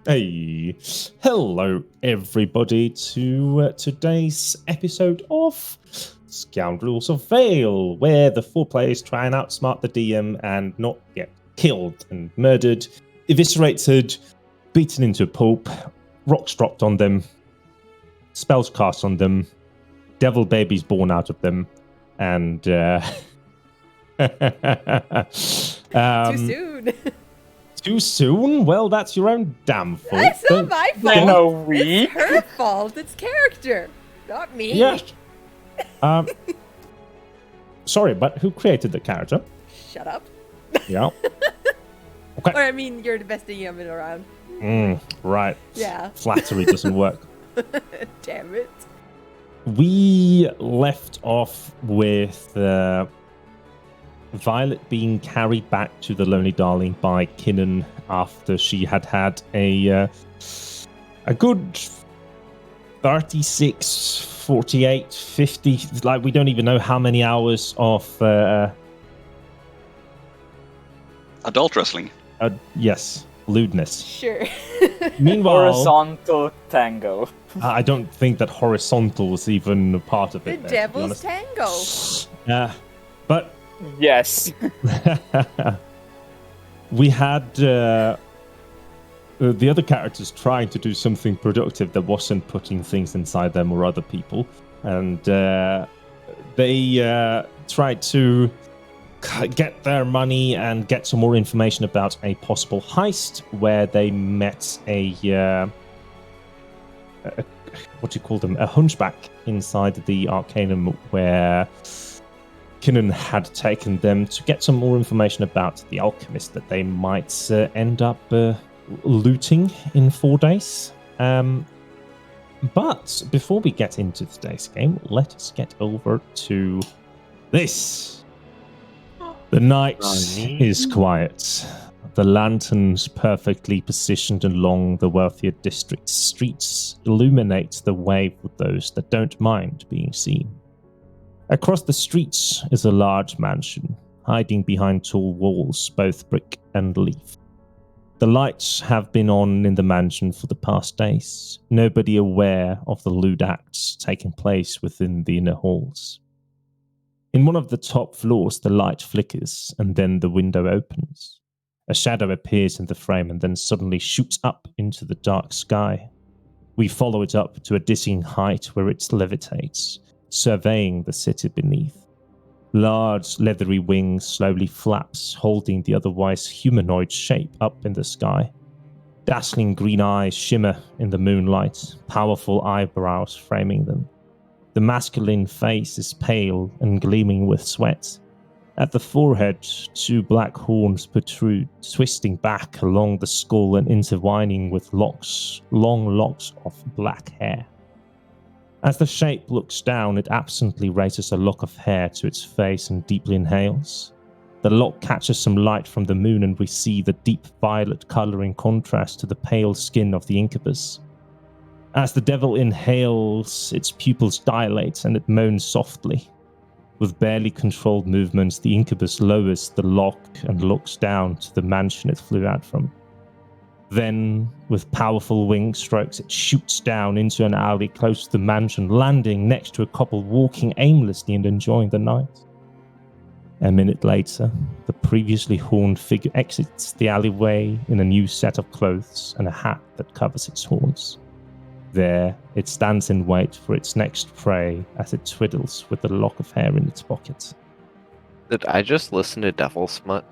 Hey, hello everybody to today's episode of Scoundrels of Vale, where the four players try and outsmart the DM and not get killed and murdered, eviscerated, beaten into pulp, rocks dropped on them, spells cast on them, devil babies born out of them, and Too soon. Too soon? Well, that's your own damn fault. That's not my fault. No, we. It's her fault. It's character, not me. Yes. Sorry, but who created the character? Shut up. Yeah. Okay. Or I mean, you're the best DM around. Right. Yeah. Flattery doesn't work. Damn it. We left off with Violet being carried back to the Lonely Darling by Kinnan after she had had a good 36, 48, 50, like we don't even know how many hours of adult wrestling. Yes, lewdness. Sure. Meanwhile, Horizontal tango. I don't think that horizontal was even a part of The it. devil's tango. But Yes. we had the other characters trying to do something productive that wasn't putting things inside them or other people, and they tried to get their money and get some more information about a possible heist where they met a what do you call them? A hunchback inside the Arcanum where Kinnan had taken them to get some more information about the alchemist that they might end up looting in 4 days. But before we get into today's game, let us get over to this. The night is quiet. The lanterns perfectly positioned along the wealthier district's streets illuminate the way for those that don't mind being seen. Across the streets is a large mansion, hiding behind tall walls, both brick and leaf. The lights have been on in the mansion for the past days, nobody aware of the lewd acts taking place within the inner halls. In one of the top floors, the light flickers, and then the window opens. A shadow appears in the frame and then suddenly shoots up into the dark sky. We follow it up to a dizzying height where it levitates, surveying the city beneath. Large, leathery wings slowly flaps, holding the otherwise humanoid shape up in the sky. Dazzling green eyes shimmer in the moonlight, powerful eyebrows framing them. The masculine face is pale and gleaming with sweat. At the forehead, 2 black horns protrude, twisting back along the skull and intertwining with long locks of black hair. As the shape looks down, it absently raises a lock of hair to its face and deeply inhales. The lock catches some light from the moon and we see the deep violet color in contrast to the pale skin of the incubus. As the devil inhales, its pupils dilate and it moans softly. With barely controlled movements, the incubus lowers the lock and looks down to the mansion it flew out from. Then, with powerful wing strokes, it shoots down into an alley close to the mansion, landing next to a couple walking aimlessly and enjoying the night. A minute later, the previously horned figure exits the alleyway in a new set of clothes and a hat that covers its horns. There, it stands in wait for its next prey as it twiddles with the lock of hair in its pocket. Did I just listen to Devil Smut?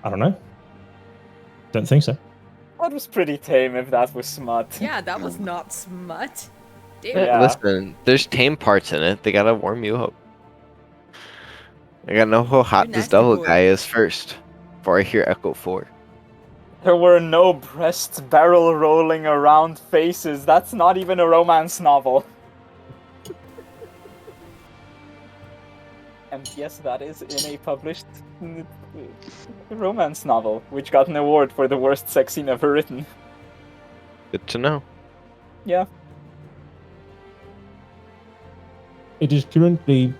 I don't know. Don't think so. That was pretty tame if that was smut. Yeah, that was not smut. Damn. Yeah. Listen, there's tame parts in it. They gotta warm you up. I gotta know how hot You this nasty devil boy. guy is first, before I hear Echo 4. There were no breasts barrel rolling around faces. That's not even a romance novel. And yes, that is in a published romance novel, which got an award for the worst sex scene ever written. Good to know. Yeah. It is currently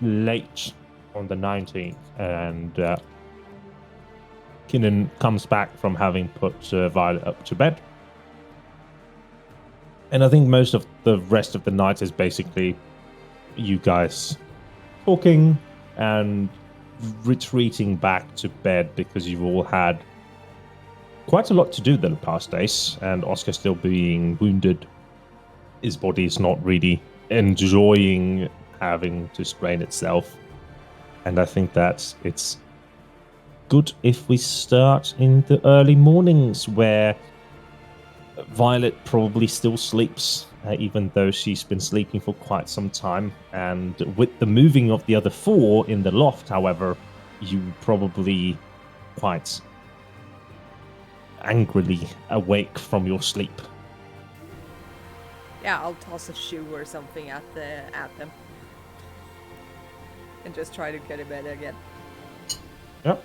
late on the 19th, and Kinnan comes back from having put Violet up to bed. And I think most of the rest of the night is basically you guys talking and retreating back to bed because you've all had quite a lot to do the past days, and Oscar still being wounded. His body is not really enjoying having to strain itself. And I think that it's good if we start in the early mornings where Violet probably still sleeps, even though she's been sleeping for quite some time. And with the moving of the other 4 in the loft, however, you probably quite angrily awake from your sleep. Yeah, I'll toss a shoe or something at them. And just try to get in bed again. Yep.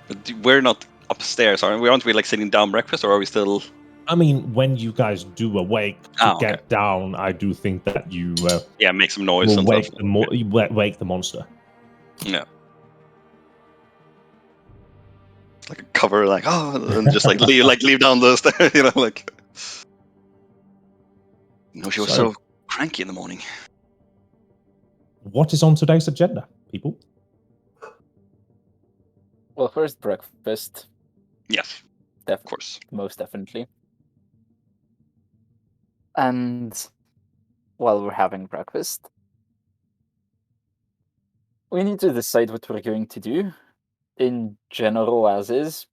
But we're not upstairs, aren't we? Aren't we like sitting down breakfast, or are we still? I mean, when you guys do awake to Okay. get down, I do think that you Yeah, make some noise will and wake stuff. wake the monster. Yeah. Like a cover, like and just like leave down the stairs, like. No, she was so cranky in the morning. What is on today's agenda, people? Well, first breakfast, Yes, of course. most definitely. And while we're having breakfast, we need to decide what we're going to do in general as is,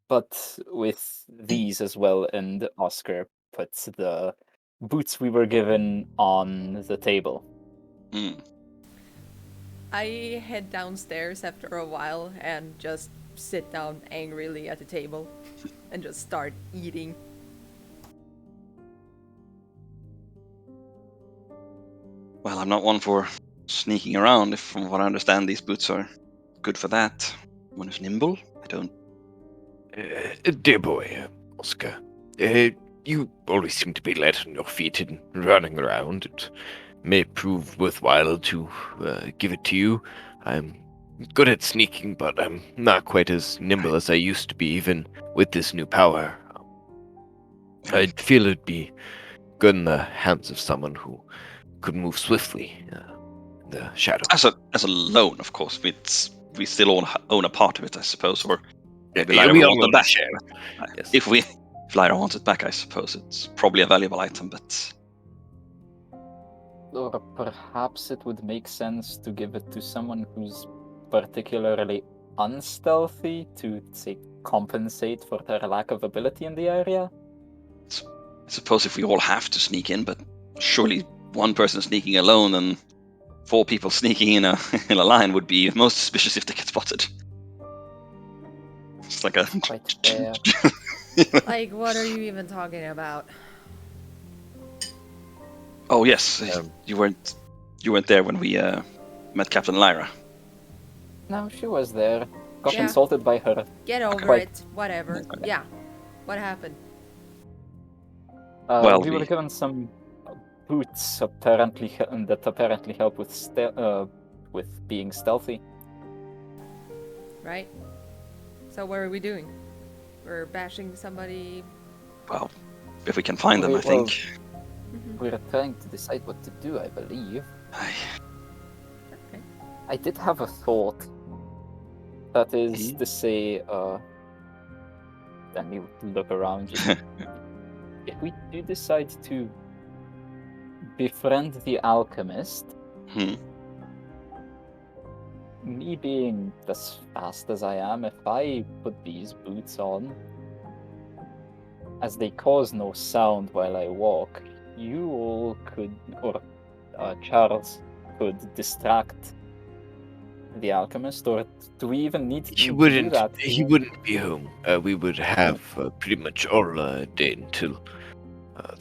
but with these as well. And Oscar puts the boots we were given on the table. Mm. I head downstairs after a while and just sit down angrily at the table and just start eating. Well, I'm not one for sneaking around. If, from what I understand, these boots are good for that. One is nimble. I don't. Dear boy, Oscar, you always seem to be light on your feet and running around. It may prove worthwhile to give it to you. I'm good at sneaking, but I'm not quite as nimble as I used to be, even with this new power. I feel it'd be good in the hands of someone who could move swiftly in the shadow. As a loan, of course. We still own a part of it, I suppose, or maybe Yeah, Lyra we would all want it own a back. share. Yes. If Lyra wants it back, I suppose it's probably a valuable item, but Or perhaps it would make sense to give it to someone who's particularly unstealthy to, say, compensate for their lack of ability in the area. I suppose if we all have to sneak in, but surely one person sneaking alone and 4 people sneaking in a in a line would be most suspicious if they get spotted. It's like a Quite fair. Like, what are you even talking about? Oh yes, you weren't there when we met Captain Lyra. No, she was there. Got Yeah. insulted by her. Get over Quite- it. Whatever. Yeah. What happened? Well, we were given some boots that apparently help with being stealthy. Right? So what are we doing? We're bashing somebody. Well, if we can find them, I Well, think. We're trying to decide what to do, I believe. Okay. I did have a thought. That is to say, let me look around you. If we do decide to befriend the alchemist, me being as fast as I am, if I put these boots on, as they cause no sound while I walk, you all could, or Charles could distract the alchemist, or do we even need to He do that? wouldn't be home. We would have pretty much all day until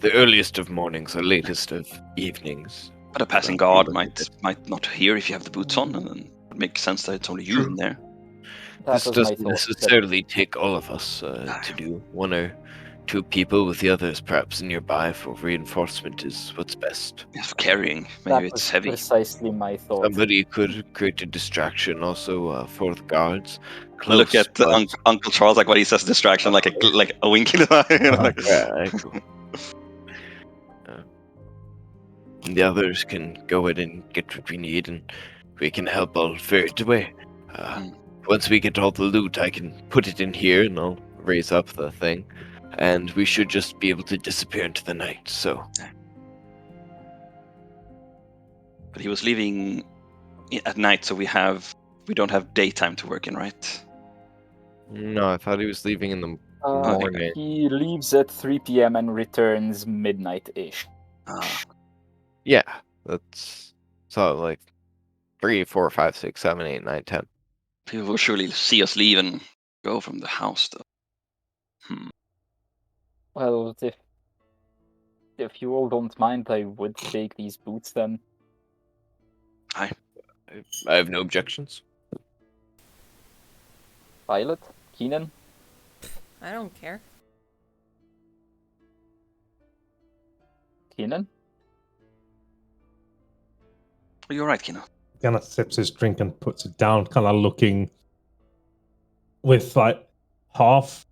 the earliest of mornings or latest of evenings. But a passing guard might not hear if you have the boots on, and then it would make sense that it's only you in there. That This was my doesn't thought. necessarily take all of us to do. 1 or 2 people with the others perhaps nearby for reinforcement is what's best. Yes, for carrying, That maybe was it's heavy. precisely my thought. Somebody could create a distraction also for the guards. close. Look at but- Uncle Charles, like what he says, distraction, like a wink in the eye. You know, like, Yeah, cool. The others can go in and get what we need, and we can help all ferry it away. Hmm. Once we get all the loot, I can put it in here, and I'll raise up the thing, and we should just be able to disappear into the night. So, but he was leaving at night, so we don't have daytime to work in, right? no, I thought he was leaving in the Uh, morning. he leaves at 3 p.m. and returns midnight-ish. Ah, Yeah, that's so like 3, 4, 5, 6, 7, 8, 9, 10. people will surely see us leave and go from the house, though. Well, if you all don't mind, I would take these boots then. I have no objections. Violet? Keenan? I don't care. Keenan? Oh, you're right, Kino. Kind of sips his drink and puts it down, kind of looking with like half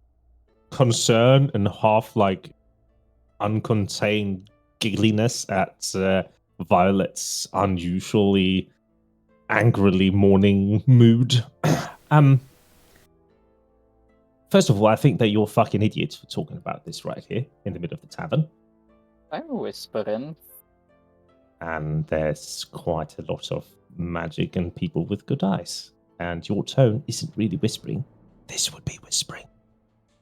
concern and half like uncontained giggliness at Violet's unusually angrily morning mood. First of all, I think that you're fucking idiots for talking about this right here in the middle of the tavern. I'm whispering. And there's quite a lot of magic and people with good eyes. And your tone isn't really whispering. This would be whispering.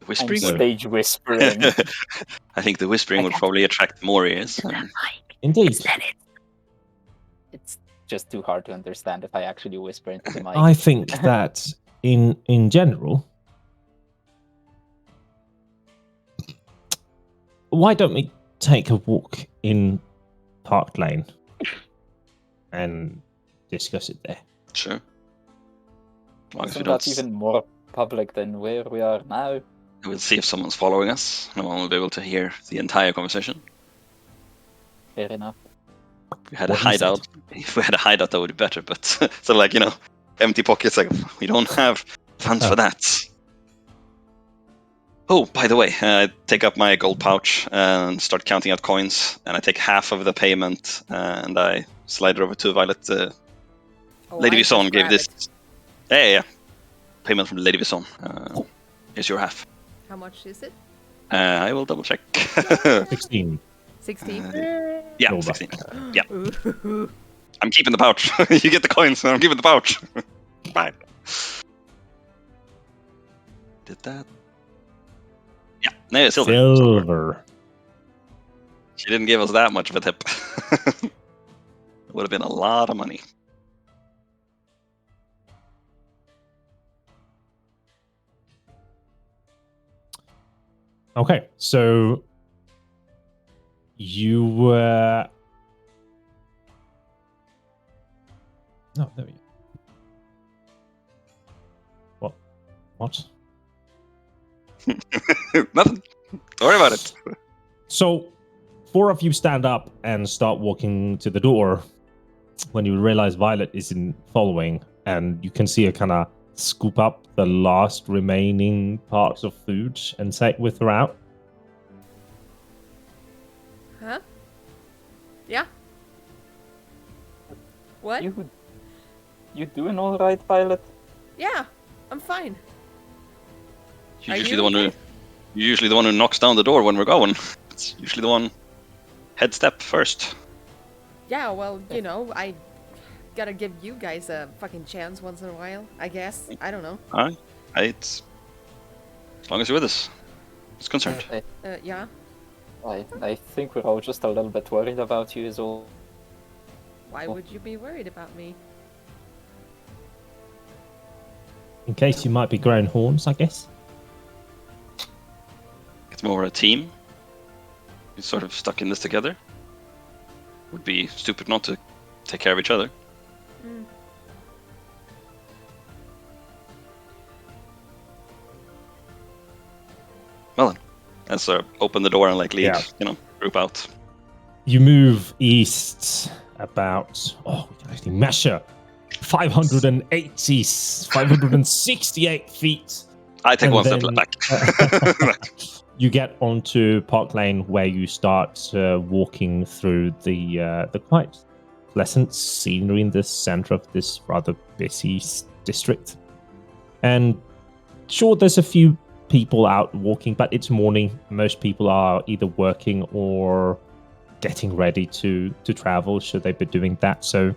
Whispering I'm would... stage whispering. I think the whispering would probably attract more ears. Indeed. It's just too hard to understand if I actually whisper into the mic. I think that in general, why don't we take a walk in Park Lane and discuss it there? Sure. As long as we Isn't don't that even more public than where we are now? We'll see if someone's following us. No one will be able to hear the entire conversation. Fair enough. If we had a What he said. hideout, that would be better. But so, like, empty pockets. Like, we don't have funds for that. Oh, by the way, I take up my gold pouch and start counting out coins. And I take half of the payment and I slide it over to Violet. Lady I Vison just gave grab this. it. Yeah. Payment from Lady Vison. Here's your half. How much is it? I will double check. 16. 16? Yeah, Silver. 16. Yeah. Ooh. I'm keeping the pouch. You get the coins, and I'm keeping the pouch. Fine. Did that? Yeah, no, silver. Silver. She didn't give us that much of a tip. It would have been a lot of money. Okay, so you were. Oh, there we go. What? Nothing. Don't worry about it. So, 4 of you stand up and start walking to the door when you realize Violet isn't following, and you can see her kind of scoop up the last remaining parts of food and take with her out. Huh? Yeah? What? You doing all right, Violet? Yeah, I'm fine. You're Are usually you the one okay? you're usually the one who knocks down the door when we're going. It's usually the one head step first. Yeah, well, I gotta give you guys a fucking chance once in a while, I guess. I don't know. Alright. It's as long as you're with us. It's concerned. Yeah. I think we're all just a little bit worried about you is all. Why would you be worried about me? In case you might be growing horns, I guess. It's more a team. We're sort of stuck in this together. Would be stupid not to take care of each other. Mm. Well then, let's open the door and lead, Yeah. Group out. You move east about. Oh, we can actually measure 568 feet. I take And one step then, back. You get onto Park Lane, where you start walking through the quite pleasant scenery in the center of this rather busy district. And sure, there's a few people out walking, but it's morning. Most people are either working or getting ready to travel, should they be doing that. So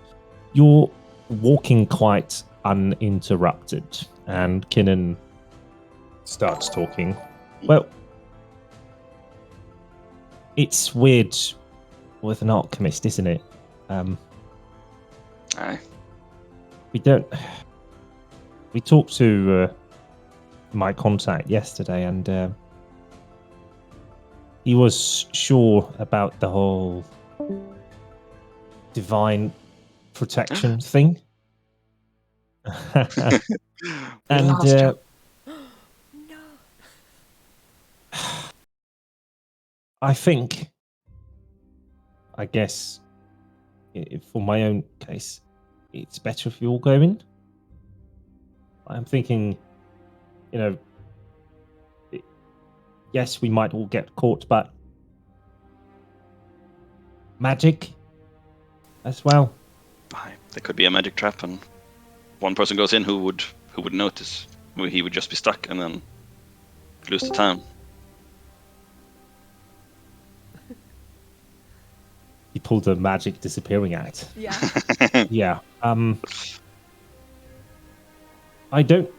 you're walking quite uninterrupted. And Kinnan starts talking. Well, it's weird with an alchemist, isn't it? Aye. We talked to my contact yesterday, and he was sure about the whole divine protection thing. And lost him. No. I think, I guess, for my own case, it's better if you all go in. I'm thinking, yes, we might all get caught, but magic as well. Aye. There could be a magic trap, and one person goes in who would notice. He would just be stuck and then lose the town. He pulled the magic disappearing act. Yeah. Yeah. I don't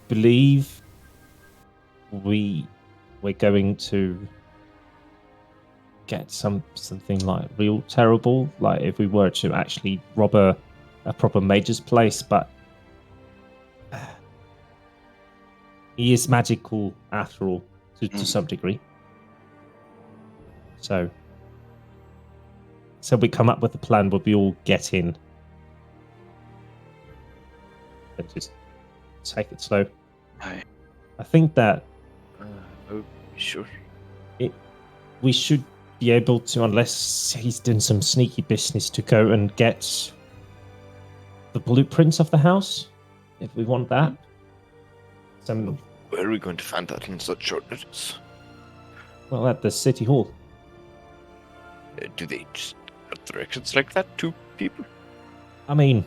believe we're going to get something like real terrible, like if we were to actually rob a proper mage's place, but he is magical after all, to some degree. So we come up with a plan where we all get in and just take it slow. Aye. I think that Oh, sure. we should be able to, unless he's done some sneaky business, to go and get the blueprints of the house, if we want that. Where are we going to find that in such short notice? Well, at the city hall. Do they just have directions like that to people? I mean,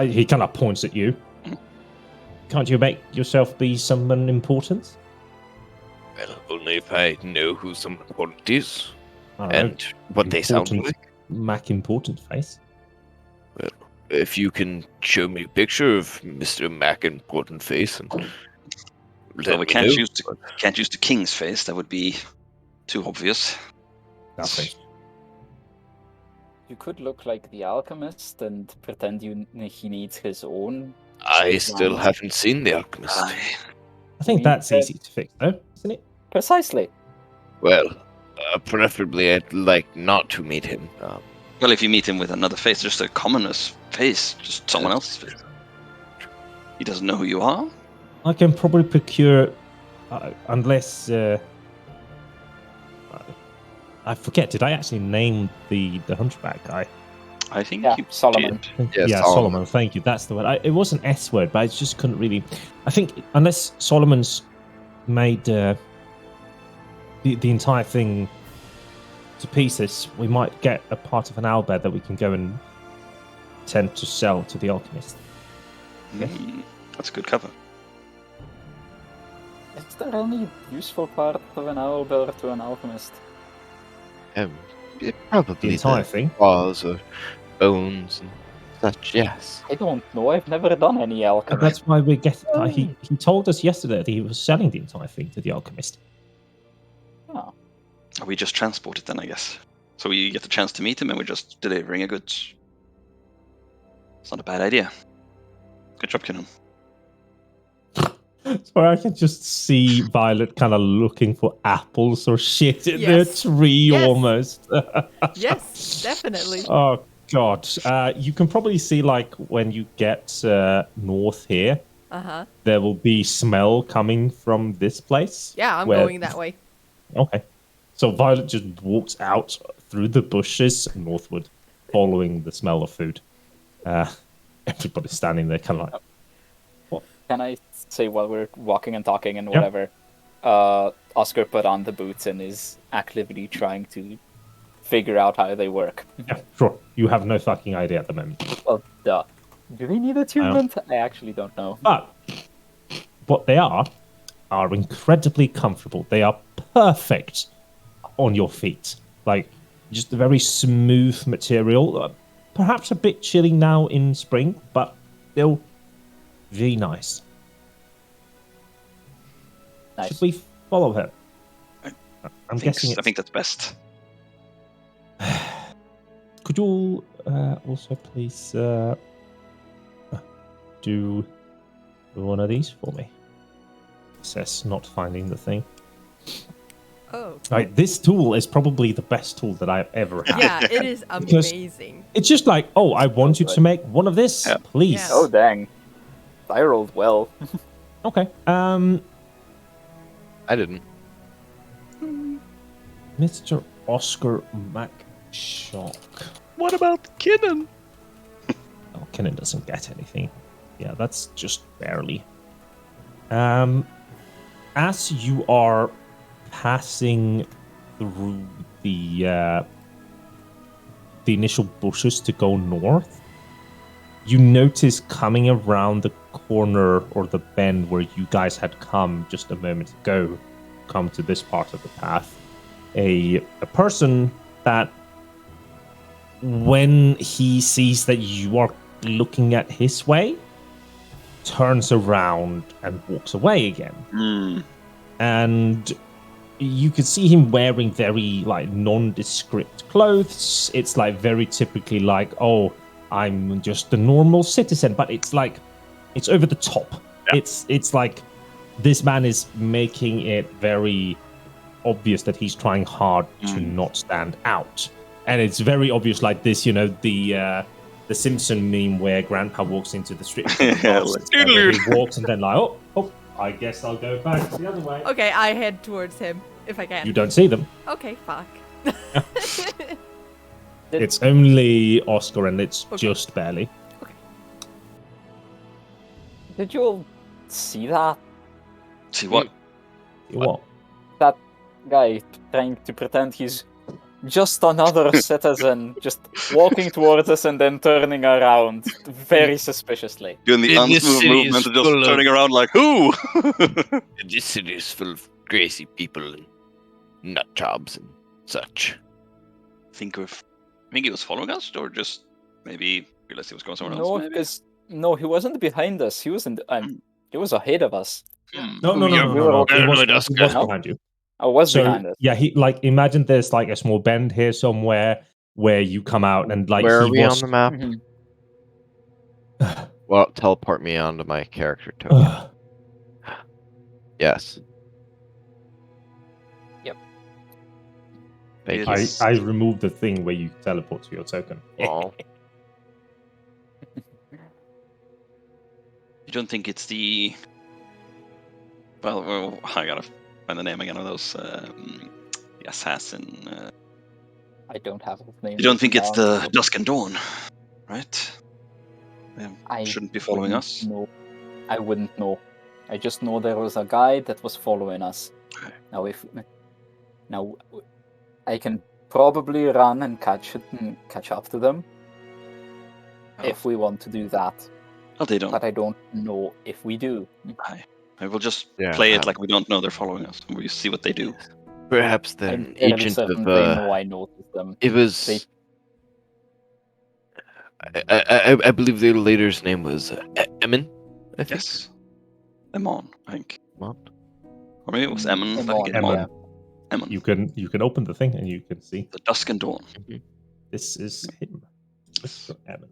he kind of points at you. Can't you make yourself be someone important? Well, only if I know who someone important is I don't know, and what they sound important like. Mac important face. Well, if you can show me a picture of Mr. Mac important face, and Well, we can't use the king's face. That would be too obvious. Nothing. You could look like the alchemist and pretend he needs his own. I still haven't seen the alchemist. Aye. I think that's easy to fix, though, isn't it? Precisely. Well, preferably I'd like not to meet him. Well, if you meet him with another face, just a commoner's face, just someone else's face. He doesn't know who you are? I can probably procure, unless I forget. Did I actually name the hunchback guy? I think Yeah, you Solomon. did. Yes, Yeah, Solomon. Thank you. That's the word. It was an S word, but I just couldn't really. I think unless Solomon's made the entire thing to pieces, we might get a part of an Auber that we can go and tend to sell to the alchemist. That's a good cover. Is there any useful part of an Auber to an alchemist? Probably The entire thing. Claws or bones and such. Yes. I don't know. I've never done any alchemy. That's why we get. He told us yesterday that he was selling the entire thing to the alchemist. Oh. We just transport it then, I guess. So we get the chance to meet him and we're just delivering a goods. It's not a bad idea. Good job, Kinnan. Sorry, I can just see Violet kind of looking for apples or shit in Yes. the tree Yes. almost. Yes, definitely. Oh, God. You can probably see, like, when you get north here, Uh-huh. there will be smell coming from this place. Yeah, I'm where- going that way. Okay. So Violet just walks out through the bushes northward, following the smell of food. Everybody's standing there, kind of like, Can I say while we're walking and talking and Yeah. whatever, Oscar put on the boots and is actively trying to figure out how they work. yeah, sure. You have no fucking idea at the moment. Well, duh. Do they need attunement? I actually don't know. But what they are incredibly comfortable. They are perfect on your feet. Like, just a very smooth material. Perhaps a bit chilly now in spring, but still very nice. Nice. Should we follow her? I'm think, guessing it's... I think that's best. Could you all also please do one of these for me? Says not finding the thing. Oh. Right, this tool is probably the best tool that I've ever had. Yeah, it is Because- amazing. It's just like, oh, I want you to make one of this, Yeah. please. Yeah. Oh, dang. I rolled well. Okay. I didn't. Mr. Oscar McShock. What about Kinnan? Oh, Kinnan doesn't get anything. Yeah, that's just barely. As you are passing through the initial bushes to go north, you notice coming around the corner or the bend where you guys had come just a moment ago, come to this part of the path, a person that when he sees that you are looking at his way, turns around and walks away again. And you can see him wearing very like nondescript clothes. It's like very typically like, oh, I'm just a normal citizen, but it's like it's over the top. Yeah. It's like this man is making it very obvious that he's trying hard to not stand out. And it's very obvious, like this, you know, the Simpson meme where Grandpa walks into the street. He walks and then like, oh, I guess I'll go back the other way. Okay, I head towards him if I can. You don't see them. Okay, fuck. It's only Oscar, and it's Okay. just barely. Did you all see that? See what? What? That guy trying to pretend he's just another citizen, just walking towards us and then turning around very suspiciously. Doing the In this unsmooth city movement is and just full of- turning around like, who? This city is full of crazy people and nut jobs and such. think he was following us, or just maybe realized he was going somewhere No, else. Maybe? because no, he wasn't behind us. He was he was ahead of us. No. We were all He was Oscar. behind you. I was So behind us. yeah, he like imagine there's like a small bend here somewhere where you come out and like Where he are we was. on the map? Mhm. Well, teleport me onto my character token. Yes. Yep. Thank I, you. I removed the thing where you teleport to your token. Oh. You don't think it's the... Well, I gotta find the name again of those... the assassin... I don't have his name. You don't think written it's down. the Dusk and Dawn, right? They I shouldn't be following wouldn't us. know. I wouldn't know. I just know there was a guy that was following us. Okay. Now, I can probably run and catch up to them Oh. if we want to do that. Oh, they don't. But I don't know if we do. I will just Yeah, play it like we don't know they're following us, and we see what they do. Perhaps the I'm fairly agent certain of they know I noticed them. it was. They- I believe the leader's name was Emin. I think. Yes. Emon, I think. Emon? Or maybe it was Emmon. I think Emon, Emon. yeah. Emmon. You can open the thing and you can see The Dusk and Dawn. this is him, Mr. Evan.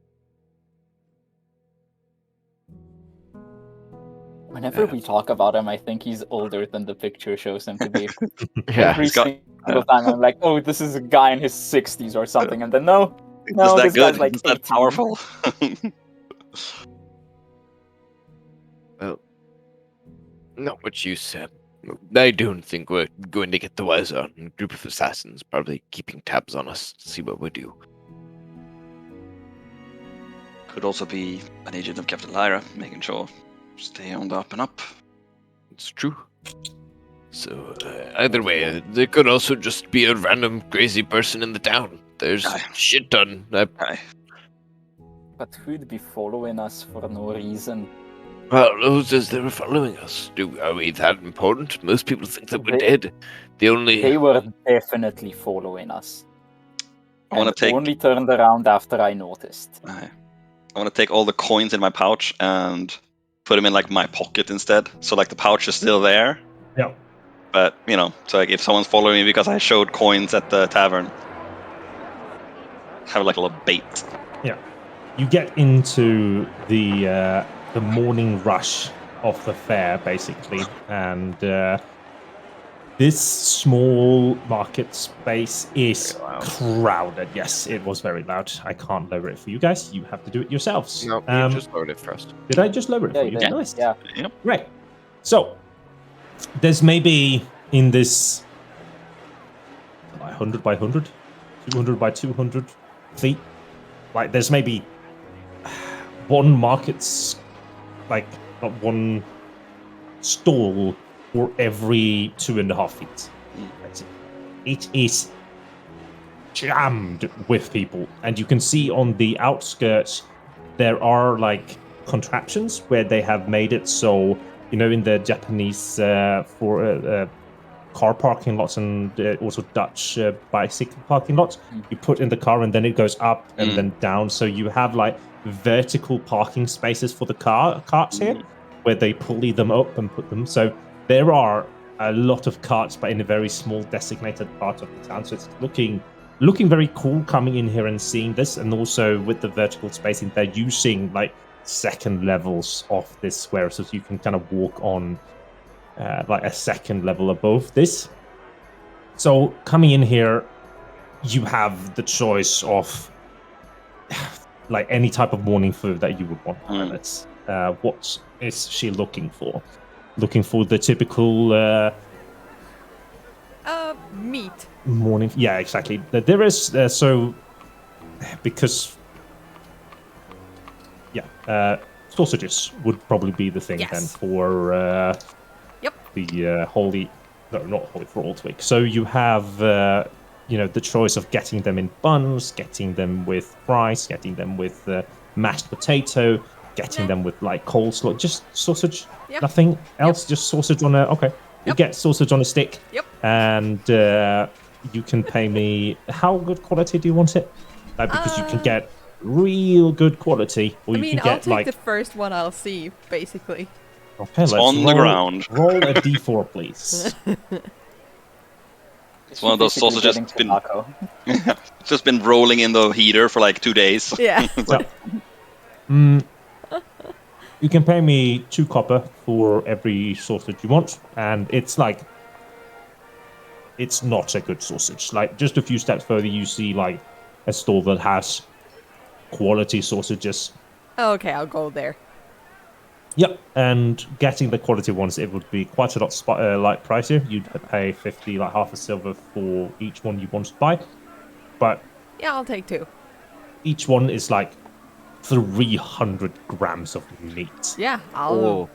Whenever we talk about him, I think he's older than the picture shows him to be. Yeah. Every he's got- single time I'm like, oh, this is a guy in his 60s or something, and then no, Is no, that this good? guy's like Is that 18. powerful? Well, not what you said. I don't think we're going to get the wise on a group of assassins, probably keeping tabs on us to see what we do. Could also be an agent of Captain Lyra, making sure stay on the up and up. It's true. So, either way, there could also just be a random crazy person in the town. There's Aye. shit ton. Aye. But who'd be following us for no reason? Well, who says they were following us? Are we that important? Most people think that we're dead. They were definitely following us. I want to take. Only turned around after I noticed. Aye. I want to take all the coins in my pouch and put them in like my pocket instead. So like the pouch is still there. Yeah. But so like if someone's following me because I showed coins at the tavern, have like a little bait. Yeah. You get into the morning rush of the fair, basically, and this small market space is crowded. Yes, it was very loud. I can't lower it for you guys. You have to do it yourselves. No, you just lowered it first. Did I just lower it for you? Yeah. Nice. Yeah. Yep. Right. So, there's maybe in this 100 by 100, 200 by 200 feet, like there's maybe one market's, like not one stall for every 2.5 feet. It is jammed with people, and you can see on the outskirts there are like contraptions where they have made it so in the Japanese for car parking lots and also Dutch bicycle parking lots, you put in the car and then it goes up and then down, so you have like vertical parking spaces for the carts here where they pulley them up and put them. So there are a lot of carts, but in a very small designated part of the town. So it's looking very cool coming in here and seeing this. And also with the vertical spacing, they're using like second levels of this square, so you can kind of walk on like a second level above this. So coming in here, you have the choice of like any type of morning food that you would want. Let's what is she looking for? Looking for the typical meat. morning. Yeah, exactly. There is so because sausages would probably be the thing then for the holy. No, not holy for Old Week. So you have the choice of getting them in buns, getting them with fries, getting them with mashed potato, getting them with like coleslaw, just sausage, nothing else, just sausage on a. Okay, you get sausage on a stick. Yep. And you can pay me. How good quality do you want it? Because you can get real good quality, or you can I'll get take like the first one I'll see, basically. Okay, it's let's on the ground. Roll a d4, please. It's one of those sausages that's been it's just been rolling in the heater for like 2 days. Yeah. You can pay me 2 copper for every sausage you want, and it's like it's not a good sausage. Like just a few steps further, you see like a store that has quality sausages. Okay, I'll go there. Yep, and getting the quality ones, it would be quite a lot like pricier. You'd pay 50, like half a silver for each one you want to buy. But yeah, I'll take 2. Each one is like 300 grams of meat. Yeah, I'll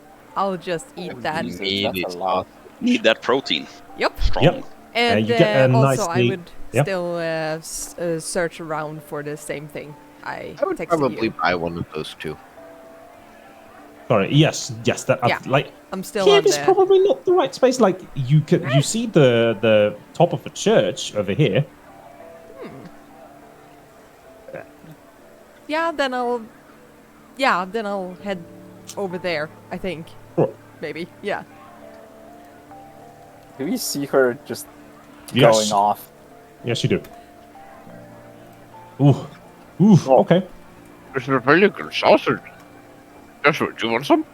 just eat that. That's a lot. Need that protein. Yep. Strong. Yep. And you get a also, nicely- I would still search around for the same thing. I would texted probably you. buy one of those too. Sorry, yes, that Yeah. like I'm still here on is the... probably not the right space. Like you see the top of a church over here. Yeah, then I'll head over there, I think. Sure. Maybe, yeah. Do we see her just Yes. going off? Yes, you do. Ooh, okay. It's a really good sausage. Joshua, do you want some?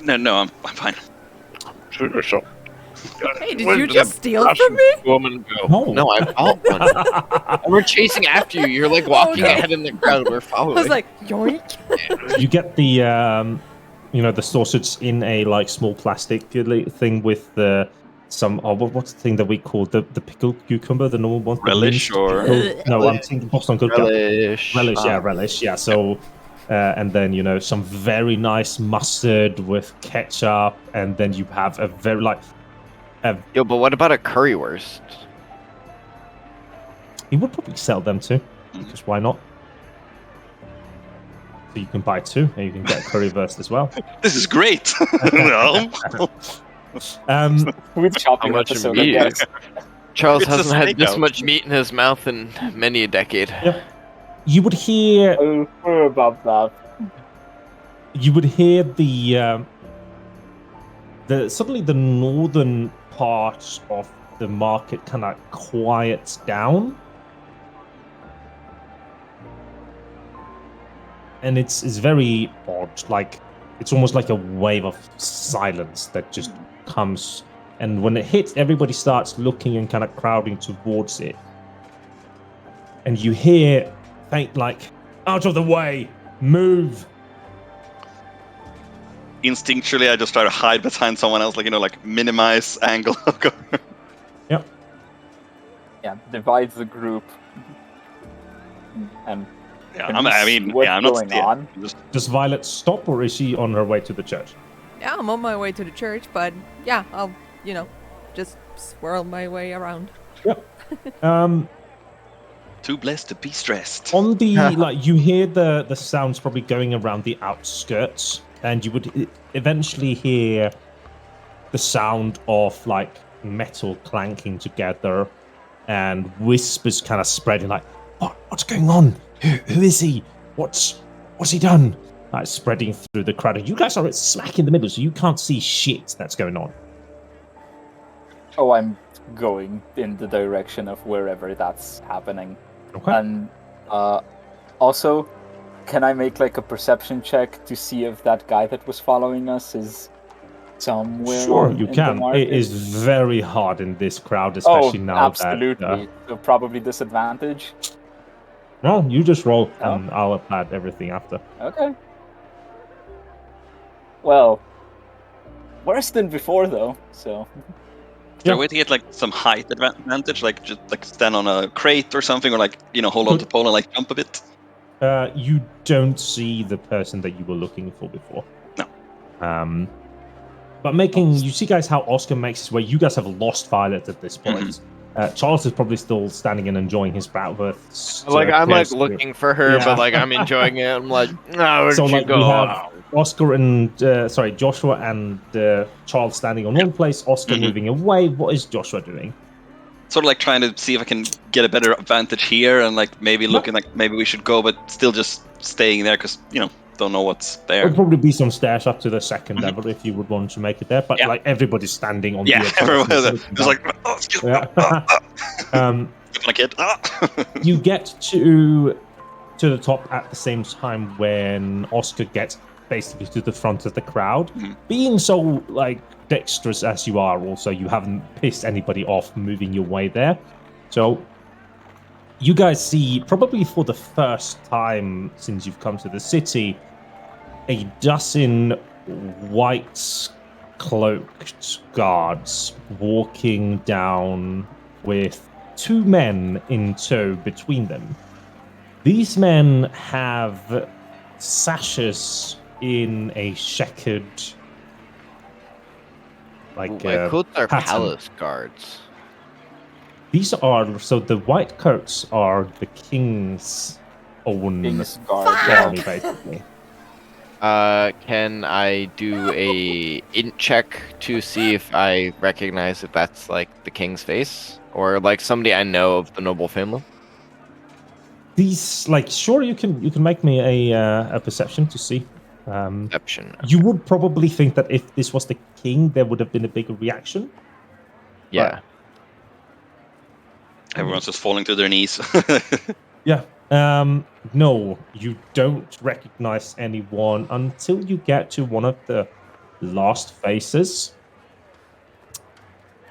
No, I'm fine. Sure, so. Hey, did Where you did just that steal Russian from me? Woman go? No. I bought one. And we're chasing after you. You're like walking no. ahead in the crowd. We're following. I was like, yoink. You get the the sausage in a like small plastic thing with what's the thing that we call the pickled cucumber, the normal one? Relish or No, I'm thinking Boston good relish. relish. Yeah. So and then some very nice mustard with ketchup, and then you have a very Yo, but what about a currywurst? he would probably sell them too, because why not? So you can buy 2, and you can get a currywurst as well. This is great. No. Food shopping How much episode, meat? I guess. Charles It's a hasn't had this stakeout. much meat in his mouth in many a decade. Yep. You would hear Oh, about that. suddenly the northern part of the market kind of quiets down, and it's very odd. Like it's almost like a wave of silence that just comes, and when it hits, everybody starts looking and kind of crowding towards it, and you hear faint "Out of the way, move." Instinctually, I just try to hide behind someone else, minimize angle. Yep. Yeah, divides the group. And Yeah, can I'm what's not. going Yeah, on? Does Violet stop, or is she on her way to the church? Yeah, I'm on my way to the church, but yeah, I'll, just swirl my way around. Yep. Too blessed to be stressed. On the you hear the sounds probably going around the outskirts, and you would eventually hear the sound of metal clanking together, and whispers kind of spreading what's going on? Who is he? What's he done? Spreading through the crowd. And you guys are smack in the middle, so you can't see shit that's going on. Oh, I'm going in the direction of wherever that's happening. Okay. And also, can I make a perception check to see if that guy that was following us is somewhere? Sure, you in the can. It market? is very hard in this crowd, especially now absolutely. that... So probably disadvantage. No, you just roll, Oh. and I'll apply everything after. Okay. Well, worse than before though. So. Is there a way to get some height advantage, just stand on a crate or something, or hold on to pole and jump a bit? You don't see the person that you were looking for before. No. But you see, guys, how Oscar makes his way. You guys have lost Violet at this point. Charles is probably still standing and enjoying his bratwurst. I'm looking for her, Yeah. but I'm enjoying it. I'm like, no, where'd So you go? we have Oscar and Joshua and Charles standing on one place. Oscar moving away. What is Joshua doing? Sort of trying to see if I can get a better advantage here, and maybe looking maybe we should go, but still just staying there because don't know what's there. There'll probably be some stairs up to the second level if you would want to make it there. But everybody's standing on the edge. Everyone was excuse me. Kid. You get to the top at the same time when Oscar gets basically to the front of the crowd. Being so dexterous as you are, also you haven't pissed anybody off moving your way there. So you guys see, probably for the first time since you've come to the city, a dozen white cloaked guards walking down with 2 men in tow between them. These men have sashes in a checkered I thought they're pattern. palace guards. These are, so the white coats are the king's own King's guard. army, basically. Can I do a int check to see if I recognize if that's the king's face or somebody I know of the noble family? These, sure, you can make me a perception to see. Perception. You would probably think that if this was the king, there would have been a bigger reaction. Yeah. Everyone's just falling to their knees. Yeah. No, you don't recognize anyone until you get to one of the last faces,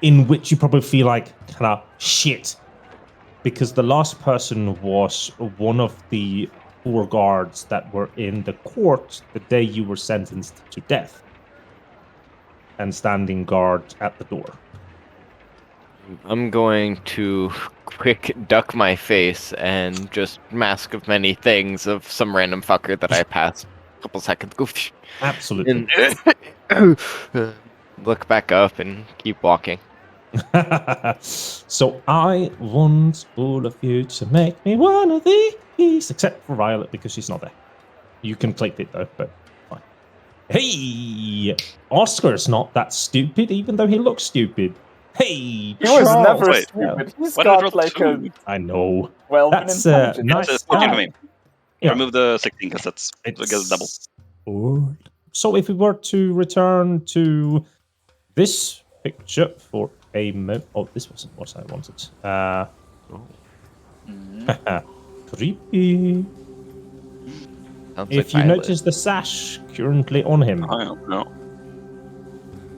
in which you probably feel kind of shit, because the last person was one of the 4 guards that were in the court the day you were sentenced to death, and standing guard at the door. I'm going to quick duck my face and just mask of many things of some random fucker that I passed a couple seconds ago. Absolutely. And look back up and keep walking. So I want all of you to make me one of these, except for Violet because she's not there. You can click it though, but fine. Hey, Oscar's not that stupid, even though he looks stupid. Hey, He was Charles. never Wait, stupid. He's why did it got roll like a 2? I know. 12 in That's intelligence. nice. It's 14 for guy. me. Yeah. Remove the 16 because that's I guess double. Old. So if we were to return to this picture for a moment. Oh, this wasn't what I wanted. Creepy. Sounds If like you Violet. notice the sash currently on him, I don't know.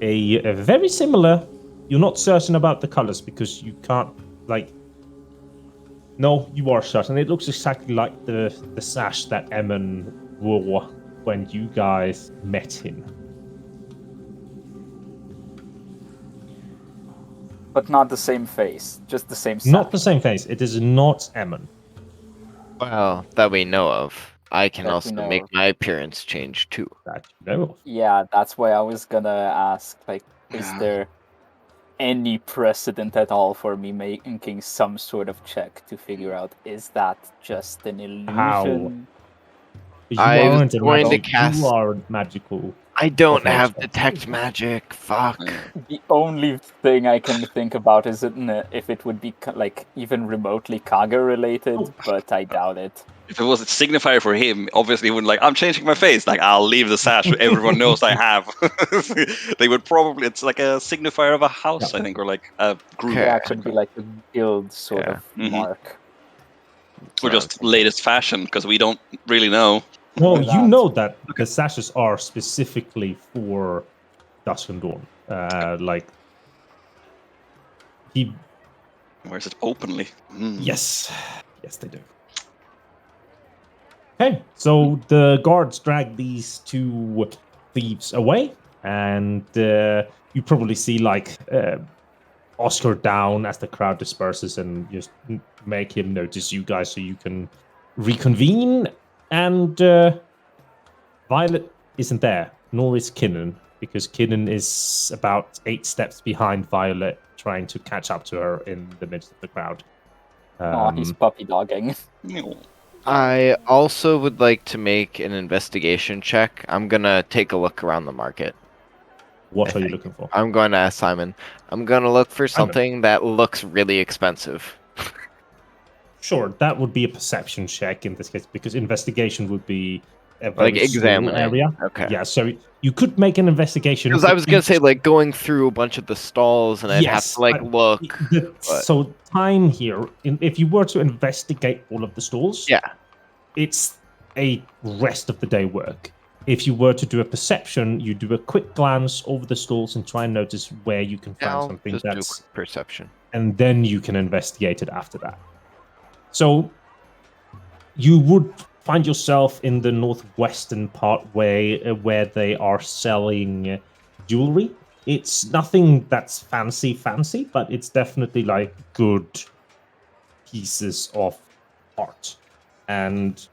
a very similar. You're not certain about the colors because you can't like. No, you are certain. It looks exactly like the sash that Emmon wore when you guys met him. But not the same face, just the same Not sash. the same face. It is not Emmon. Well, that we know of. I can That we also know make of. my appearance change too. That you know of. Yeah, that's why I was gonna ask, like, is Yeah. there any precedent at all for me making some sort of check to figure out, is that just an illusion? You I was aren't a going to magic. cast- You are magical. I don't have Professional. detect magic. Fuck. The only thing I can think about is if it would be like even remotely Kaga related, Oh. but I doubt it. If it was a signifier for him, obviously he wouldn't like, I'm changing my face. Like, I'll leave the sash so everyone knows I have. They would probably, it's like a signifier of a house, Yeah. I think, or like a group. Okay. Yeah, it could be like a guild sort Yeah. of Mhm. mark. Or just latest fashion, because we don't really know. No, Or you that. know that the sashes are specifically for Dusk and Dawn. Like he. Wears it openly. Mm. Yes, they do. Okay, so the guards drag these two thieves away, and you probably see like Oscar down as the crowd disperses, and just make him notice you guys so you can reconvene. And Violet isn't there, nor is Kinnan, because Kinnan is about 8 steps behind Violet, trying to catch up to her in the midst of the crowd. He's puppy dogging. Ew. I also would like to make an investigation check. I'm gonna take a look around the market. What are you looking for? I'm going to ask Simon. I'm gonna look for Simon. something that looks really expensive. Sure, that would be a perception check in this case, because investigation would be a Like very small examining. area. Okay. Yeah, so you could make an investigation. Because I was gonna say like going through a bunch of the stalls and I'd have Yes, to like look. but- So time here, if you were to investigate all of the stalls, Yeah. it's a rest of the day work. If you were to do a perception, you do a quick glance over the stalls and try and notice where you can find I'll something just do a that's, quick perception. and then you can investigate it after that. So you would find yourself in the northwestern part where they are selling jewelry. It's nothing that's fancy, but it's definitely like good pieces of art. And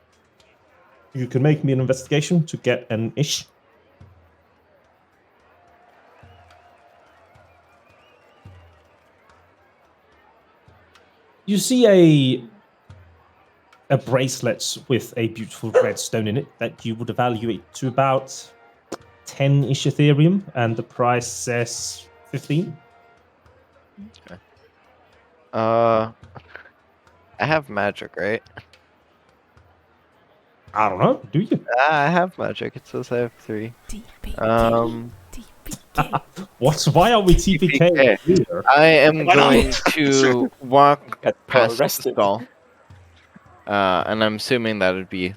you can make me an investigation to get an ish. You see a bracelet with a beautiful red stone in it that you would evaluate to about 10-ish Ethereum, and the price says 15. I have magic, right? I don't know. Do you? I have magic. It says I have 3. TPK. What? Why are we TPK here? I am Why not? going to walk Got past the arrested. stall. And I'm assuming that would be,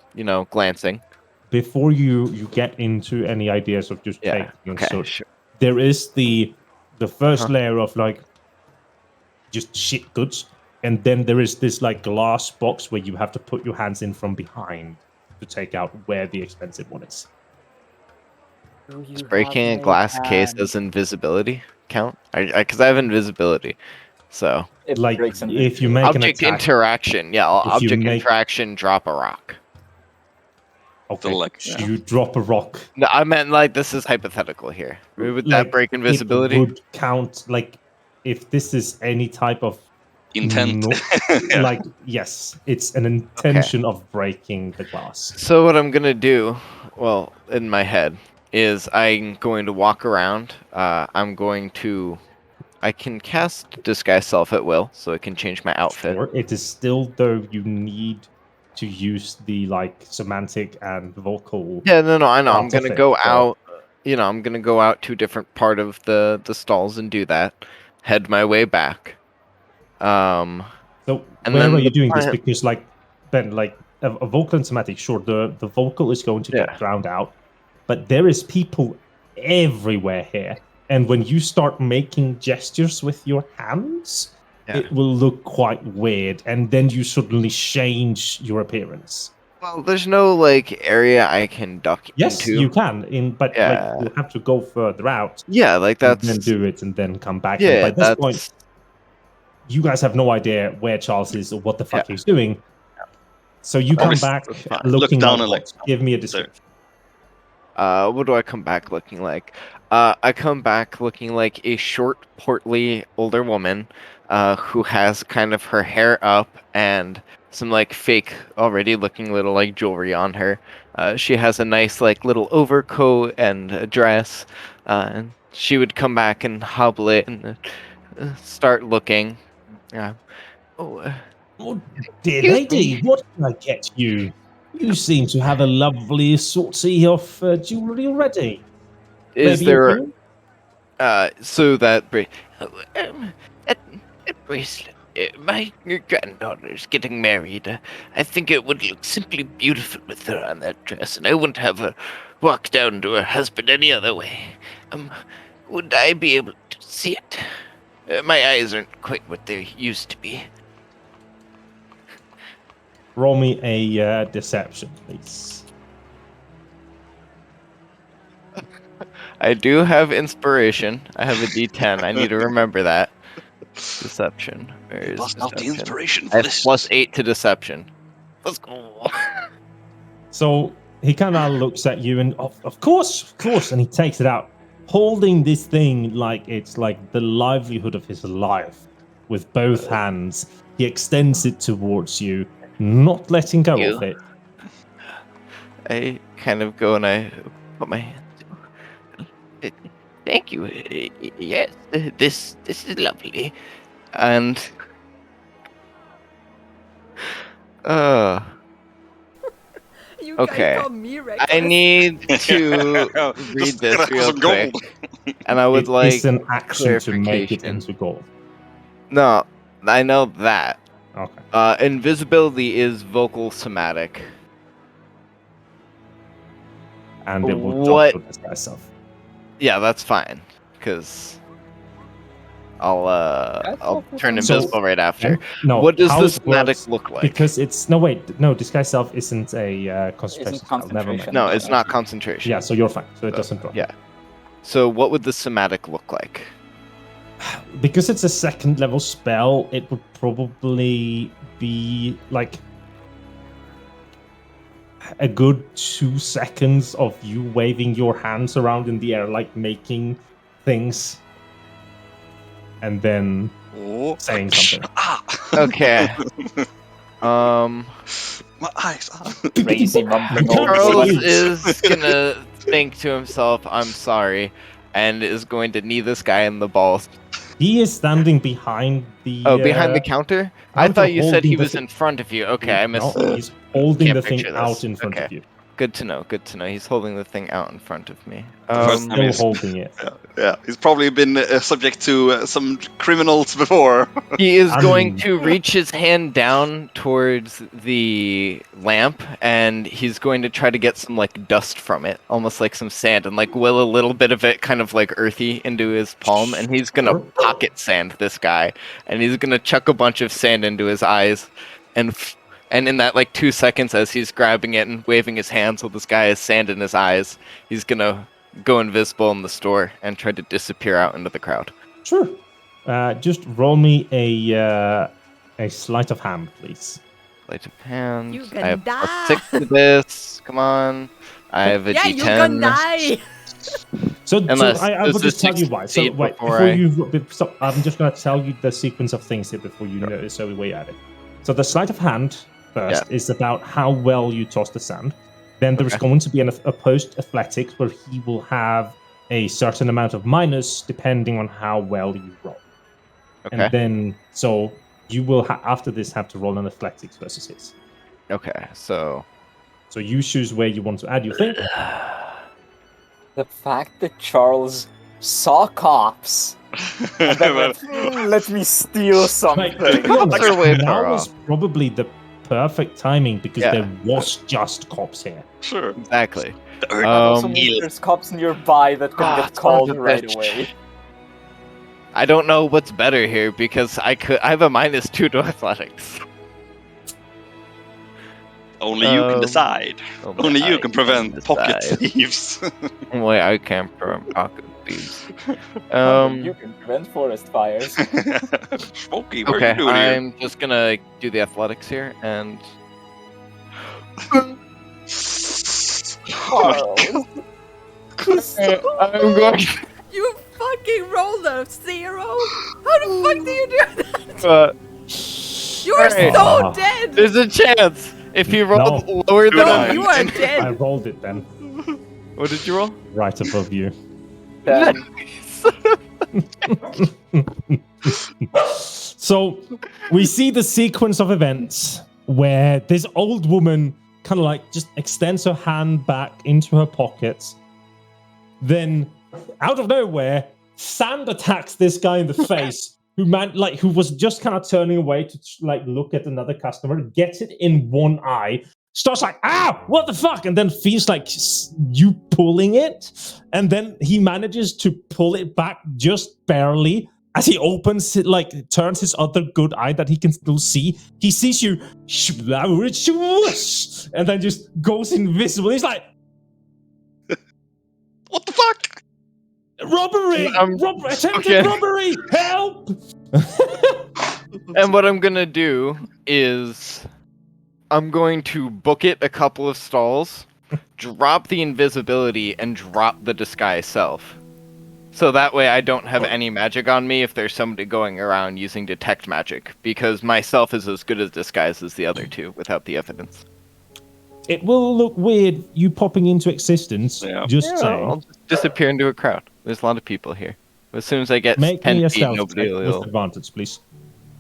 glancing. Before you get into any ideas of just Yeah. taking and Okay. such, Sure. there is the first Uh-huh. layer of like just shit goods, and then there is this like glass box where you have to put your hands in from behind to take out where the expensive one is. Does breaking a glass case as invisibility count? Because I have invisibility. So It Like, breaks in if you two. make an object attack, interaction. Yeah, If you object make- interaction. Drop a rock. okay, So, like, yeah. you drop a rock. No, I meant like this is hypothetical here. Would that break invisibility? It would count, like, if this is any type of Intent. no- Yeah. like, yes, it's an intention of breaking the glass. So what I'm gonna do, well, in my head, is I'm going to walk around. I can cast disguise self at will, so I can change my outfit. Or it is still, though, you need to use the, like, semantic and vocal. Yeah, no, I know. I'm part gonna of it, go so- out. I'm gonna go out to a different part of the stalls and do that. Head my way back. So And where then are you the doing this? plan- Because, like, Ben, like, a vocal and somatic, sure, the vocal is going to Yeah. get drowned out, but there is people everywhere here. And when you start making gestures with your hands, Yeah. it will look quite weird, and then you suddenly change your appearance. Well, there's no like area I can duck Yes, into. you can, but like Yeah. you'll have to go further out Yeah, like and that's then do it and then come back. yeah. And by this That's point, you guys have no idea where Charles is or what the fuck he's doing. So you come Obvious- back fine. looking Look down like and, like, what? Give me a description. what do I come back looking like? I come back looking like a short, portly older woman, who has kind of her hair up and some like fake, already looking little like jewelry on her. She has a nice like little overcoat and a dress, and she would come back and hobble it and start looking. Oh, Oh, dear Excuse lady, me. what can I get you? You seem to have a lovely assortment of jewelry already. is Maybe a there ring? so that that bracelet? My granddaughter's getting married. I think it would look simply beautiful with her on that dress, and I wouldn't have her walk down to her husband any other way. Would I be able to see it? My eyes aren't quite what they used to be. Roll me a deception, please. I do have inspiration. I have a D10. I need to remember that. Deception. Where is Bust out the deception? inspiration I for have this. +8 to deception. Let's go. So he kind of looks at you and, of course, and he takes it out, holding this thing like it's like the livelihood of his life with both hands. He extends it towards you, not letting go of it. I kind of go and I put my hands. Thank you. Yes, this is lovely, and You Okay. guys call me reckless. I need to read Just this gonna have real some quick, gold. and I would It like is an action to make it clarification. into gold. No, I know that. Okay. Invisibility is vocal somatic. And it will What- drop your disguise self. Yeah, that's fine, because I'll turn So- invisible right after. No, What does how the it somatic works- look like? Because it's no, disguise self isn't a concentration Isn't spell. Never mind. concentration. No, it's not concentration. Yeah, so you're fine. So it doesn't drop. Yeah. So what would the somatic look like? Because it's a second level spell, it would probably be like a good 2 seconds of you waving your hands around in the air, like making things, and then Oh. saying something. Ah. Okay. My eyes. Ah. Crazy mumbling Can't over Charles see. is gonna think to himself, "I'm sorry," and is going to knee this guy in the balls. He is standing behind the. Oh, behind the counter? I counter thought you said holding he the was thi- in front of you. Okay, I missed. No, he's holding Can't the thing picture this. out in front Okay. of you. Good to know. Good to know. He's holding the thing out in front of me. first Still time he's- holding it. Yeah, he's probably been subject to some criminals before. He is I going mean- to reach his hand down towards the lamp, and he's going to try to get some like dust from it, almost like some sand, and like will a little bit of it kind of like earthy into his palm, and he's gonna Sure. pocket sand this guy, and he's gonna chuck a bunch of sand into his eyes, and in that like 2 seconds as he's grabbing it and waving his hands while this guy has sand in his eyes, he's gonna go invisible in the store and try to disappear out into the crowd. Sure. Just roll me a sleight of hand, please. Sleight of hand. You I can have die. +6 to this. Come on. I have a Yeah, D10. you can die. So Unless I will does just this tell you why. So succeed wait, before before I- I'm just going to tell you the sequence of things here before you know. So we wait at it. So the sleight of hand first is about how well you toss the sand. Then there's Okay. going to be a post athletics where he will have a certain amount of minus depending on how well you roll. Okay. And then so you will after this have to roll an athletics versus his. Okay, so So you choose where you want to add your thing. The fact that Charles saw cops and then went, let me steal something. Cops are way now far was off. probably the perfect timing because Yeah. there was just cops here. Sure. Exactly. The That also Um, means there's cops nearby that can get son called of a right bitch. away. I don't know what's better here because I have a -2 to athletics. Only you can Um, decide. Only you I can prevent pocket decide. thieves. Only I can prevent pocket thieves. Only you can prevent forest fires. Smokey, what are Okay, you doing here? I'm just gonna do the athletics here, and Charles. I'm going. You fucking rolled a 0. How the fuck do you do that? You're Alright. so dead. There's a chance if you rolled lower than No, a you are I dead. rolled it then, What did you roll? right above you. Then So we see the sequence of events where this old woman kind of like just extends her hand back into her pockets. Then, out of nowhere, Sand attacks this guy in the face, who was just kind of turning away to like look at another customer, gets it in one eye, starts like, ah, what the fuck? And then feels like you pulling it. And then he manages to pull it back just barely as he opens it, like turns his other good eye that he can still see. He sees you, and then just goes invisible. He's like, What the fuck? robbery! Attempted robbery! Help! And what I'm gonna do is I'm going to book it a couple of stalls, drop the invisibility, and drop the disguise self. So that way I don't have any magic on me if there's somebody going around using detect magic, because myself is as good as disguise as the other two without the evidence. It will look weird, you popping into existence. Yeah. Just saying. I'll just disappear into a crowd. There's a lot of people here. As soon as I get Make 10 me a feet, stealth nobody check with will... advantage, please.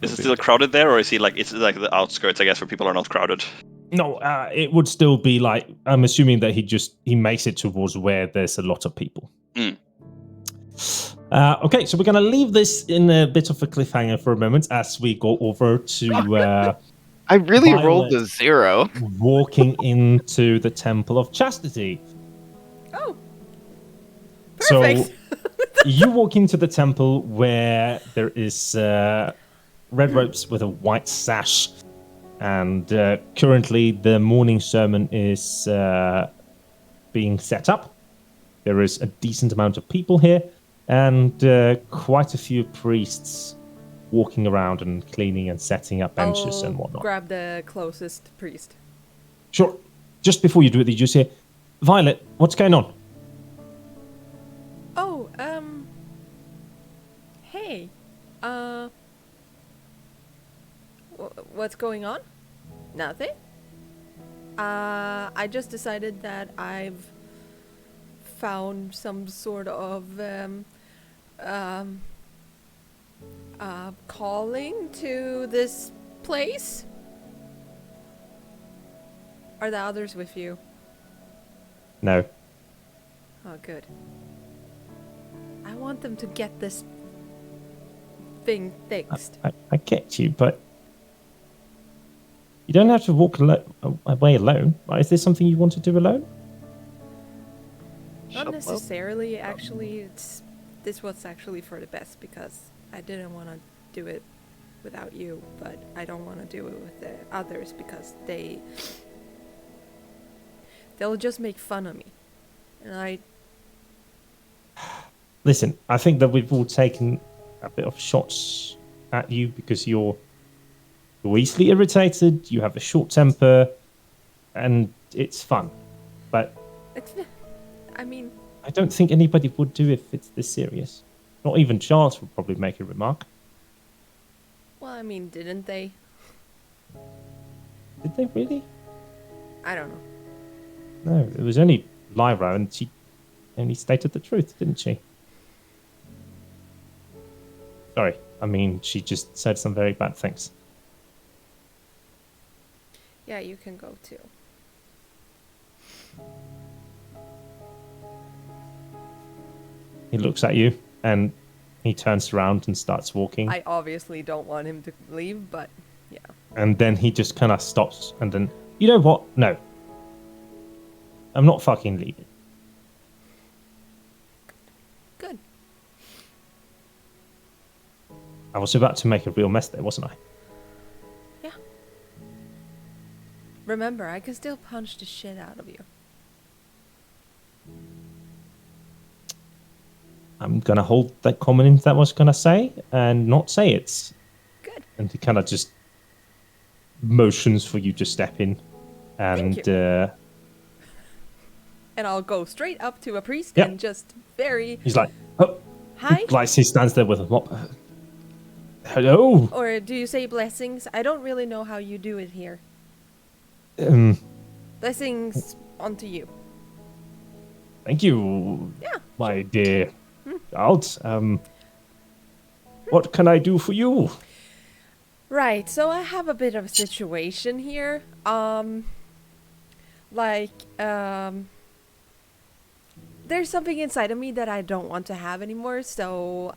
Is it still crowded there, or is he like it's like the outskirts, I guess, where people are not crowded? No, it would still be like, I'm assuming that he makes it towards where there's a lot of people. Mm. Okay, so we're going to leave this in a bit of a cliffhanger for a moment as we go over to I really Violet rolled a 0. walking into the Temple of Chastity. Oh. Perfect. So you walk into the temple where there is red ropes with a white sash, and currently the morning sermon is being set up. There is a decent amount of people here, and quite a few priests walking around and cleaning and setting up benches and whatnot. Grab the closest priest. Sure. Just before you do it, you just hear, Violet, what's going on? Oh, hey, what's going on? Nothing. I just decided that I've found some sort of calling to this place. Are the others with you? No. Oh, good. I want them to get this thing fixed. I get you, but you don't have to walk away alone. Right? Is this something you want to do alone? Not necessarily, actually. This was actually for the best because I didn't want to do it without you, but I don't want to do it with the others because they'll just make fun of me. And Listen, I think that we've all taken a bit of shots at you because you're easily irritated, you have a short temper, and it's fun. But I mean, I don't think anybody would do if it's this serious. Not even Charles would probably make a remark. well, I mean, didn't they? Did they really? I don't know. No, it was only Lyra, and she only stated the truth, didn't she? Sorry, I mean, she just said some very bad things. Yeah, you can go too. He looks at you, and he turns around and starts walking. I obviously don't want him to leave, but yeah. And then he just kind of stops, and then, you know what? No. I'm not fucking leaving. Good. I was about to make a real mess there, wasn't I? Yeah. Remember, I can still punch the shit out of you. I'm going to hold that comment that I was going to say and not say it. Good. And he kind of just motions for you to step in. And Thank And I'll go straight up to a priest Yep. and just very... he's like, oh. Hi? Like he stands there with a mop. Hello. Or do you say blessings? I don't really know how you do it here. Blessings onto you. Thank you, Yeah. my dear child. What can I do for you? Right, so I have a bit of a situation here. There's something inside of me that I don't want to have anymore, so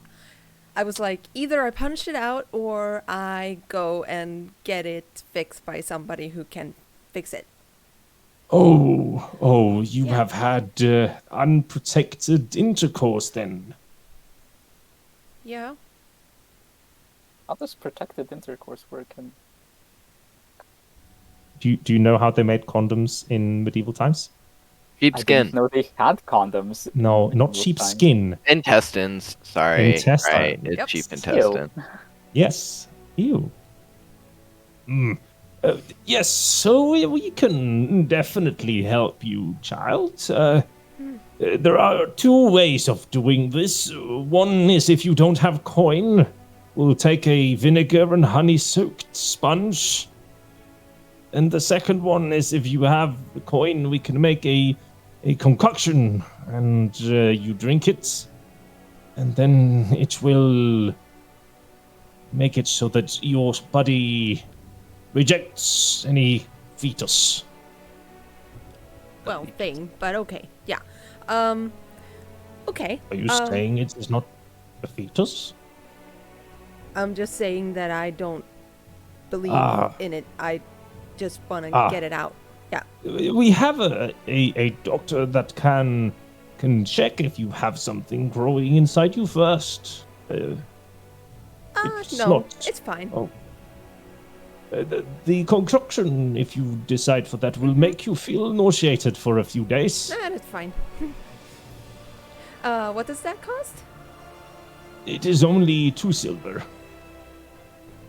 I was like, either I punch it out or I go and get it fixed by somebody who can fix it. Oh, you Yeah. have had unprotected intercourse then. Yeah? How does protected intercourse work? And Do you know how they made condoms in medieval times? Sheep I skin. didn't know they had condoms. No, in not medieval sheep times. skin. Intestines. Sorry. Intestine. Right. It's Yep. sheep Still. intestine. Yes. Ew. Yes, so we can definitely help you, child. There are two ways of doing this. One is if you don't have coin, we'll take a vinegar and honey-soaked sponge. And the second one is if you have the coin, we can make a concoction, and you drink it, and then it will make it so that your body rejects any fetus. Well, thing, but okay. Yeah. Okay. Are you saying it is not a fetus? I'm just saying that I don't believe in it. I just want to get it out. Yeah. We have a doctor that can check if you have something growing inside you first. It's No, not- it's fine. Oh. The concoction, if you decide for that, will make you feel nauseated for a few days. Nah, that's fine. What does that cost? It is only 2 silver.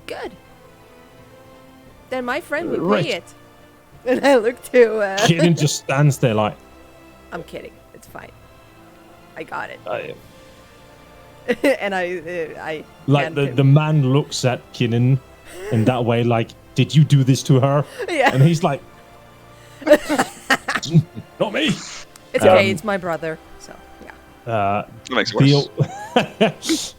Good. Then my friend would Right. pay it. And I look to. Kieran just stands there like, I'm kidding. It's fine. I got it. I, And I like hand the him. man looks at Kinnan in that way, like, did you do this to her? Yeah. And he's like, not me. It's okay. It's my brother. So yeah. That makes it worse.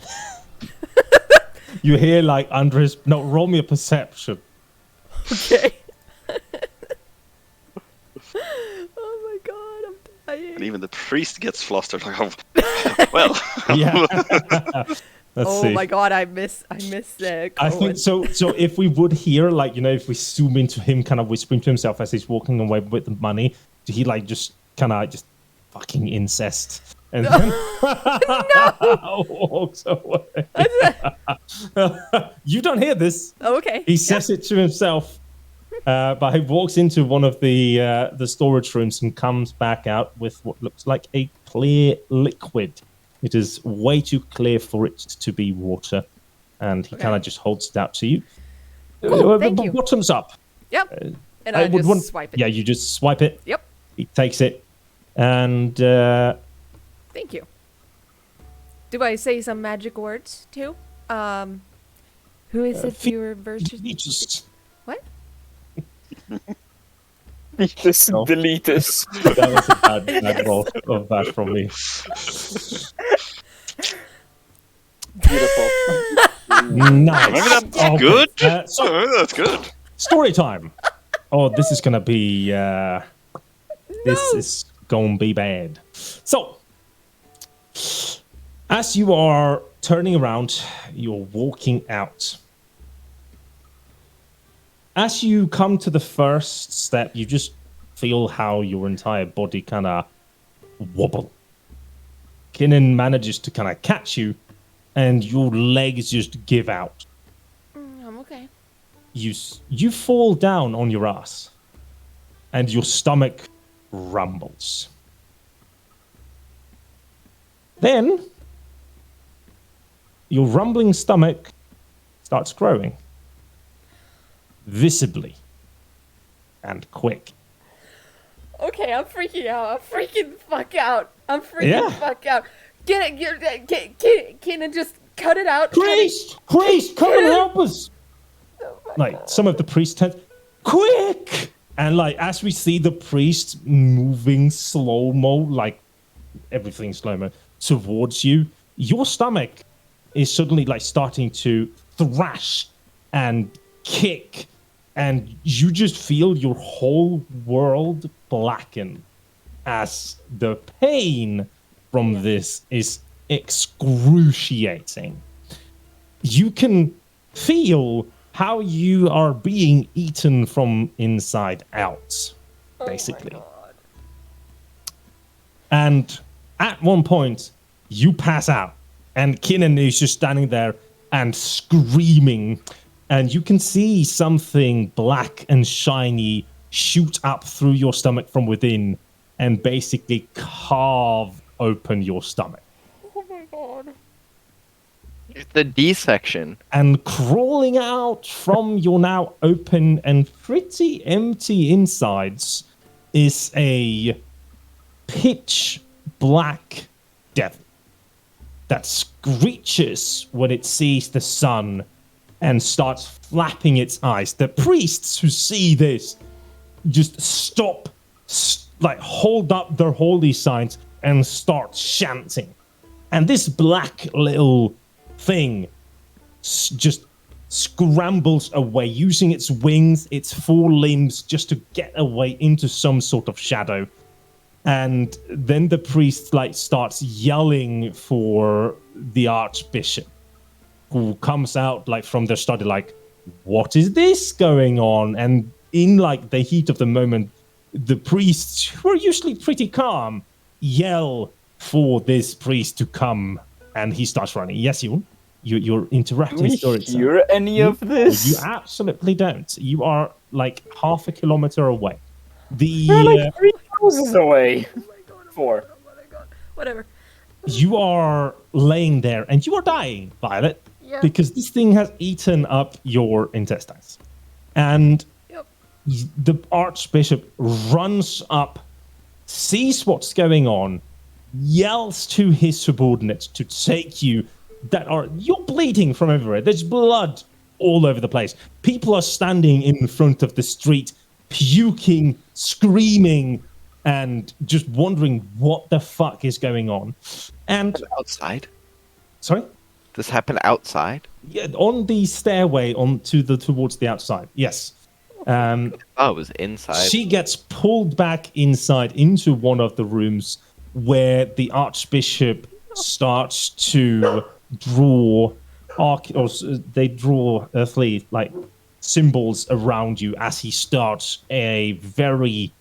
You hear like under his roll me a perception. Okay. Oh my god, I'm dying. And even the priest gets flustered. Like, oh, well. Yeah. Let's Oh see. my god, I miss Cohen. I think so. So if we would hear, like, you know, if we zoom into him kind of whispering to himself as he's walking away with the money, he like just kind of just fucking incest, and then walks away. You don't hear this. Oh, okay. He says it to himself, but he walks into one of the storage rooms and comes back out with what looks like a clear liquid. It is way too clear for it to be water, and he kind of just holds it out to you. Cool, thank you. Bottoms up. Yep. And I just swipe it. Yeah, you just swipe it. Yep. He takes it, and thank you. Do I say some magic words too? Who is it your version? What? Delete this. That was a bad roll of that from me. Beautiful. Nice. Maybe that's Okay, good. So, That's good. story time. Oh, this is gonna be. This is gonna be bad. So, as you are turning around, you're walking out. As you come to the first step, you just feel how your entire body kind of wobble. Kinnan manages to kind of catch you, and your legs just give out. I'm okay. You fall down on your ass, and your stomach rumbles. Then, your rumbling stomach starts growing. Visibly. And quick. Okay, I'm freaking out. I'm freaking fuck out. Fuck out. Can I just cut it out? Priest, come and help us! Like, some of the priests turn, quick! And like, as we see the priest moving slow-mo, like, everything slow-mo, towards you, your stomach is suddenly like starting to thrash and kick, and you just feel your whole world blacken as the pain from this is excruciating. You can feel how you are being eaten from inside out, basically. Oh my God. And at one point, you pass out, and Kinnan is just standing there and screaming, and you can see something black and shiny shoot up through your stomach from within and basically carve open your stomach. Oh my God. It's the D section. And crawling out from your now open and pretty empty insides is a pitch black devil that screeches when it sees the sun and starts flapping its eyes. The priests who see this just stop, like hold up their holy signs and start chanting. And this black little thing just scrambles away, using its wings, its four limbs, just to get away into some sort of shadow. And then the priest like starts yelling for the archbishop, who comes out like from their study like, what is this going on? And in like the heat of the moment, the priests, who are usually pretty calm, yell for this priest to come, and he starts running. Yes, you're interrupting Do we story. hear any of this? You absolutely don't. You are like half a kilometer away. We're like 3 houses away. Oh my God. 4. Oh my God. Whatever. You are laying there, and you are dying, Violet, Yeah. because this thing has eaten up your intestines. And Yep. the archbishop runs up, sees what's going on, yells to his subordinates to take you. You're bleeding from everywhere. There's blood all over the place. People are standing in front of the street, puking, screaming, and just wondering what the fuck is going on. And Outside? sorry? This happened outside? Yeah, on the stairway towards the outside. Yes. Oh, it was inside. She gets pulled back inside into one of the rooms where the archbishop starts to draw they draw earthly like symbols around you as he starts a very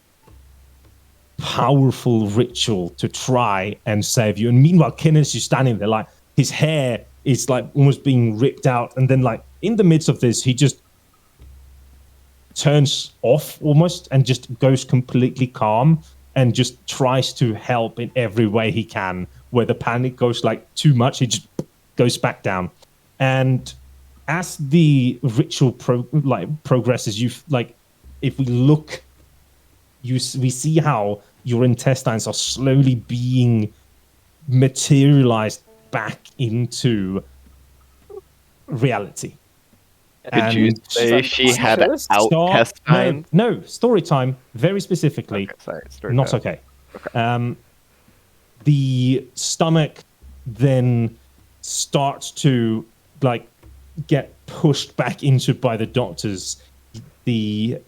powerful ritual to try and save you. And meanwhile, Kenneth is standing there like his hair is like almost being ripped out, and then like in the midst of this, he just turns off almost and just goes completely calm and just tries to help in every way he can where the panic goes like too much, it just goes back down. And as the ritual progresses, you like, if we look, we see how your intestines are slowly being materialized back into reality. Did you say she had intestines? No, story time, very specifically. Okay, sorry, story not time. okay. Okay. The stomach then starts to like get pushed back into by the doctors. The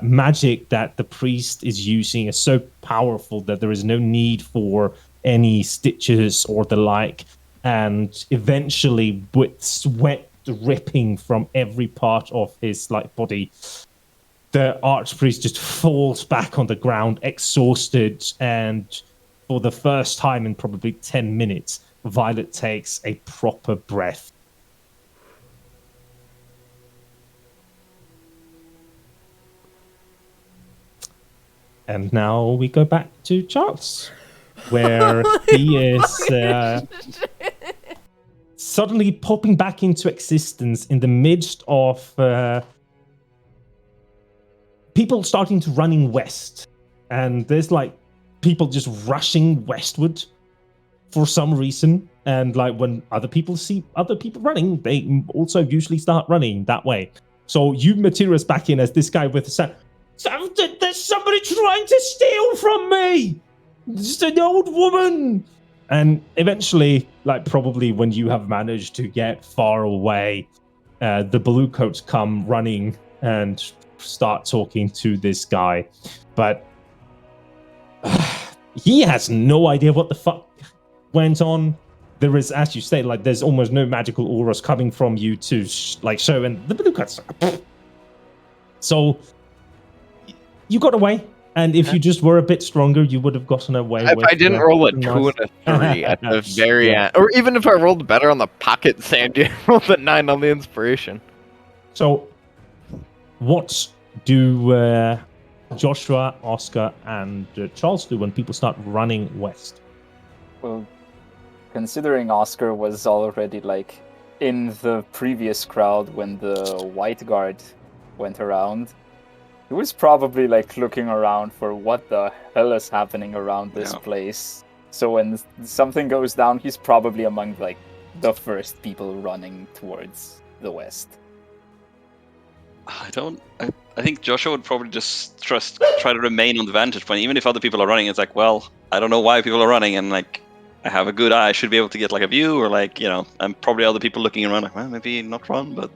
magic that the priest is using is so powerful that there is no need for any stitches or the like. And eventually, with sweat dripping from every part of his like body, the archpriest just falls back on the ground, exhausted, and for the first time in probably 10 minutes, Violet takes a proper breath. And now we go back to Charles, where he is suddenly popping back into existence in the midst of people starting to running west. And there's like people just rushing westward for some reason. And like when other people see other people running, they also usually start running that way. So you materialize back in as this guy with the sound. There's somebody trying to steal from me. It's an old woman. And eventually, like probably when you have managed to get far away, the bluecoats come running and start talking to this guy. But he has no idea what the fuck went on. There is, as you say, like there's almost no magical auras coming from you to show, and the bluecoats. So you got away, and if you just were a bit stronger, you would have gotten away. If I didn't roll a 2 and a 3 at the very end, or even if I rolled better on the pocket sand, you rolled a 9 on the inspiration. So, what do Joshua, Oscar, and Charles do when people start running west? Well, considering Oscar was already like in the previous crowd when the white guard went around, he was probably like looking around for what the hell is happening around this place. So when something goes down, he's probably among like the first people running towards the west. I think Joshua would probably just try to remain on the vantage point. Even if other people are running, it's like, well, I don't know why people are running, and like I have a good eye, I should be able to get like a view, or like, you know, and probably other people looking around like, well, maybe not run, but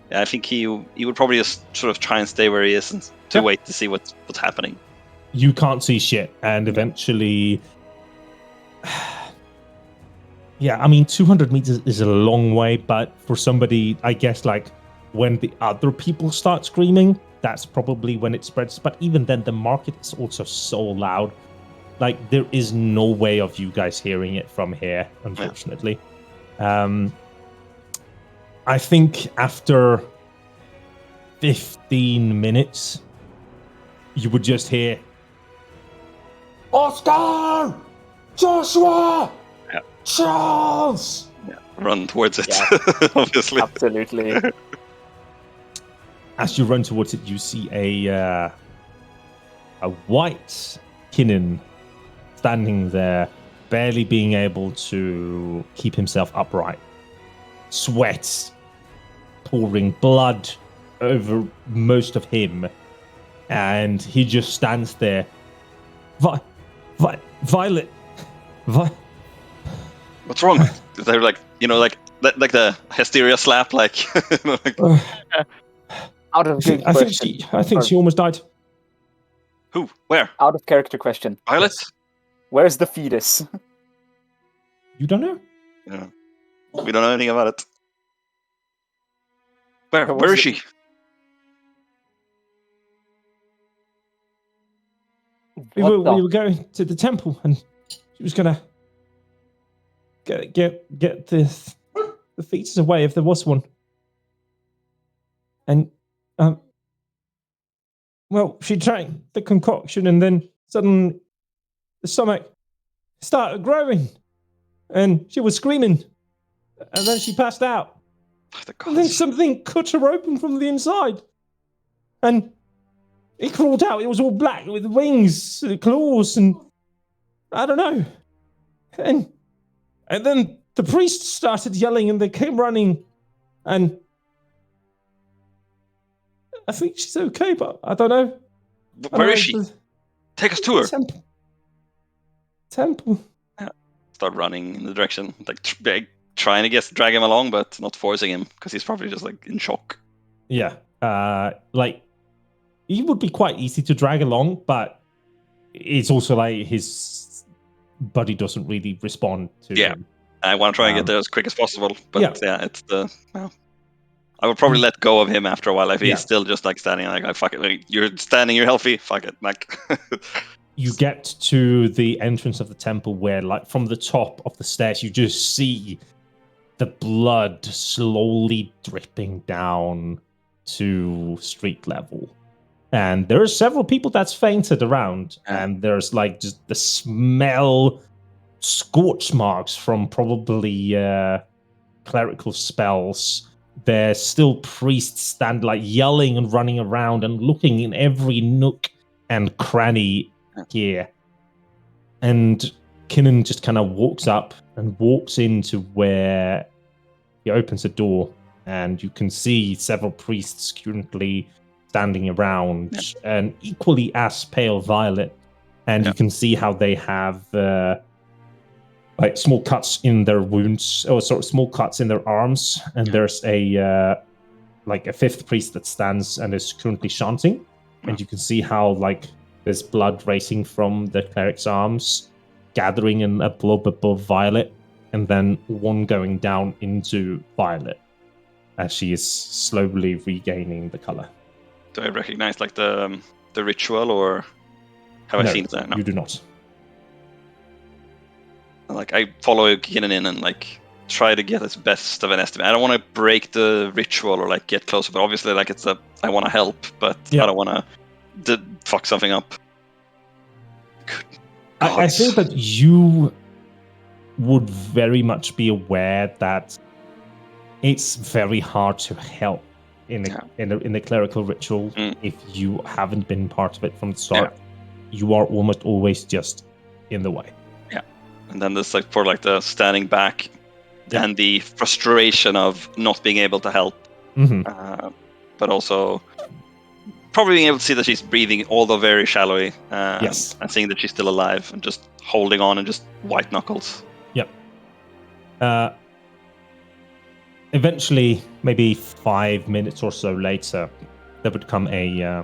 yeah, I think he would probably just sort of try and stay where he is and to wait to see what's happening. You can't see shit, and eventually, yeah, I mean, 200 meters is a long way, but for somebody, I guess, like when the other people start screaming, that's probably when it spreads. But even then, the market is also so loud. Like, there is no way of you guys hearing it from here, unfortunately. Yeah. I think after 15 minutes, you would just hear, Oscar! Joshua! Yeah. Charles! Yeah. Run towards it, yeah. obviously. Absolutely. As you run towards it, you see a white Kinnan standing there, barely being able to keep himself upright. Sweat pouring, blood over most of him, and he just stands there. Violet. What's wrong? They're like, you know, like the hysteria slap, like. Out of question. I think she almost died. Who? Where? Out of character question. Violet? Where's the fetus? You don't know? Yeah. We don't know anything about it. Where is she? We were going to the temple, and she was gonna get the fetus away if there was one. And well, she drank the concoction, and then suddenly the stomach started growing. and she was screaming, and then she passed out. Oh, the And then gods. something cut her open from the inside, and it crawled out. It was all black with wings, claws, and I don't know. And then the priest started yelling, and they came running, and I think she's okay, but I don't know. Where is she? Take us to her. Temple. Start running in the direction, like trying to drag him along, but not forcing him because he's probably just like in shock. Yeah. Like he would be quite easy to drag along, but it's also like his body doesn't really respond to him. I want to try and get there as quick as possible, but it's I would probably let go of him after a while if he's still just like standing like, fuck it, like, you're standing, you're healthy, fuck it, like. You get to the entrance of the temple where, like, from the top of the stairs, you just see the blood slowly dripping down to street level. And there are several people that's fainted around, and there's like just the smell, scorch marks from probably clerical spells. There's still priests stand like yelling and running around and looking in every nook and cranny here. And Kinnan just kind of walks up and walks into where he opens a door, and you can see several priests currently standing around, and equally as pale violet. And you can see how they have like small cuts in their wounds, or sort of small cuts in their arms. And there's a like a fifth priest that stands and is currently chanting, and you can see how like there's blood racing from the cleric's arms, gathering in a blob above Violet, and then one going down into Violet as she is slowly regaining the color. Do I recognize like the ritual, or have I seen it there? No, you do not. Like I follow Kinnan in and like try to get as best of an estimate. I don't want to break the ritual or like get closer, but obviously like I want to help, but I don't want to fuck something up. I think that you would very much be aware that it's very hard to help in the clerical ritual if you haven't been part of it from the start. You are almost always just in the way. Yeah, and then there's like for like the standing back and the frustration of not being able to help, but also probably being able to see that she's breathing, although very shallowly, and seeing that she's still alive and just holding on and just white knuckles. Yep. Eventually, maybe 5 minutes or so later, there would come a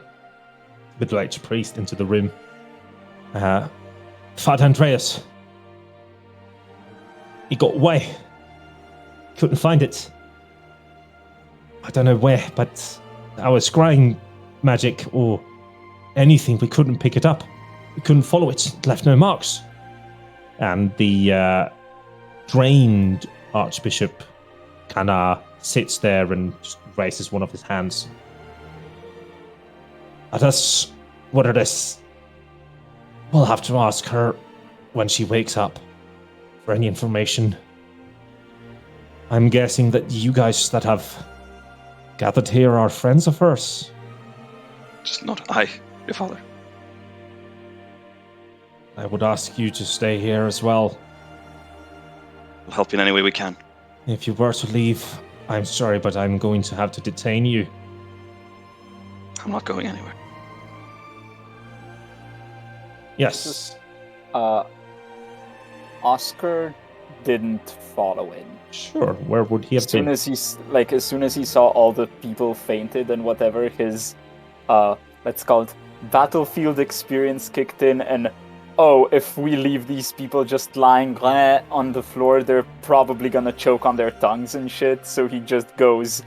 middle-aged priest into the room. Father Andreas. He got away. Couldn't find it. I don't know where, but our scrying magic or anything, we couldn't pick it up. We couldn't follow it. It left no marks. And the drained archbishop kind of sits there and just raises one of his hands. What it is, we'll have to ask her when she wakes up for any information. I'm guessing that you guys that have gathered here are friends of hers. Just not I, your father. I would ask you to stay here as well. We'll help you in any way we can. If you were to leave, I'm sorry, but I'm going to have to detain you. I'm not going anywhere. Yes. Oscar didn't follow in. Sure. Where would he have been? As soon as he saw all the people fainted and whatever, his let's call it battlefield experience kicked in, and if we leave these people just lying on the floor, they're probably gonna choke on their tongues and shit. So he just goes,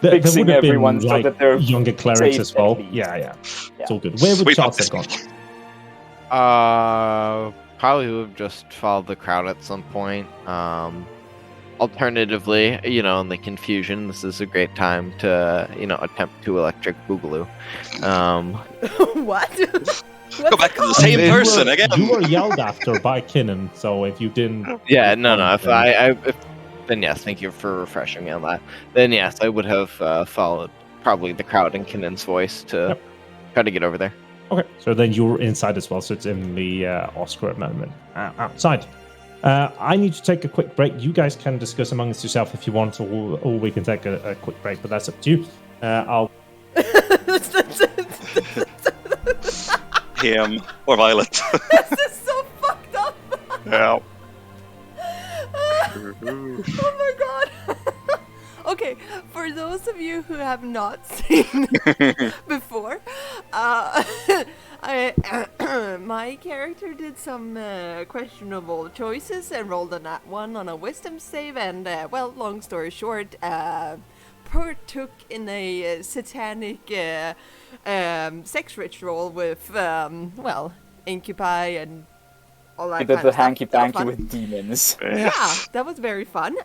fixing everyone so that they're younger clerics as well. Yeah. It's all good. Where would Charles have gone? Probably would have just followed the crowd at some point. Alternatively, in the confusion, this is a great time to, attempt to electric boogaloo. What? Go back to the same They person again. You were yelled after by Kinnan, so if you didn't... Yeah, no. respond, Then yes, thank you for refreshing me on that. Then yes, I would have followed probably the crowd in Kinnan's voice to Yep. try to get over there. Okay, so then you're inside as well, so it's in the Oscar moment outside. I need to take a quick break. You guys can discuss amongst yourself if you want, or we can take a quick break, but that's up to you. I'll... Him or Violet. This is so fucked up. Yeah. Oh my god. Okay, for those of you who have not seen before, my character did some questionable choices and rolled a nat 1 on a wisdom save, and well, long story short, partook in a satanic sex ritual with well, incubi and all that You did kind the of stuff. hanky That was panky fun. with demons. Yeah, that was very fun.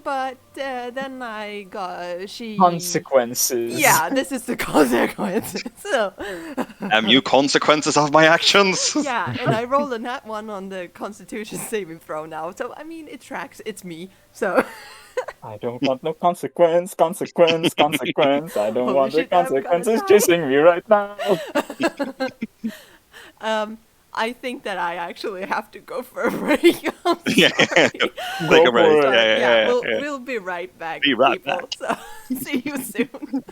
But then I got Consequences. Yeah, this is the consequence. So Damn you consequences of my actions. yeah, and I rolled a nat 1 on the Constitution saving throw now. So I mean, it tracks. It's me. So I don't want no consequence. I don't Holy want the shit, I'm gonna consequences die. chasing me right now. I think that I actually have to go for a break. I'm Yeah. sorry. Take a Go break. for it. Yeah. We'll be right back, Be right people. So see you soon.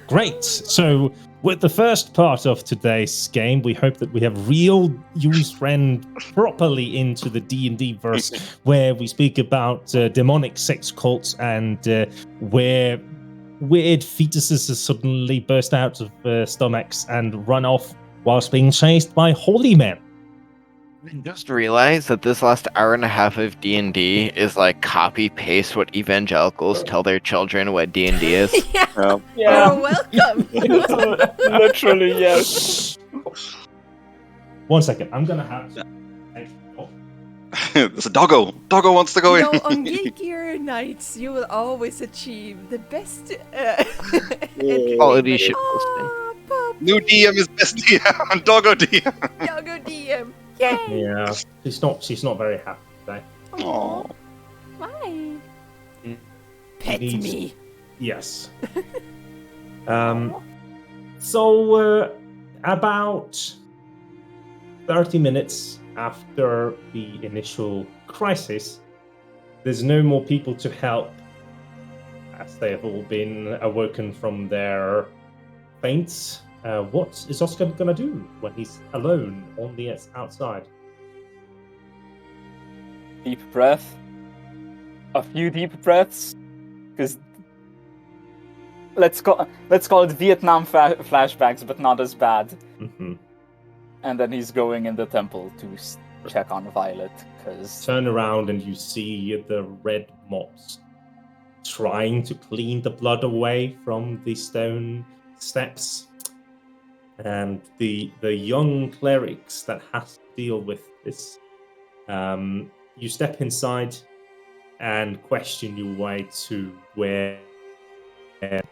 Great. So, with the first part of today's game, we hope that we have real user-friend properly into the D&D verse, where we speak about demonic sex cults and where weird fetuses suddenly burst out of stomachs and run off whilst being chased by holy men. I just realized that this last hour and a half of D&D is like copy-paste what evangelicals tell their children what D&D is. Yeah, Yeah. you're welcome. Literally, yes. 1 second. I'm going to have to... Oh, There's a doggo. Doggo wants to go You in. know, on Geekier nights, you will always achieve the best entry. Quality shitposting. Ah, puppy. New DM is best DM. Doggo DM. Doggo DM. Yay! yeah. She's not very happy today. Aw. Why? Mm. Pet Needs- me. Yes. So, about 30 minutes after the initial crisis, there's no more people to help, as they have all been awoken from their faints. What is Oscar gonna do when he's alone on the outside? Deep breath. A few deep breaths. Because let's call it Vietnam flashbacks, but not as bad. Mm-hmm. And then he's going in the temple to check on Violet, because Turn around and you see the red mops trying to clean the blood away from the stone steps. And the young clerics that has to deal with this, you step inside and question your way to where,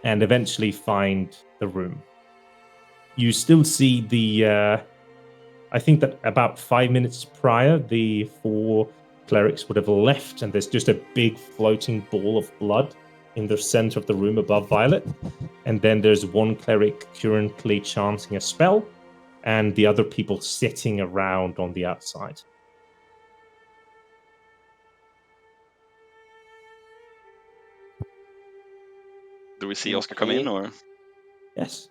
and eventually find the room. You still see the, I think that about 5 minutes prior, the 4 clerics would have left, and there's just a big floating ball of blood in the center of the room above Violet. And then there's one cleric currently chanting a spell, and the other people sitting around on the outside. Do we see Oscar come in, or? Yes.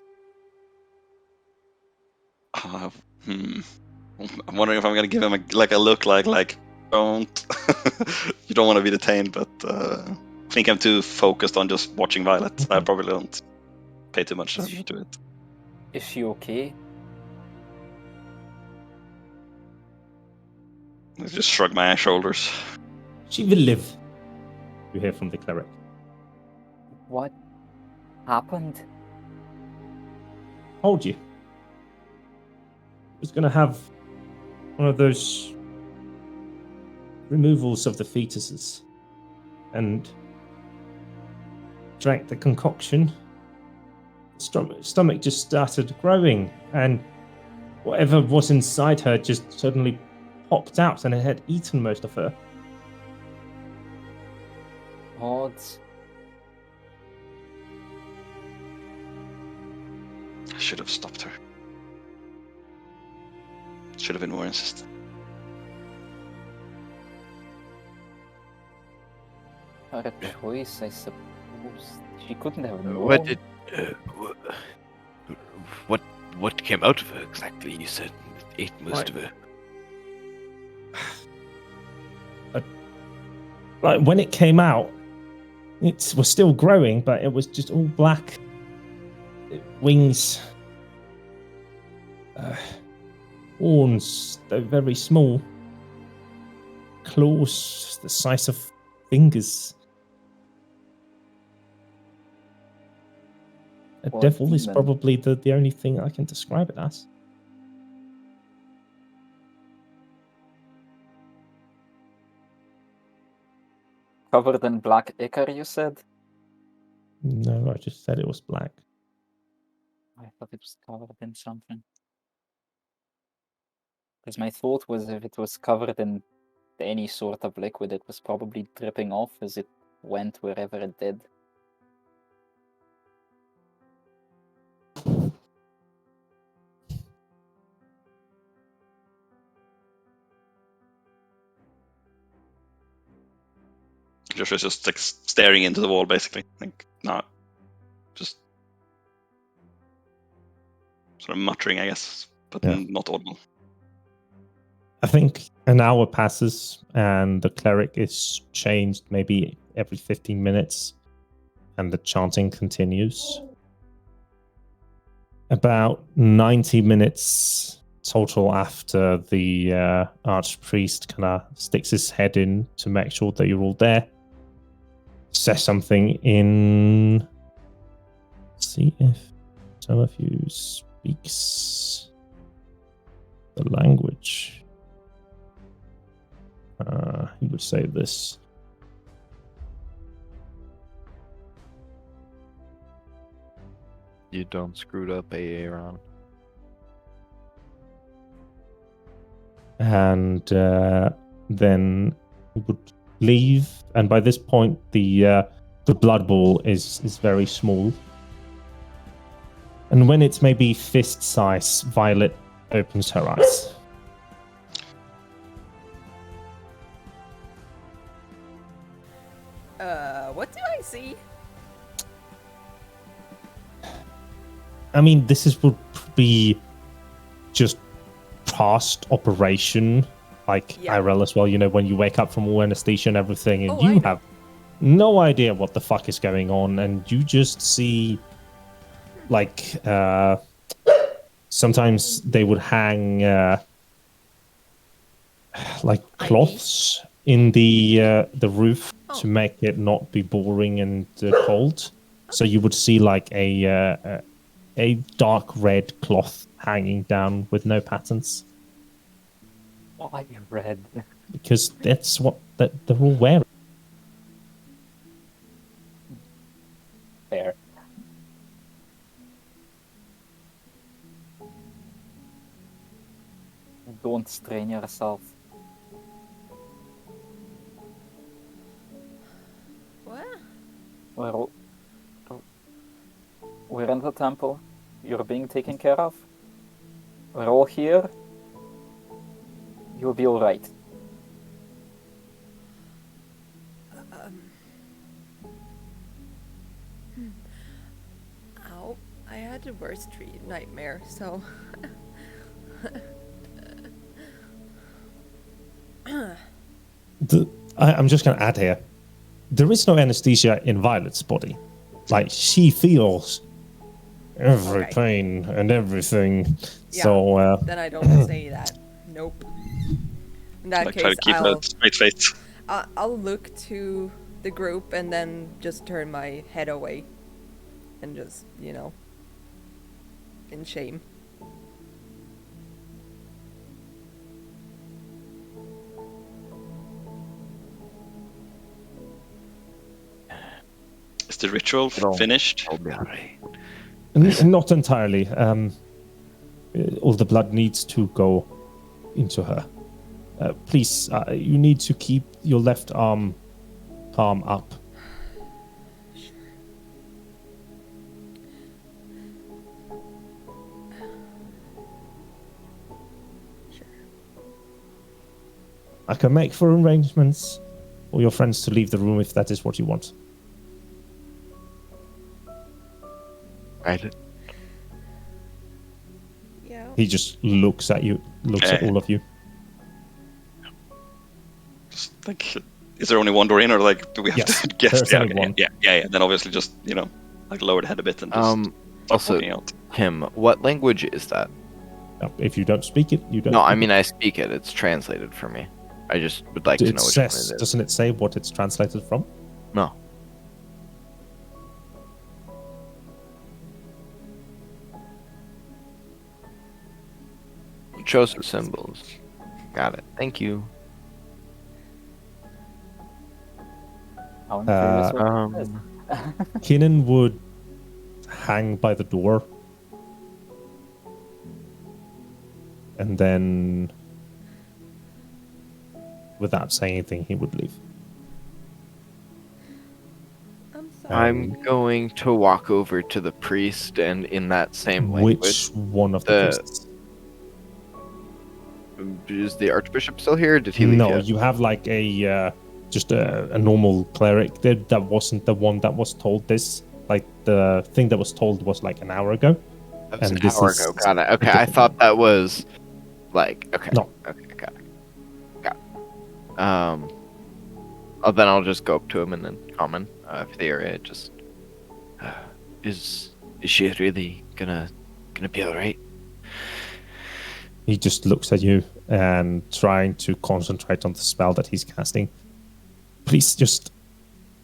Uh, hmm. I'm wondering if I'm gonna give him a look like don't. You don't want to be detained, but I think I'm too focused on just watching Violet. I probably don't pay too much attention to it. is she okay? I just shrug my shoulders. She will live, you hear from the cleric. What happened? Told you. Was going to have one of those removals of the fetuses and drank the concoction. Stomach just started growing, and whatever was inside her just suddenly popped out, and it had eaten most of her. Odds. I should have stopped her. Should have been more insistent. Not a choice, I suppose. She couldn't have known. What did... what came out of her exactly? You said it ate most of her. Like when it came out, it was still growing, but it was just all black. Wings, horns, though very small. Claws the size of fingers. A What devil is demon? probably the only thing I can describe it as. Covered in black ichor, you said? No, I just said it was black. I thought it was covered in something. Because my thought was if it was covered in any sort of liquid, it was probably dripping off as it went wherever it did. Joshua's just like staring into the wall, basically. Like, not just sort of muttering, I guess, but Yeah. not audible. I think an hour passes and the cleric is changed maybe every 15 minutes and the chanting continues. About 90 minutes total after the archpriest kind of sticks his head in to make sure that you're all there. Says something in... See if some of you speaks the language. He would say this. You don't screwed up, Aaron. And then he would leave. And by this point, the blood ball is very small. And when it's maybe fist size, Violet opens her eyes. What do I see? I mean, would be just past operation, like Yeah. IRL as well. You know, when you wake up from all anesthesia and everything, and Oh, I you know. have no idea what the fuck is going on, and you just see, like, sometimes they would hang like cloths in the roof to make it not be boring and cold. So you would see like a dark red cloth hanging down with no patterns. Why red? Because that's what they're all wearing. Fair. Don't strain yourself. What? We're in the temple. You're being taken care of. We're all here. You'll be alright. Ow. I had the worst nightmare, so... I'm just going to add here. There is no anesthesia in Violet's body. Like, she feels every Okay. pain and everything. Yeah. So, Then I don't say that. Nope. In that Like, try case, to keep a straight face. I'll look to the group and then just turn my head away. And just, in shame. Is the ritual finished? I'll be alright. not entirely. All the blood needs to go into her. Please, you need to keep your left palm up. Sure. I can make for arrangements for your friends to leave the room if that is what you want. Right. Yeah. He just looks at you, looks at all of you. Just like, is there only one door in, or like, do we have Yes, to guess? there's Yeah, only okay, one. yeah. Then obviously just like lower the head a bit and just start Also, walking out. Tim, what language is that? If you don't speak it, you don't. No, I speak mean I speak it. It's translated for me. I just would like it. to It know which one says, it is. doesn't it say what it's translated from? No. Shows the symbols. Got it. Thank you. I'm curious what it is. Keenan would hang by the door. And then, without saying anything, he would leave. I'm sorry. I'm going to walk over to the priest and in that same language. Which one of the The- priests? Is the archbishop still here? Did he leave No, yet? you have like a just a normal cleric. That wasn't the one that was told this. Like the thing that was told was like an hour ago. That was And an this hour is ago. Got it. Okay, I different. thought that was like okay. No. Okay, got it. Then I'll just go up to him and then comment if the area just is she really gonna be all right? He just looks at you and trying to concentrate on the spell that he's casting. Please just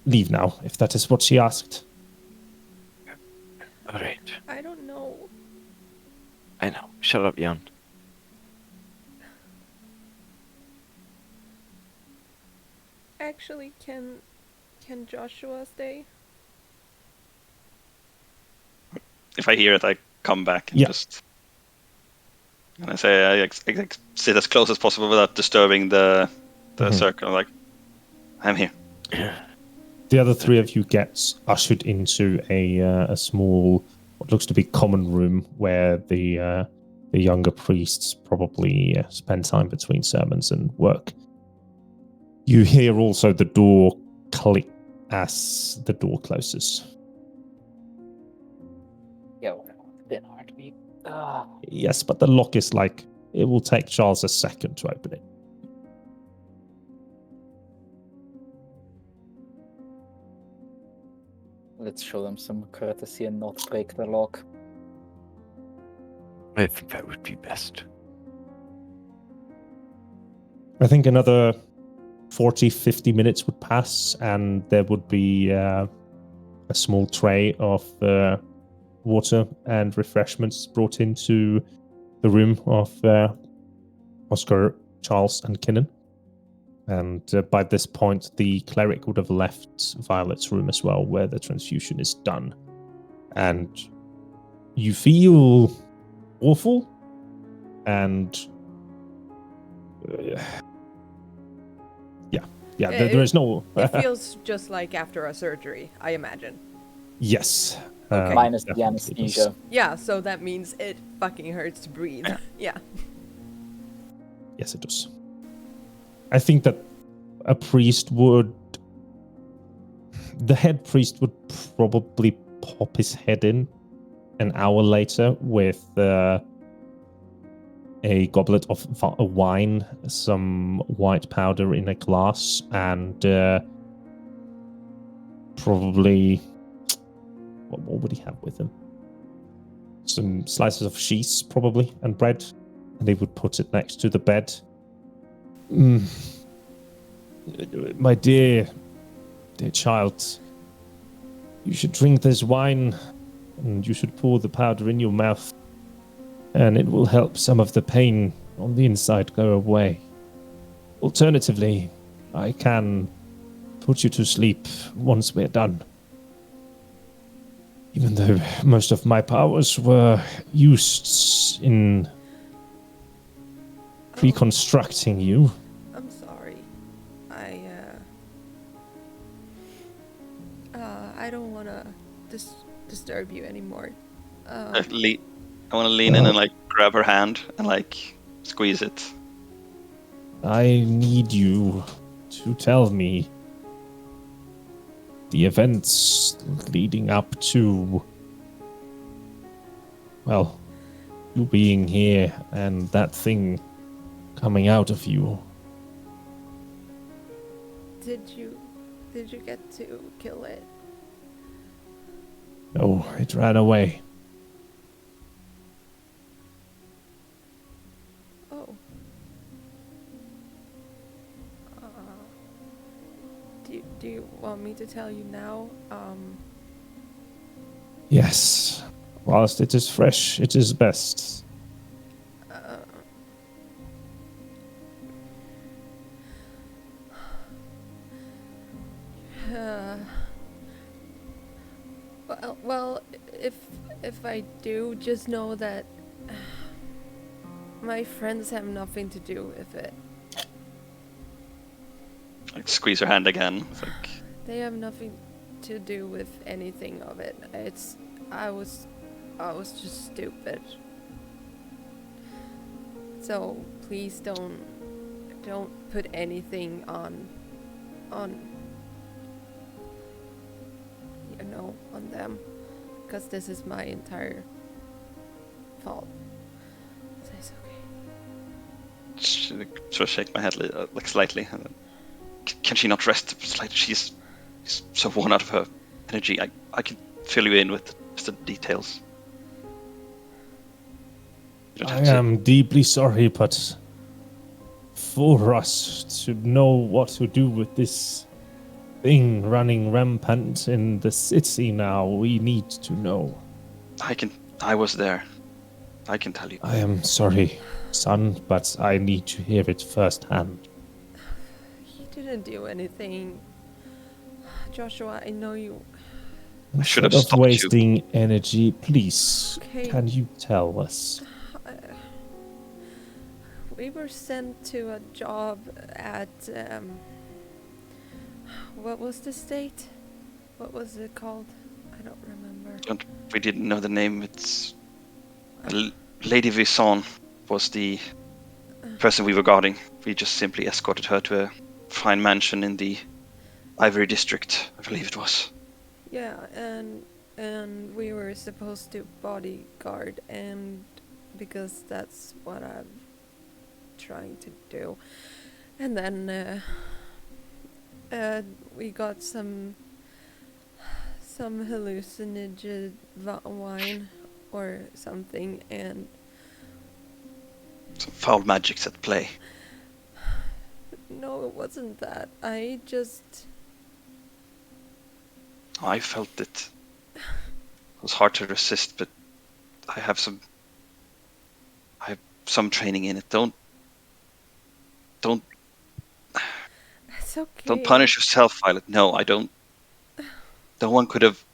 leave now, if that is what she asked. All right. I don't know. I know. Shut up, Jan. Actually, can Joshua stay? If I hear it, I come back and Yeah. just. And I say I sit as close as possible without disturbing the circle. Like, I'm here. The other three of you get ushered into a small, what looks to be common room where the younger priests probably spend time between sermons and work. You hear also the door click as the door closes. Yeah, we're a bit hard, we. Yes, but the lock is like, it will take Charles a second to open it. Let's show them some courtesy and not break the lock. I think that would be best. I think another 40, 50 minutes would pass, and there would be a small tray of water and refreshments brought into the room of Oscar, Charles, and Kinnan. And by this point, the cleric would have left Violet's room as well, where the transfusion is done. And you feel awful, and there is no. It feels just like after a surgery, I imagine. Yes. Okay. Minus the definitely does. anesthesia. Yeah, so that means it fucking hurts to breathe. Yeah. Yes, it does. I think that a priest would. The head priest would probably pop his head in an hour later with a goblet of wine, some white powder in a glass, and probably. What would he have with him? Some slices of cheese, probably, and bread. And he would put it next to the bed. My dear child, you should drink this wine, and you should pour the powder in your mouth, and it will help some of the pain on the inside go away. Alternatively, I can put you to sleep once we're done. Even though most of my powers were used in reconstructing you. I'm sorry. I don't want to disturb you anymore. I want to lean in and like grab her hand and like squeeze it. I need you to tell me the events leading up to, well, you being here and that thing coming out of you. Did you get to kill it? No, it ran away. Oh. Do you want me to tell you now? Yes. Whilst it is fresh, it is best. Well, if I do, just know that my friends have nothing to do with it. Like squeeze her hand again. It's like They have nothing to do with anything of it. I was just stupid. So please don't put anything on on them, because this is my entire fault. It's okay. Sort of shake my head like slightly. And then, can she not rest slightly? She's so worn out of her energy. I can fill you in with just the details. You don't I have to- am deeply sorry, but for us to know what to do with this thing running rampant in the city now, we need to know. I was there. I can tell you. I am sorry, son, but I need to hear it firsthand. He didn't do anything. Joshua, I know you. I should have Instead of stopped you. wasting energy, please, Okay. can you tell us? We were sent to a job at what was the state? What was it called? I don't remember. We didn't know the name. It's Lady Visson was the person we were guarding. We just simply escorted her to a fine mansion in the Ivory District, I believe it was. Yeah, and we were supposed to bodyguard, and because that's what I'm trying to do. And then we got some hallucinogen wine or something, and Some foul magic's at play. no, it wasn't that. I just I felt it. It was hard to resist, but I have some training in it. Don't it's okay. Don't punish yourself, Violet. No, I don't. No one could have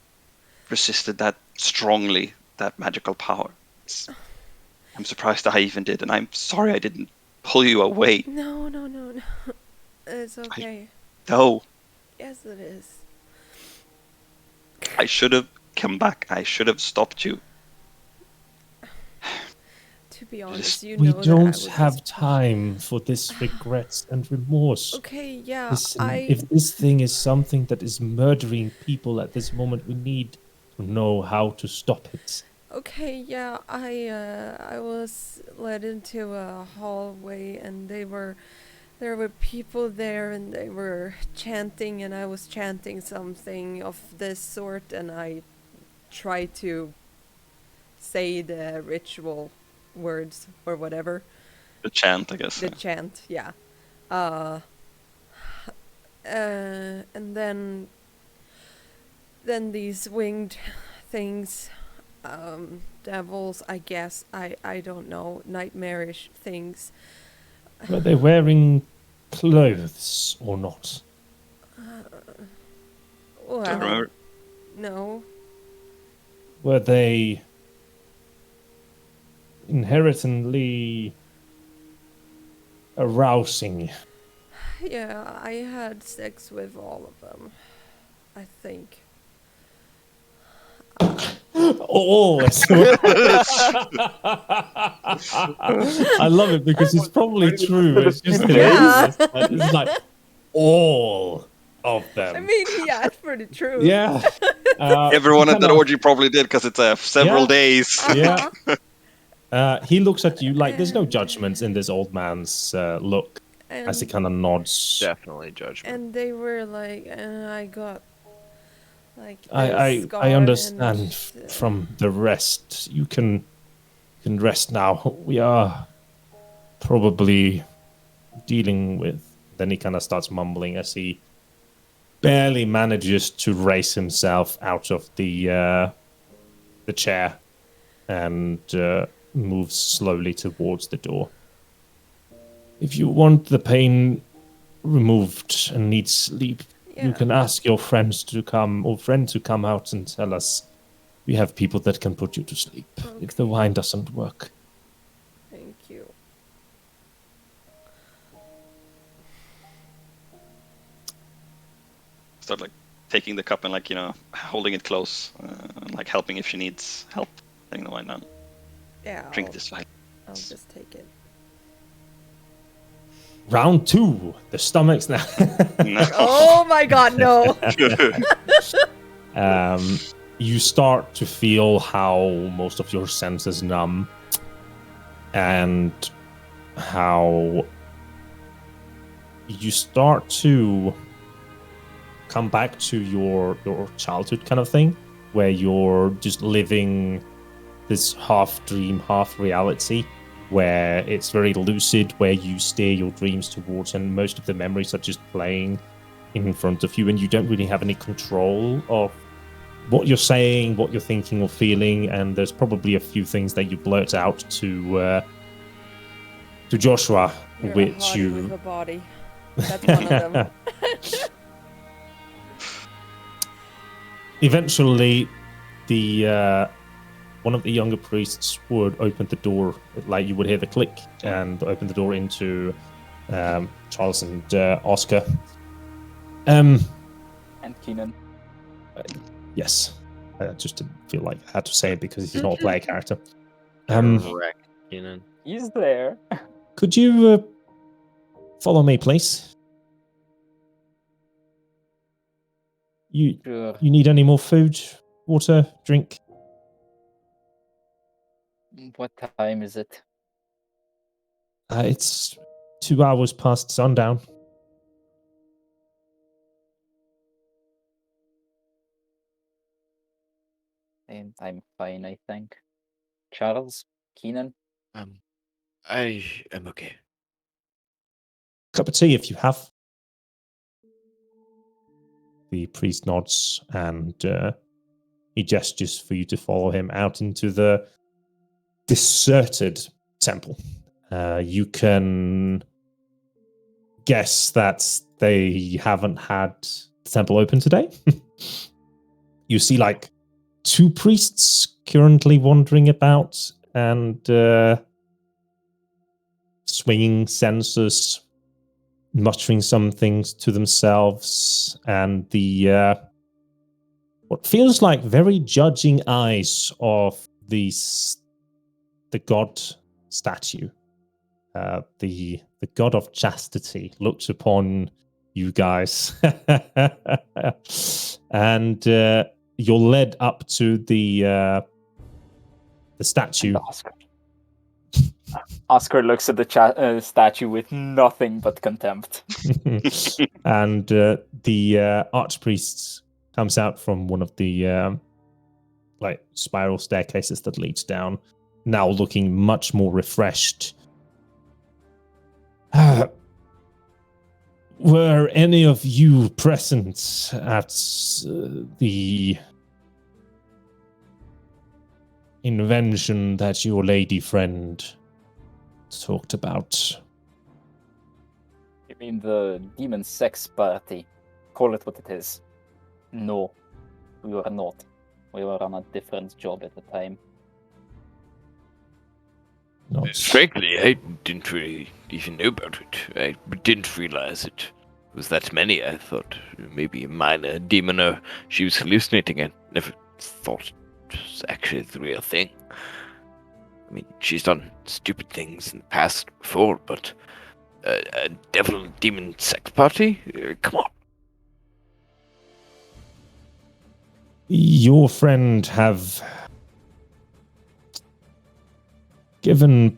resisted that strongly, that magical power. I'm surprised I even did, and I'm sorry I didn't pull you away. No. It's okay. No, Yes, it is. I should have come back. I should have stopped you. To be honest, you We know that I don't would have just- time for this regret and remorse. Okay, yeah, Listen, if this thing is something that is murdering people at this moment, we need to know how to stop it. Okay, yeah, I was led into a hallway, and there were people there, and they were chanting, and I was chanting something of this sort, and I tried to say the ritual words or whatever. The chant, I guess. The chant, yeah. And then these winged things, devils, I guess, I don't know, nightmarish things. Were they wearing clothes or not? Well, Don't remember. no. Were they inherently arousing? Yeah, I had sex with all of them, I think. Oh, I love it because it's probably true. It's just Yeah. hilarious. But it's like all of them. I mean, he asked for the truth. Yeah. Everyone at that kinda- orgy probably did because it's several Yeah. days. Yeah. He looks at you like there's no judgments in this old man's look as he And, kind of nods. Definitely judgment. and they were like, I got like this I scar understand and, from the rest. You can rest now. We are probably dealing with. Then he kind of starts mumbling as he barely manages to raise himself out of the chair and moves slowly towards the door. If you want the pain removed and need sleep, you yeah. can ask your friends to come out and tell us. We have people that can put you to sleep if the wine doesn't work. Thank you. Start like taking the cup and like holding it close, and like helping if she needs help putting the wine down. Yeah, Drink this wine. I'll just take it. Round 2, the stomach's now. No. Oh my god, no! You start to feel how most of your senses numb and how you start to come back to your childhood kind of thing, where you're just living this half dream, half reality, where it's very lucid, where you steer your dreams towards, and most of the memories are just playing in front of you, and you don't really have any control of what you're saying, what you're thinking or feeling, and there's probably a few things that you blurt out to Joshua, You're a which hottie with a body. That's one of them. Eventually, the one of the younger priests would open the door, like you would hear the click, and open the door into Charles and Oscar. And Keenan. Yes, I just didn't feel like I had to say it because he's not a player character. Correct, Keenan. He's there. Could you follow me, please? Sure. You need any more food, water, drink? What time is it? It's 2 hours past sundown. And I'm fine, I think. Charles? Keenan? I am okay. Cup of tea if you have. The priest nods and he gestures for you to follow him out into the deserted temple. You can guess that they haven't had the temple open today. You see like 2 priests currently wandering about and swinging censers, muttering some things to themselves, and the what feels like very judging eyes of the god statue, the god of chastity, looks upon you guys, and you're led up to the statue. And Oscar looks at the statue with nothing but contempt. And the archpriest comes out from one of the like spiral staircases that leads down, now looking much more refreshed. Were any of you present at the invention that your lady friend talked about? You mean the demon sex party? Call it what it is. No, we were not. We were on a different job at the time. Not. Frankly, I didn't really even know about it. I didn't realize it was that many. I thought maybe a minor demon or she was hallucinating. I never thought it was actually the real thing. I mean, she's done stupid things in the past before, but a devil demon sex party? Come on. Your friend have given,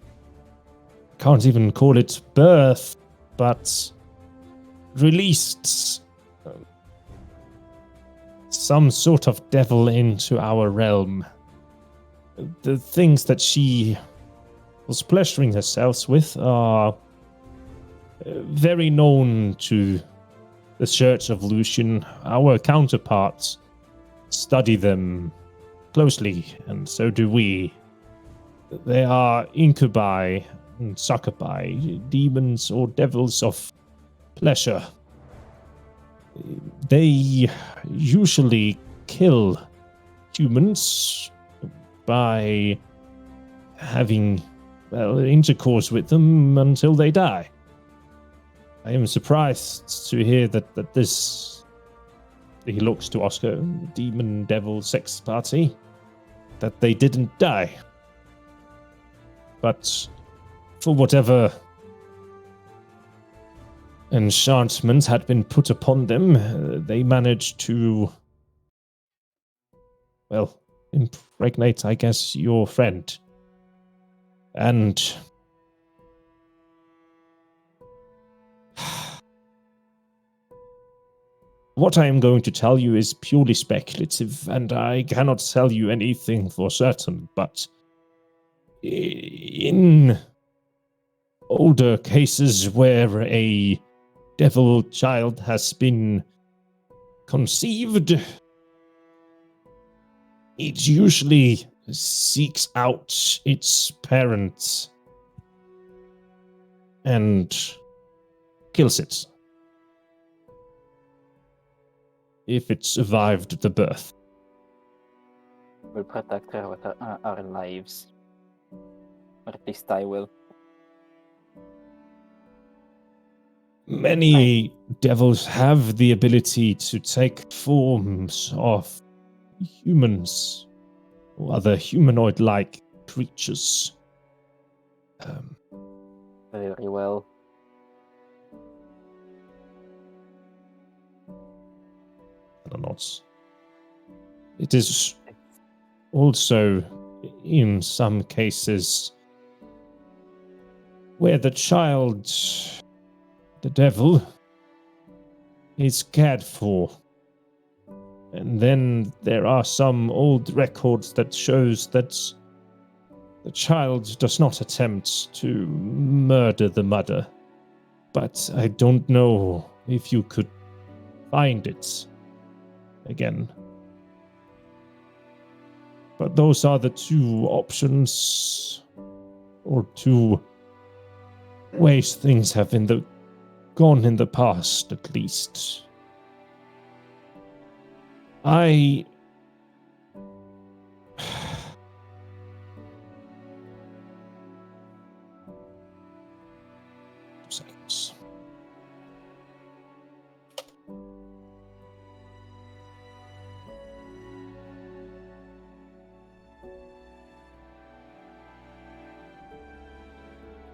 can't even call it birth, but released some sort of devil into our realm. The things that she was pleasuring herself with are very known to the Church of Lucian. Our counterparts study them closely, and so do we. They are incubi and succubi, demons or devils of pleasure. They usually kill humans by having, well, intercourse with them until they die. I am surprised to hear that this, he looks to Oscar, demon devil sex party, that they didn't die. But for whatever enchantment had been put upon them, they managed to, well, impregnate, I guess, your friend. And what I am going to tell you is purely speculative, and I cannot tell you anything for certain, but in older cases where a devil child has been conceived, it usually seeks out its parents and kills it if it survived the birth. We'll protect her with our lives. Or at least I will. Many devils have the ability to take forms of humans or other humanoid-like creatures. Very well. It is also, in some cases, where the child, the devil, is cared for. And then there are some old records that shows that the child does not attempt to murder the mother. But I don't know if you could find it again. But those are the two options, or two ways things have gone in the past, at least. I... 2 seconds.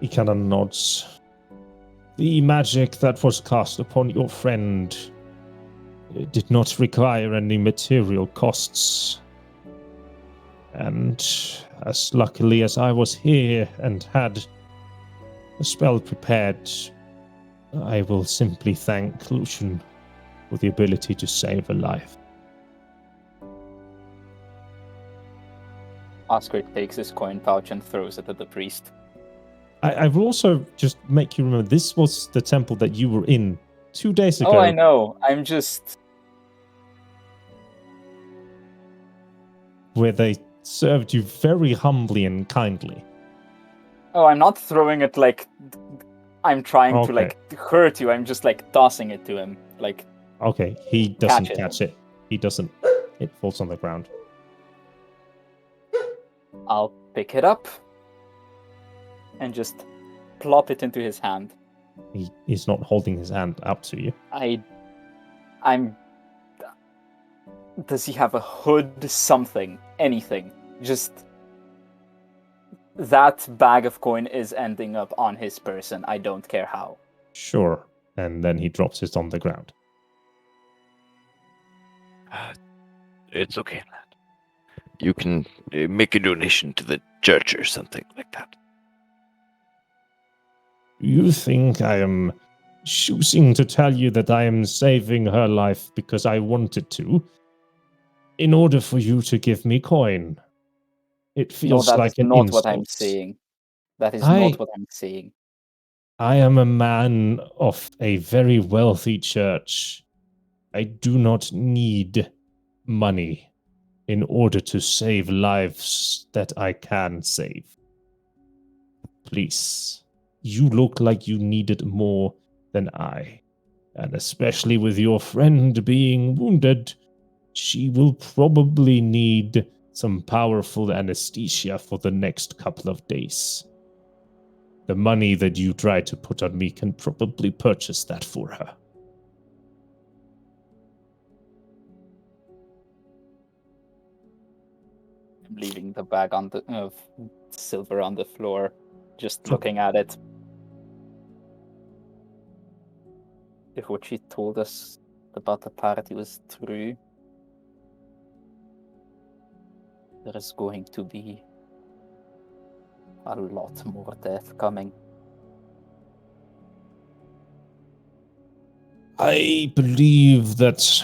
He kind of nods. The magic that was cast upon your friend did not require any material costs. And as luckily as I was here and had a spell prepared, I will simply thank Lucian for the ability to save a life. Oscar takes his coin pouch and throws it at the priest. I will also just make you remember, this was the temple that you were in 2 days ago. Oh, I know. I'm just... Where they served you very humbly and kindly. Oh, I'm not throwing it like... I'm trying to, Okay. hurt you. I'm just, tossing it to him. Okay, he doesn't Catch it. catch it. He doesn't. It falls on the ground. I'll pick it up and just plop it into his hand. He is not holding his hand out to you. I'm... Does he have a hood? Something. Anything. Just... That bag of coin is ending up on his person. I don't care how. Sure. And then he drops it on the ground. It's okay, lad. You can make a donation to the church or something like that. You think I am choosing to tell you that I am saving her life because I wanted to, in order for you to give me coin? It feels that like is an not insult. what I'm saying. That is not what I'm saying. I am a man of a very wealthy church. I do not need money in order to save lives that I can save. Please, you look like you need it more than I. And especially with your friend being wounded, she will probably need some powerful anesthesia for the next couple of days. The money that you tried to put on me can probably purchase that for her. I'm leaving the bag of silver on the floor, just looking at it. If what she told us about the party was true, there is going to be a lot more death coming. I believe that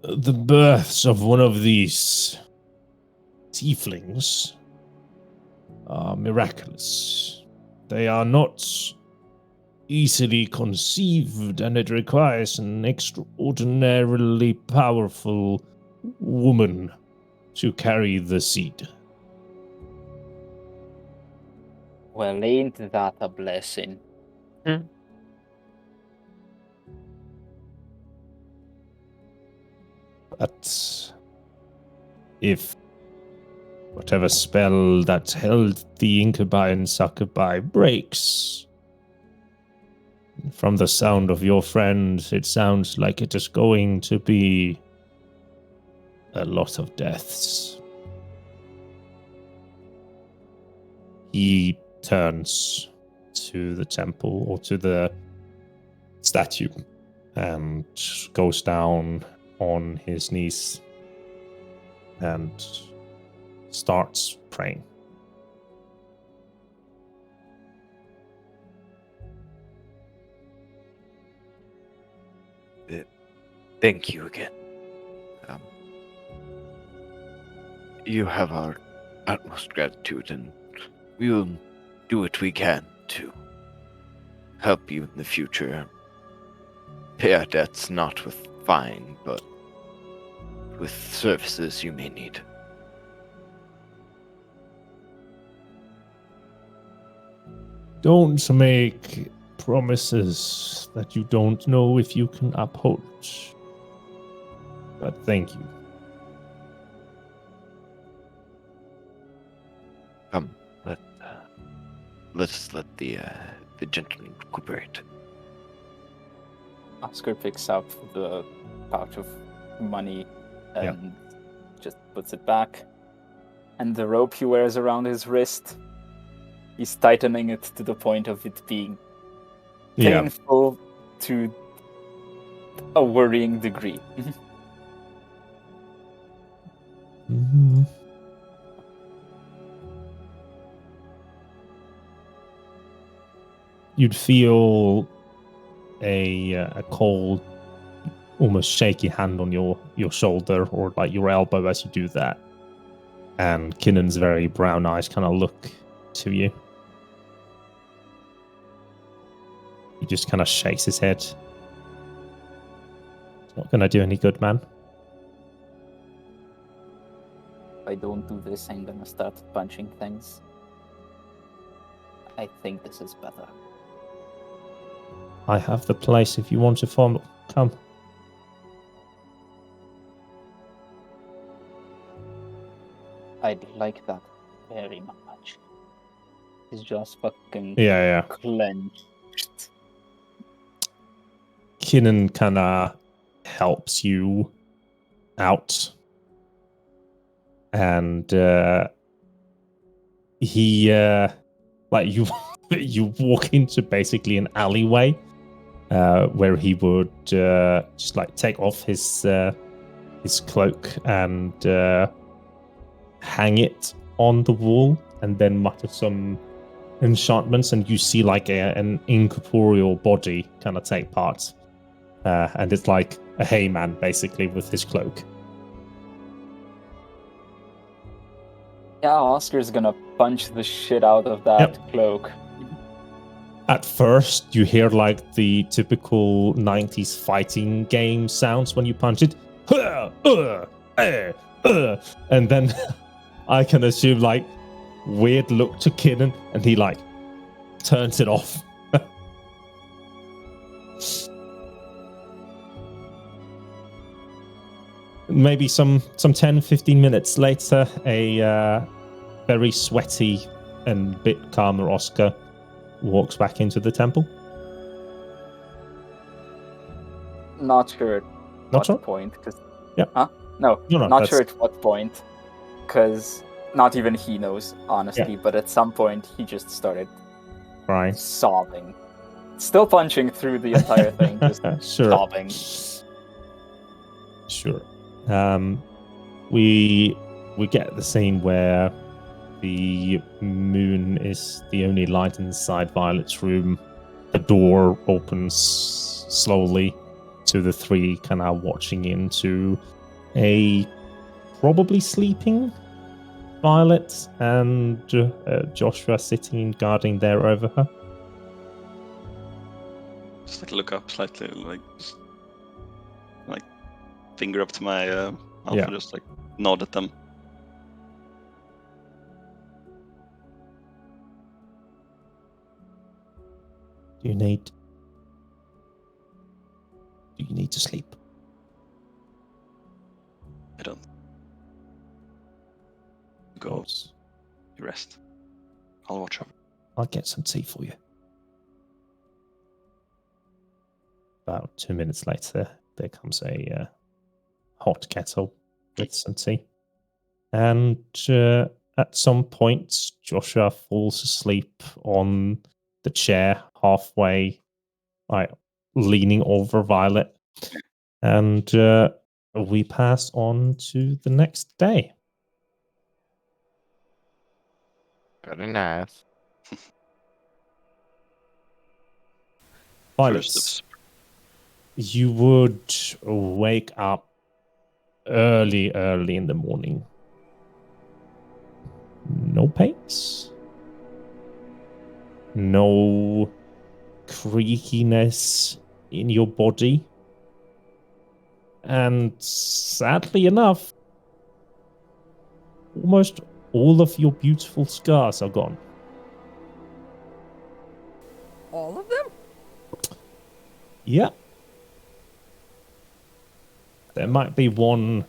the births of one of these tieflings are miraculous. They are not easily conceived, and it requires an extraordinarily powerful woman to carry the seed. Well, ain't that a blessing? But if whatever spell that held the incubi and succubi breaks, from the sound of your friend, it sounds like it is going to be a lot of deaths. He turns to the temple or to the statue and goes down on his knees and starts praying. Thank you again. You have our utmost gratitude, and we will do what we can to help you in the future. Pay our debts not with fine, but with services you may need. Don't make promises that you don't know if you can uphold. But thank you. Come, let's let the gentleman recuperate. Oscar picks up the pouch of money and just puts it back. And the rope he wears around his wrist, he's tightening it to the point of it being painful to a worrying degree. Mm-hmm. You'd feel a cold, almost shaky hand on your shoulder or like your elbow as you do that. And Kinnan's very brown eyes kind of look to you. He just kind of shakes his head. It's not going to do any good, man. If I don't do this, I'm gonna start punching things. I think this is better. I have the place if you want to follow. Come. I'd like that very much. It's just fucking clenched. Kinnan kind of helps you out. And he, like you, you walk into basically an alleyway where he would just like take off his cloak and hang it on the wall, and then mutter some enchantments, and you see like an incorporeal body kind of take part, and it's like a hayman basically with his cloak. Yeah, Oscar's gonna punch the shit out of that cloak. At first, you hear like the typical 90s fighting game sounds when you punch it. And then I can assume like weird look to Kinnan, and he like turns it off. Maybe some 10-15 minutes later, a very sweaty and bit calmer Oscar walks back into the temple. Not sure at what point. Not sure at what point. Because not even he knows, honestly. Yeah. But at some point, he just started sobbing. Still punching through the entire thing, just sobbing. Sure. We get the scene where The moon is the only light inside Violet's room. The door opens slowly to the three kind of watching into a probably sleeping Violet and Joshua sitting and guarding there over her. Just like look up slightly, like just, like finger up to my mouth Yeah. and just like nod at them. Do you need to sleep? I don't. Go Course. you rest. I'll watch over. I'll get some tea for you. About 2 minutes later, there comes a hot kettle with some tea. And at some point, Joshua falls asleep on the chair halfway, like leaning over Violet. And we pass on to the next day. Very nice. Violet, First of you would wake up early in the morning. No pains. No creakiness in your body. And sadly enough, almost all of your beautiful scars are gone. All of them? Yeah. There might be one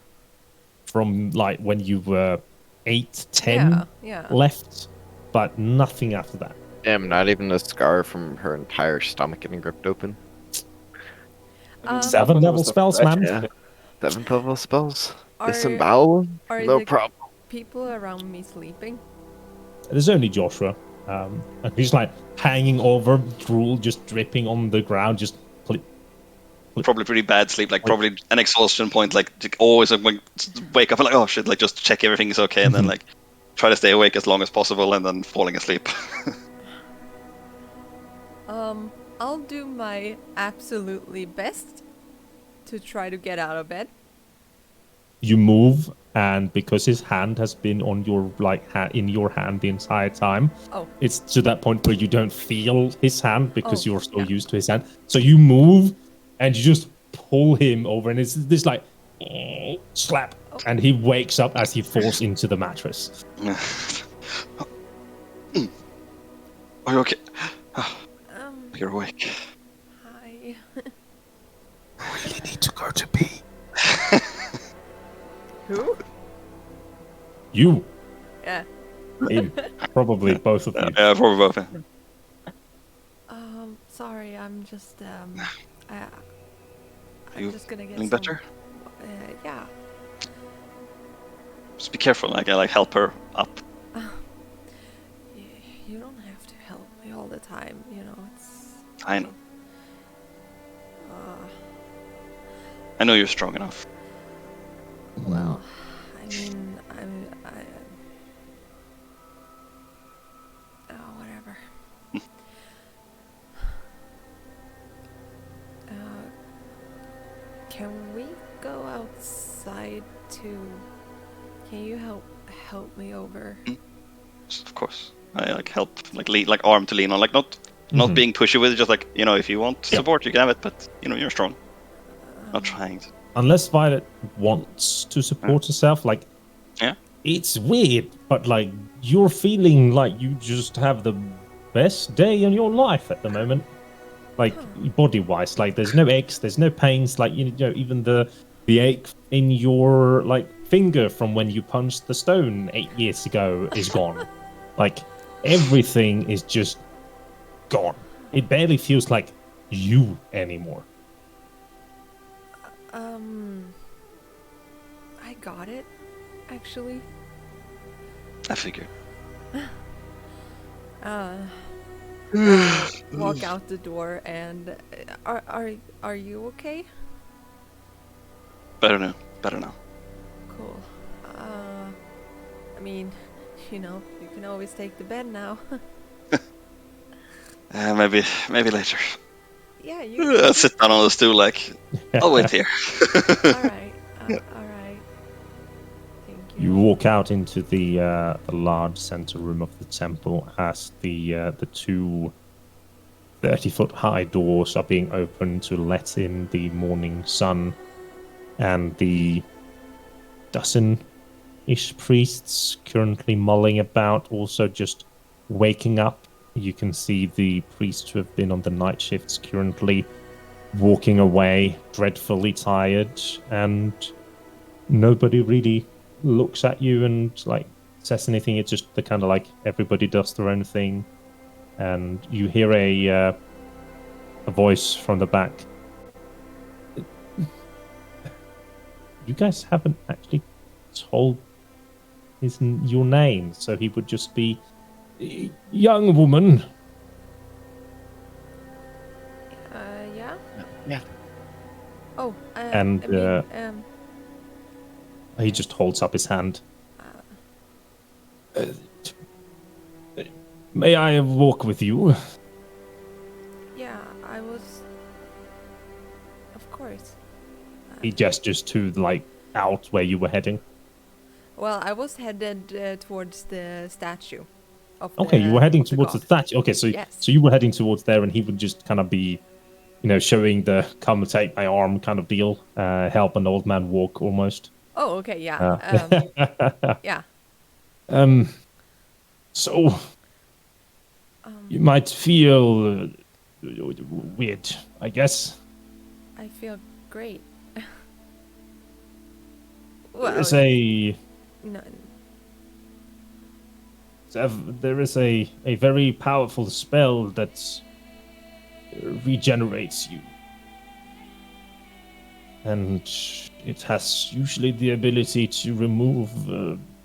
from like when you were 8, 10 Yeah. left, but nothing after that. Damn, not even a scar from her entire stomach getting ripped open. Um, 7 level spells, man. Yeah. 7th level spells. Are- Disembowel? are No the- problem. People around me sleeping? There's only Joshua. And he's like hanging over, drool just dripping on the ground, just probably pretty bad sleep, like probably an exhaustion point, like always like, wake up and like, oh shit, like just check everything's okay, and then like try to stay awake as long as possible, and then falling asleep. I'll do my absolutely best to try to get out of bed. you move, and because his hand has been on your in your hand the entire time, it's to that point where you don't feel his hand because you're so used to his hand. So you move, and you just pull him over, and it's this like slap, and he wakes up as he falls into the mattress. Are you okay? You're awake. Hi. I really need to go to pee. Who? You. Yeah. Him. Probably both of you. Yeah, probably both. Sorry, I'm just I'm You just gonna get feeling some, better? Yeah. Just be careful, like I like help her up. You don't have to help me all the time, you know. It's. I know. I know you're strong enough. Well, I mean, whatever. Can we go outside too? Can you help me over? Of course. I like help, like lean, like arm to lean on, like not being pushy with it, just like, you know, if you want support, you can have it, but you know, you're strong. Not trying to. Unless Violet wants to support herself, like, it's weird, but like you're feeling like you just have the best day in your life at the moment, like body wise. Like there's no aches, there's no pains. Like you know, even the ache in your like finger from when you punched the stone 8 years ago is gone. Like everything is just gone. It barely feels like you anymore. I got it, actually. I figured. Walk out the door and are you okay? Better now. Cool. I mean, You know, you can always take the bed now. Maybe later. Yeah, you. I'll sit down on the stool like, I'll wait here. All right. All right. Thank You you. walk out into the large center room of the temple as the two 30-foot high doors are being opened to let in the morning sun, and the dozen-ish priests currently mulling about, also just waking up. You can see the priests who have been on the night shifts currently walking away, dreadfully tired, and nobody really looks at you and like says anything. It's just the kind of like everybody does their own thing, and you hear a voice from the back. You guys haven't actually told your name, so he would just be young woman. Yeah. Yeah. Oh, And, He just holds up his hand. May I walk with you? yeah, I was. Of course. He gestures to like out where you were heading. Well, I was headed towards the statue. Okay, you were heading of the towards the god. statue. Okay, so Yes. so you were heading towards there, and he would just kind of be, showing the "come take my arm" kind of deal, help an old man walk almost. Oh, okay, yeah. Yeah. So you might feel weird, I guess. I feel great. There's a No, there is a very powerful spell that regenerates you. And it has usually the ability to remove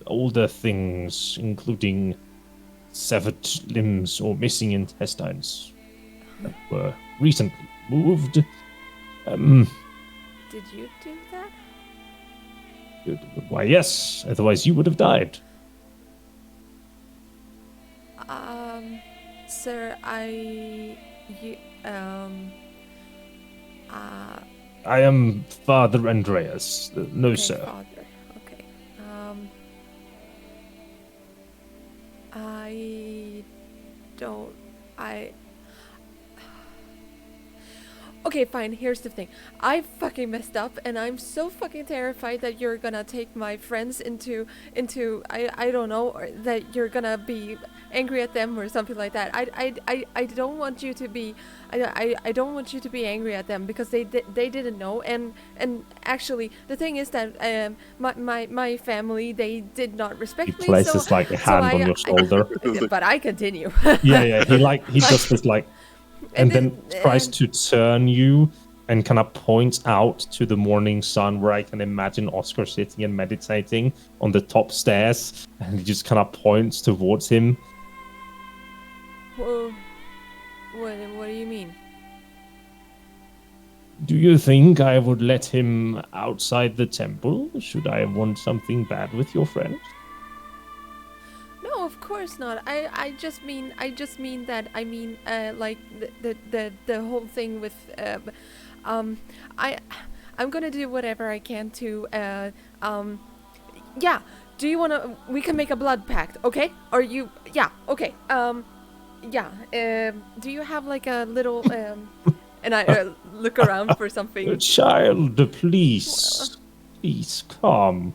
older things, including severed limbs or missing intestines that were recently moved. did you do that? Why, yes, otherwise you would have died. Sir, I I am Father Andreas. No, okay, sir. Father. Okay. I don't. Okay, fine. Here's the thing. I fucking messed up, and I'm so fucking terrified that you're gonna take my friends into I don't know, or that you're gonna be angry at them or something like that. I don't want you to be I don't want you to be angry at them because they didn't know, and actually the thing is that my family, they did not respect He me. places so, like a so hand I, on your shoulder. but I continue. Yeah. He does this like, and then tries to turn you and kind of points out to the morning sun, where I can imagine Oscar sitting and meditating on the top stairs, and he just kind of points towards him. Whoa. What do you mean? Do you think I would let him outside the temple? Should I want something bad with your friend? No, of course not. I just mean that like the whole thing with I'm gonna do whatever I can to yeah. Do you wanna? We can make a blood pact, okay? Or you? Yeah, okay. Yeah. Do you have like a little And I look around for something. Child, please come.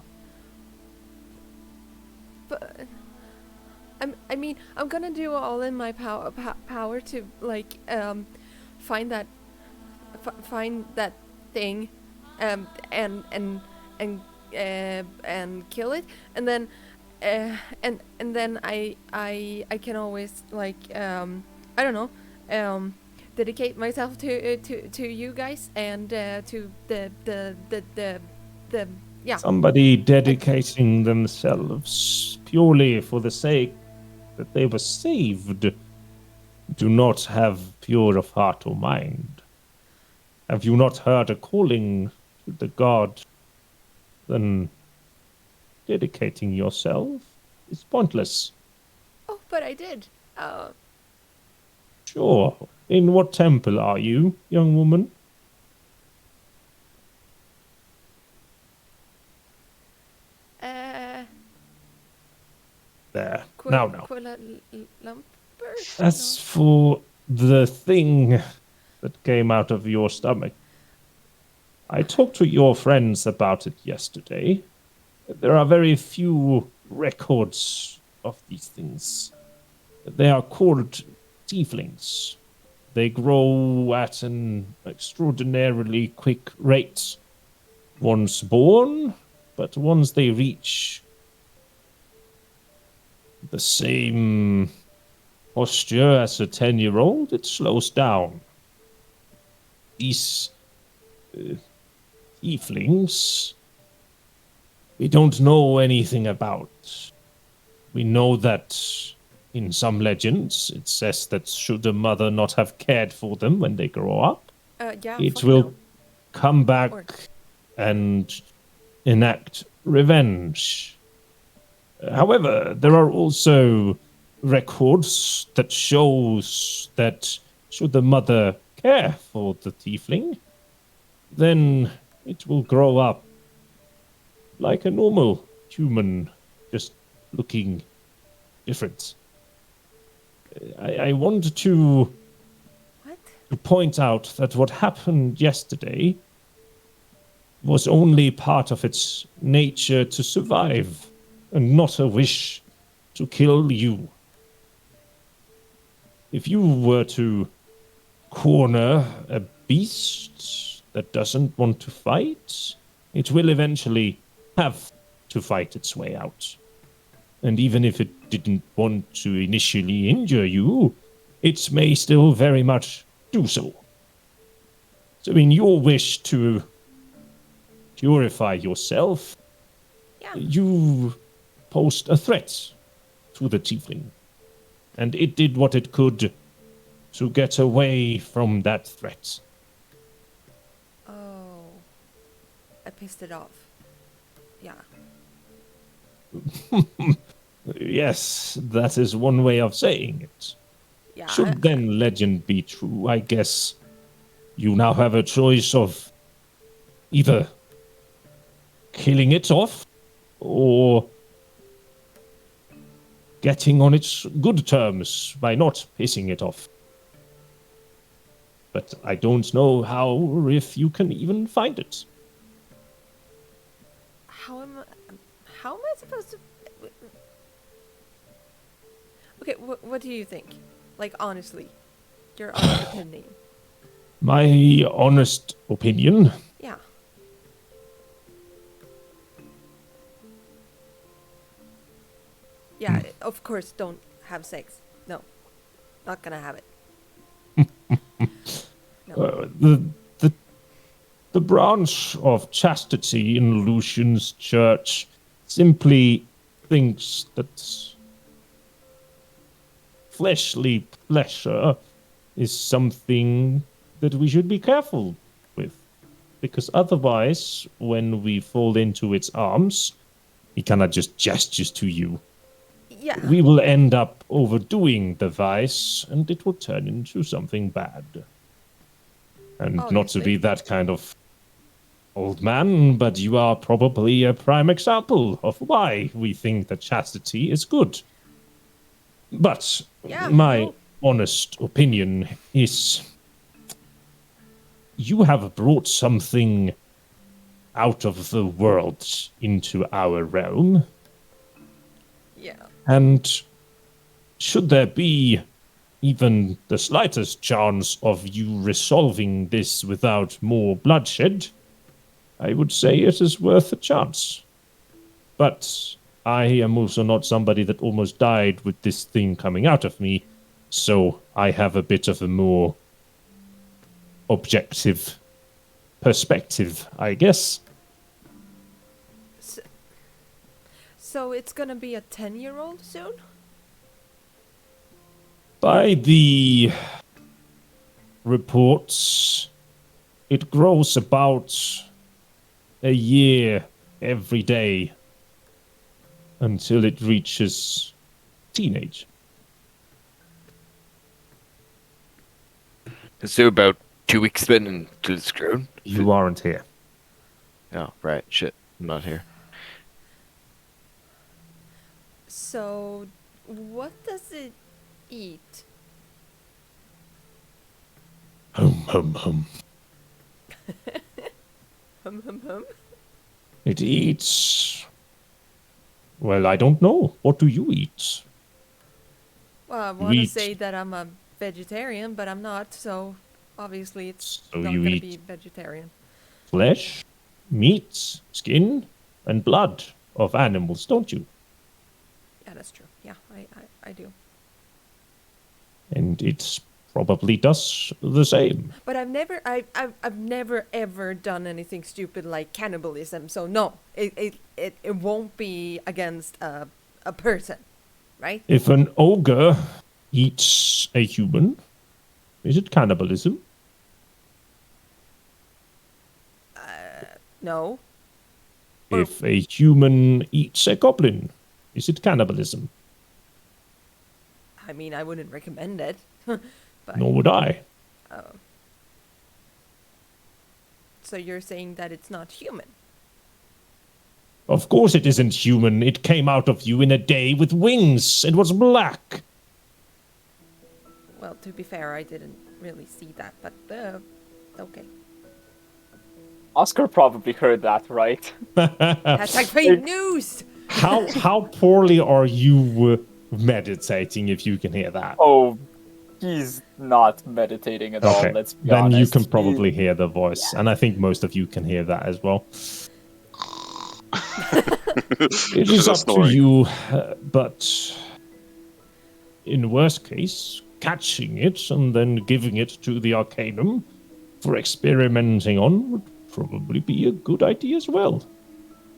But I mean, I'm gonna do all in my power to like find that thing, and kill it, and then and then I can always like I don't know dedicate myself to you guys and to the yeah. Somebody dedicating themselves purely for the sake that they were saved do not have pure of heart or mind. Have you not heard a calling to the god? Then dedicating yourself is pointless. Oh, but I did. Sure. In what temple are you, young woman? There. Now. Kuala Lumpur? As for the thing that came out of your stomach, I talked to your friends about it yesterday. There are very few records of these things. They are called tieflings. They grow at an extraordinarily quick rate. Once born, but once they reach the same posture as a 10-year-old, it slows down. These tieflings, we don't know anything about. We know that in some legends it says that should a mother not have cared for them when they grow up, it will come back and enact revenge. However, there are also records that shows that should the mother care for the tiefling, then it will grow up like a normal human, just looking different. I want to point out that what happened yesterday was only part of its nature to survive, and not a wish to kill you. If you were to corner a beast that doesn't want to fight, it will eventually have to fight its way out. And even if it didn't want to initially injure you, it may still very much do so. So in your wish to purify yourself, you posed a threat to the tiefling. And it did what it could to get away from that threat. Oh. I pissed it off. Yeah. Yes, that is one way of saying it. Yeah. Should then legend be true, I guess you now have a choice of either killing it off or getting on its good terms by not pissing it off. But I don't know how or if you can even find it. How am I supposed to... Okay, what do you think? Like, honestly. Your honest opinion. My honest opinion? Yeah. Yeah, of course, don't have sex. No. Not gonna have it. No. The branch of chastity in Lucian's church simply thinks that fleshly pleasure is something that we should be careful with. Because otherwise, when we fall into its arms, it cannot just gestures to you. Yeah. We will end up overdoing the vice, and it will turn into something bad. And not to be that kind of old man, but you are probably a prime example of why we think that chastity is good. But my honest opinion is you have brought something out of the world into our realm. Yeah. And should there be even the slightest chance of you resolving this without more bloodshed, I would say it is worth a chance. But I am also not somebody that almost died with this thing coming out of me, so I have a bit of a more objective perspective, I guess. So it's gonna be a 10-year-old soon? By the reports, it grows about a year every day. until it reaches teenage. So about 2 weeks then until it's grown? You aren't here. Oh, right. Shit. I'm not here. So, what does it eat? Hum, hum, hum. Hum hum hum. It eats... Well, I don't know. What do you eat? Well, I want to Eat. say that I'm a vegetarian, but I'm not, so obviously it's So not you going to eat be vegetarian. flesh, meat, skin, and blood of animals, don't you? Yeah, that's true. Yeah, I do. And it probably does the same. But I've never ever done anything stupid like cannibalism. So no, it won't be against a person, right? If an ogre eats a human, is it cannibalism? No. Or- If a human eats a goblin, is it cannibalism? I mean, I wouldn't recommend it. But Nor would I. so you're saying that it's not human? Of course it isn't human. It came out of you in a day with wings. It was black. Well, to be fair, I didn't really see that, but okay. Oscar probably heard that, right? Hashtag fake news. How poorly are you meditating if you can hear that? Oh, he's not meditating at all, Okay, let's be then honest. you can probably hear the voice, and I think most of you can hear that as well. It is up to you, but in worst case, catching it and then giving it to the Arcanum for experimenting on would probably be a good idea as well.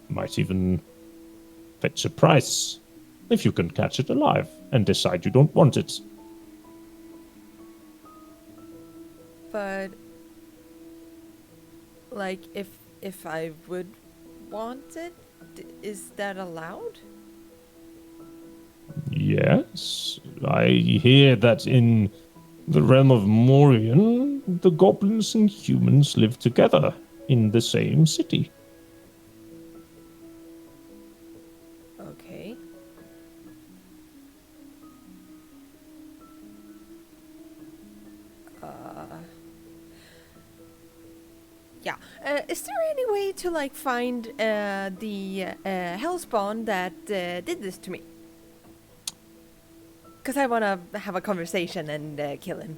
Might even fetch a price if you can catch it alive and decide you don't want it. But like if I would want it, is that allowed? Yes, I hear that in the realm of Morian, the goblins and humans live together in the same city. Okay. Yeah. Is there any way to like find the hellspawn that did this to me? Because I want to have a conversation and kill him.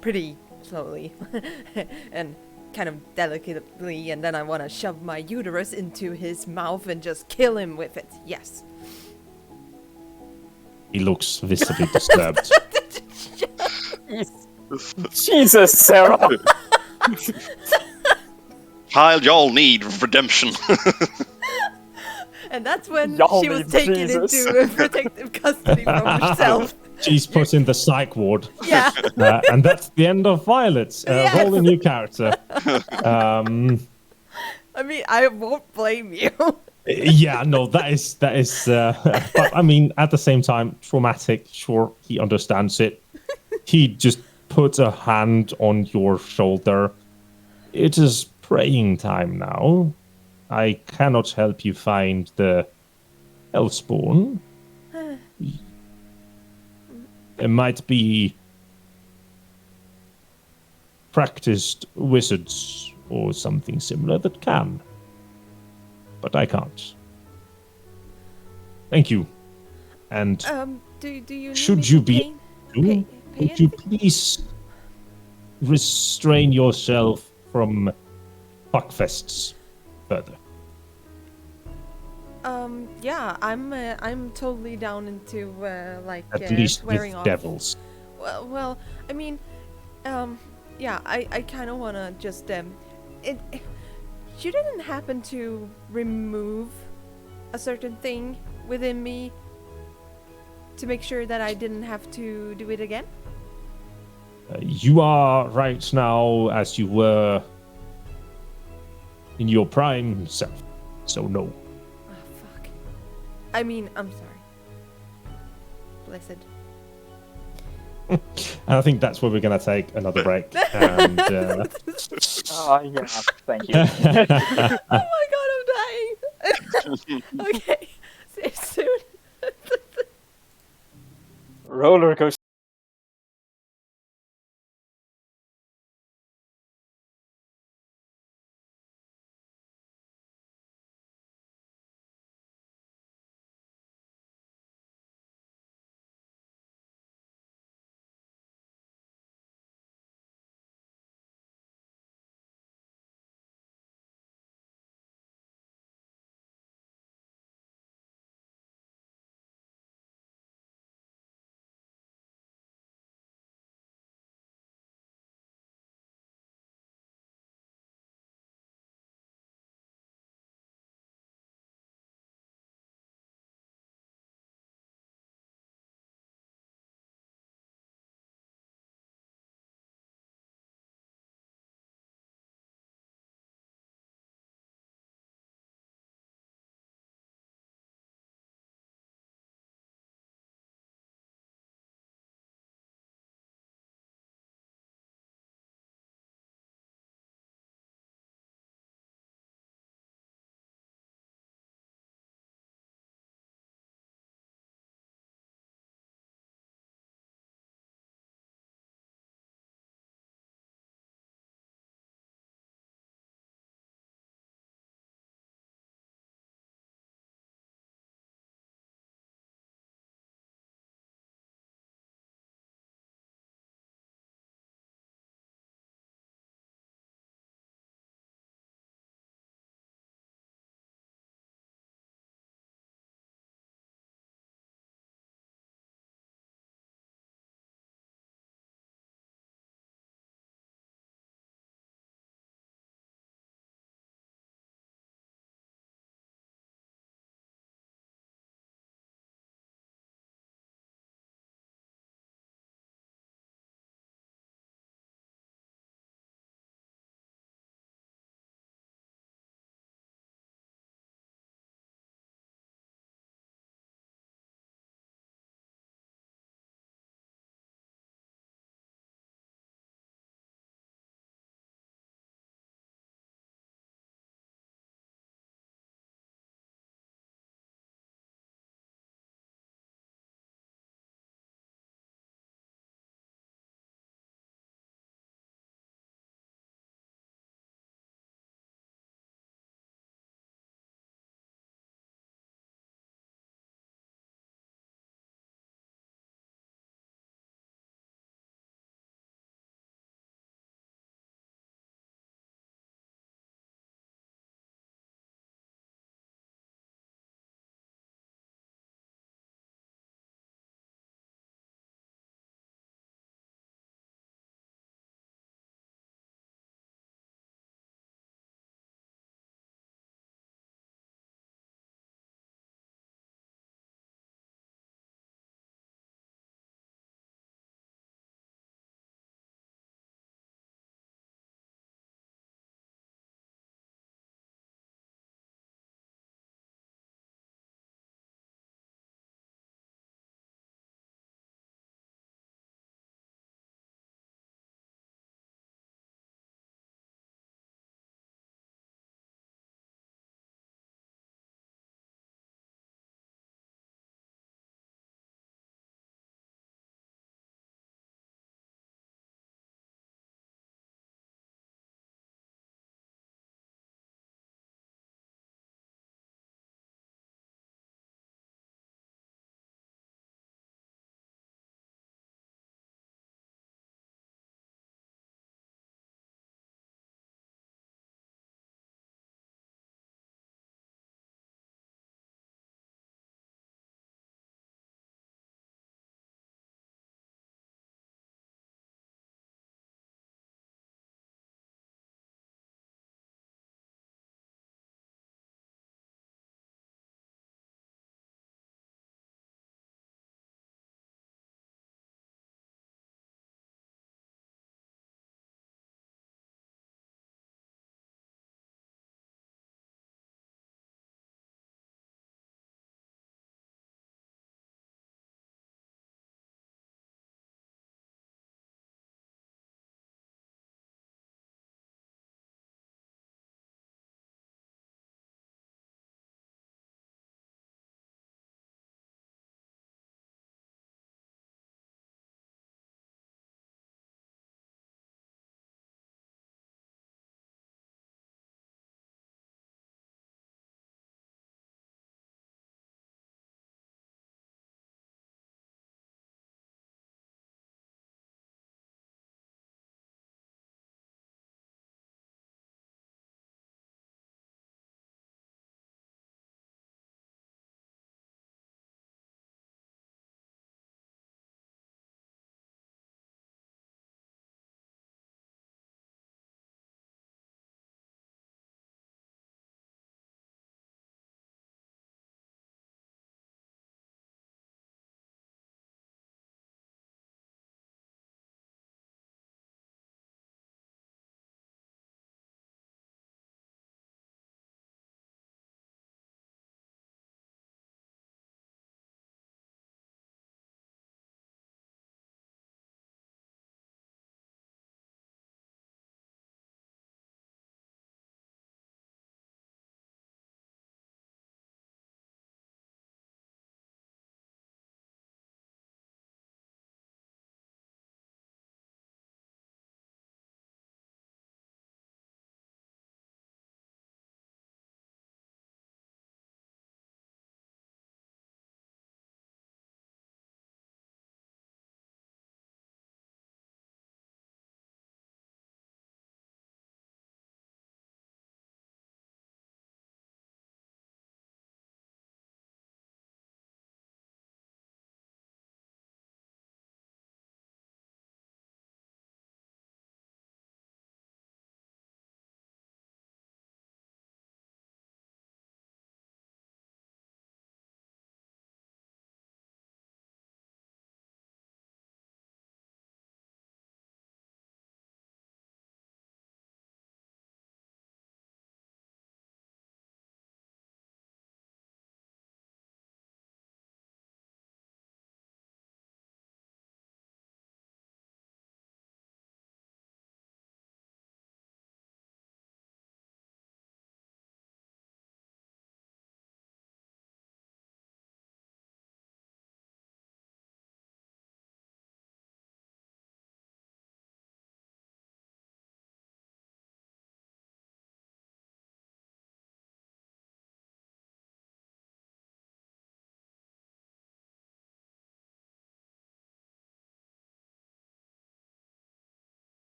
Pretty slowly. And kind of delicately, and then I want to shove my uterus into his mouth and just kill him with it. Yes. He looks visibly disturbed. Jesus, Sarah! Child, y'all need redemption. And that's when Y'all she was need taken Jesus. into protective custody from herself. She's put in the psych ward. Yeah. And that's the end of Violet. Yes. Roll a new character. I mean, I won't blame you. Yeah, no, that is. But I mean, at the same time, traumatic. Sure, he understands it. He just puts a hand on your shoulder. It is praying time now. I cannot help you find the Hellspawn. There might be practiced wizards or something similar that can. But I can't. Thank you. And Do you need should me you to be pay would you anything? please restrain yourself from fuckfests further? Yeah, I'm totally down into like At least swearing with off. devils. Well, I mean, yeah, I kind of want to just you didn't happen to remove a certain thing within me to make sure that I didn't have to do it again? You are right now as you were in your prime self, so no. Oh, fuck. I mean, I'm sorry. Blessed. And I think that's where we're going to take another break. And Oh, yeah, thank you. Oh my god, I'm dying. Okay, see you soon. Roller coaster.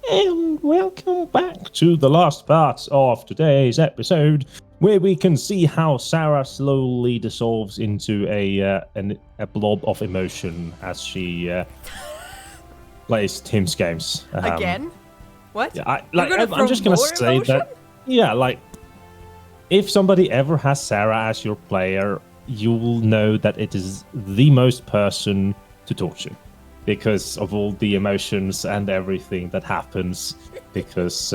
And welcome back to the last part of today's episode, where we can see how Sarah slowly dissolves into a blob of emotion as she plays Tim's games. Again? What? Yeah, You're gonna I'm just gonna throw more say emotion? that. Yeah, like if somebody ever has Sarah as your player, you will know that it is the most person to talk to, because of all the emotions and everything that happens. Because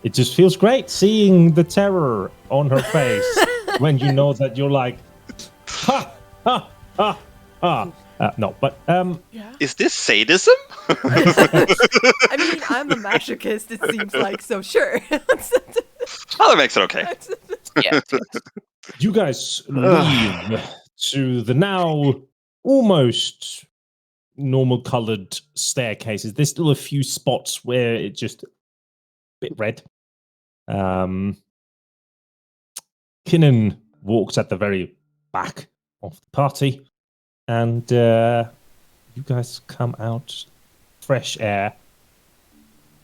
it just feels great seeing the terror on her face when you know that you're like, ha ha ha ha. No, but Yeah. Is this sadism? I mean, I'm a masochist, it seems like, so sure. Oh, that makes it okay. Yes. you guys leave to the now almost normal colored staircases. There's still a few spots where it's just a bit red. Kinnan walks at the very back of the party, and you guys come out, fresh air.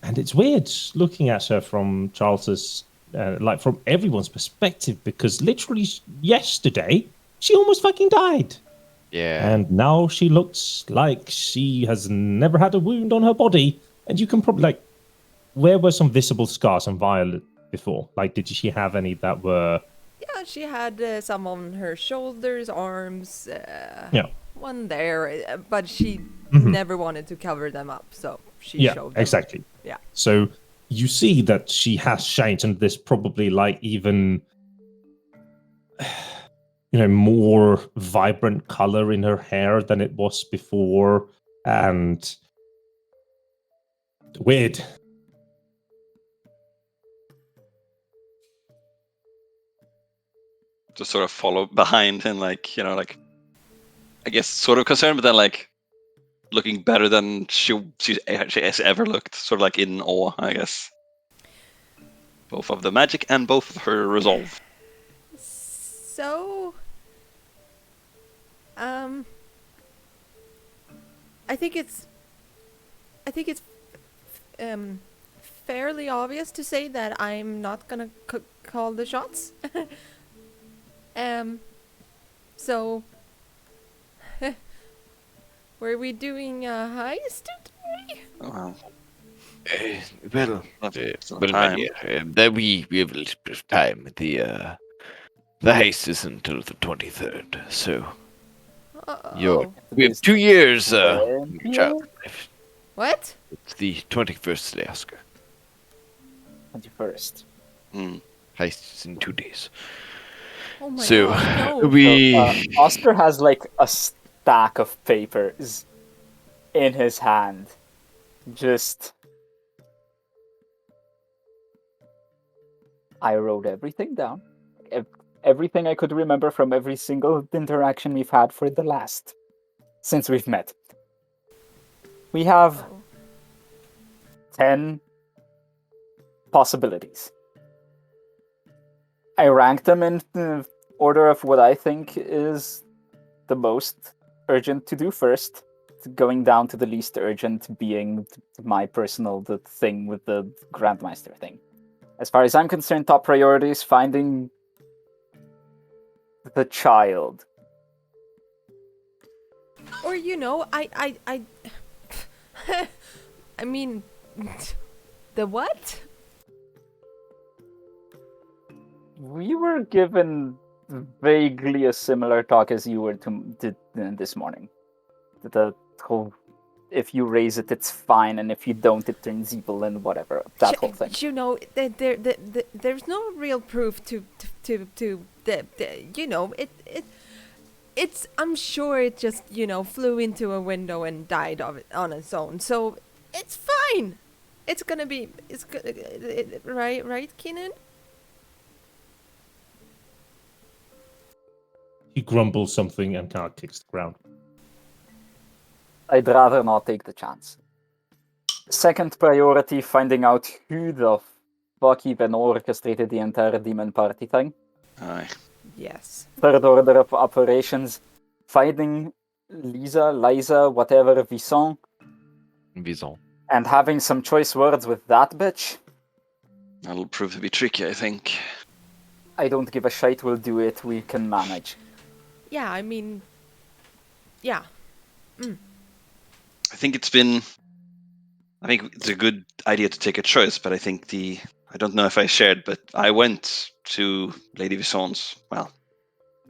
And it's weird looking at her from Charles's, like from everyone's perspective, because literally yesterday she almost fucking died. Yeah. And now she looks like she has never had a wound on her body. And you can probably, like, where were some visible scars on Violet before? Like, did she have any that were... Yeah, she had some on her shoulders, arms, Yeah. one there, but she Mhm. never wanted to cover them up, so she Yeah, showed them. exactly. Yeah. So you see that she has changed, and there's probably, like, even... more vibrant color in her hair than it was before, and weird. Just sort of follow behind and like, I guess sort of concerned, but then like looking better than she has ever looked. Sort of like in awe, I guess. Both of the magic and both of her resolve. So, I think it's fairly obvious to say that I'm not gonna call the shots. So, were we doing a heist today? Oh, Well, it's not well, time. that we have a little bit of time. The heist is until the 23rd, so we have 2 years. Child life. What? It's the 21st today, Oscar. 21st. Hmm. Heist is in 2 days. Oh my So god, no. we. Oscar has like a stack of papers in his hand. Just. I wrote everything down. Everything I could remember from every single interaction we've had for the last. Since we've met. We have 10 possibilities. I ranked them in the order of what I think is the most urgent to do first, going down to the least urgent being my personal thing with the Grandmeister thing. As far as I'm concerned, top priority is finding the child. Or I I mean, the what? We were given vaguely a similar talk as you were to this morning. The whole, if you raise it, it's fine, and if you don't, it turns evil, and whatever. That whole thing. There's no real proof to it's I'm sure it just flew into a window and died of it on its own. So it's fine. It's gonna be right, Keenan? He grumbles something and kind of kicks the ground. I'd rather not take the chance. Second priority, finding out who the fuck even orchestrated the entire demon party thing. Aye. Yes. Third order of operations, finding Liza, whatever, Vison. And having some choice words with that bitch, That'll prove to be tricky, I think. I don't give a shite, we'll do it, we can manage. Yeah, I mean, yeah. I think it's a good idea to take a choice, but I think I don't know if I shared, but I went to Lady Visson's, well,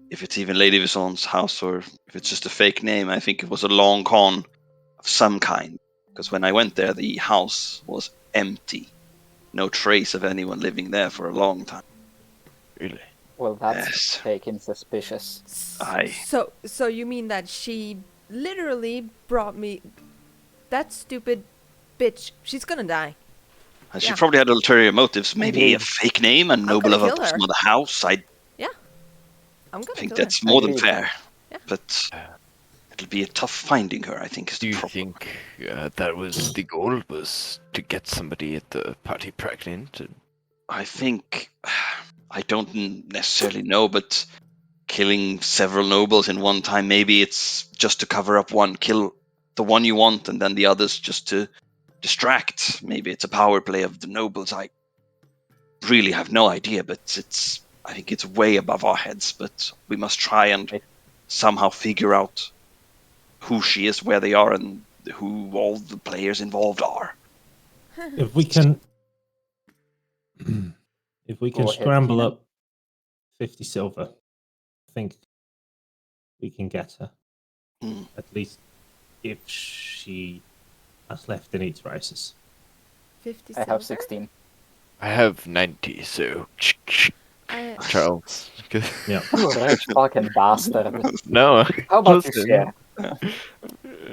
if it's even Lady Visson's house or if it's just a fake name, I think it was a long con of some kind. Because when I went there, the house was empty. No trace of anyone living there for a long time. Really? Well, that's Yes. taken suspicious. Aye. So you mean that she literally brought me that stupid bitch? She's gonna die. And she Yeah. probably had ulterior motives, maybe a Indeed. fake name, a noble gonna of a kill her. person of the house. I I'm gonna think kill her. that's more than Agreed. fair. Yeah. But it'll be a tough finding her, I think, is Do the you problem. think that was the goal, was to get somebody at the party pregnant? I think I don't necessarily know, but killing several nobles in one time, maybe it's just to cover up one, kill the one you want, and then the others just to distract. Maybe it's a power play of the nobles. I really have no idea, but I think it's way above our heads. But we must try and somehow figure out who she is, where they are, and who all the players involved are. If we can, Go ahead, scramble Keenan. up 50 silver, I think we can get her. Hmm. At least if she has left any traces. 50 I have silver? 16. I have 90, so I, Charles. Yeah. You rich fucking bastard. No. How about you listen. share?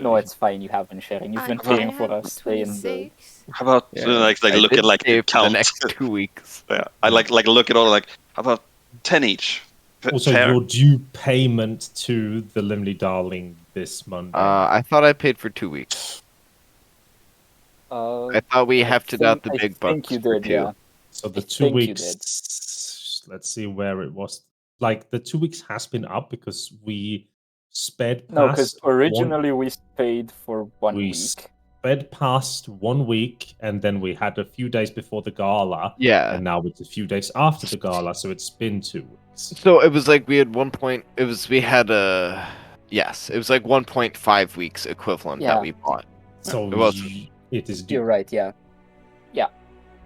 No, it's fine, you have been sharing. You've been I paying for have us stay in the... 26. How about Yeah. like I look did at like the save for the count? next 2 weeks. Yeah, I like look at all like how about 10 each? Also, Fair. your due payment to the Limley Darling this Monday. I thought I paid for 2 weeks. I thought we hefted out the big I think bucks you for did, 2. yeah. So the I 2 think you weeks. Let's see where it was. Like the 2 weeks has been up because we sped past. No, because one- originally we paid for 1 we week. sped past 1 week, and then we had a few days before the gala. Yeah. And now it's a few days after the gala, so it's been 2 weeks. So it was like we had yes, it was like 1.5 weeks equivalent Yeah. that we bought. So It wasn't. it is due. You're right, yeah.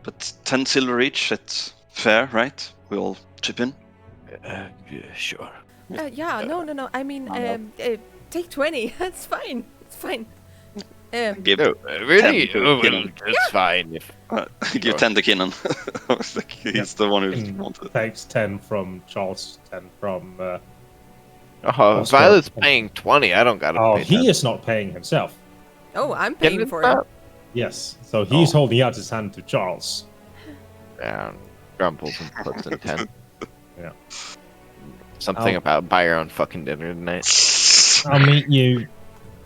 But 10 silver each, that's fair, right? We all chip in. Yeah, sure. Yeah, no. I mean, take 20. That's fine. It's fine. Give No, really? 10 to Oh, well, Kinnan. it's fine. If Give 10 to Kinnan. I was like, he's the one who And wanted it. takes 10 from Charles, 10 from. Oscar. Violet's paying 20. I don't gotta Oh, pay he that. is not paying himself. Oh, I'm paying Kinnan for stop? it. Yes, so he's Oh. holding out his hand to Charles. Down, grumbles and puts in 10. Yeah. Something Oh. about buy your own fucking dinner tonight. I'll meet you.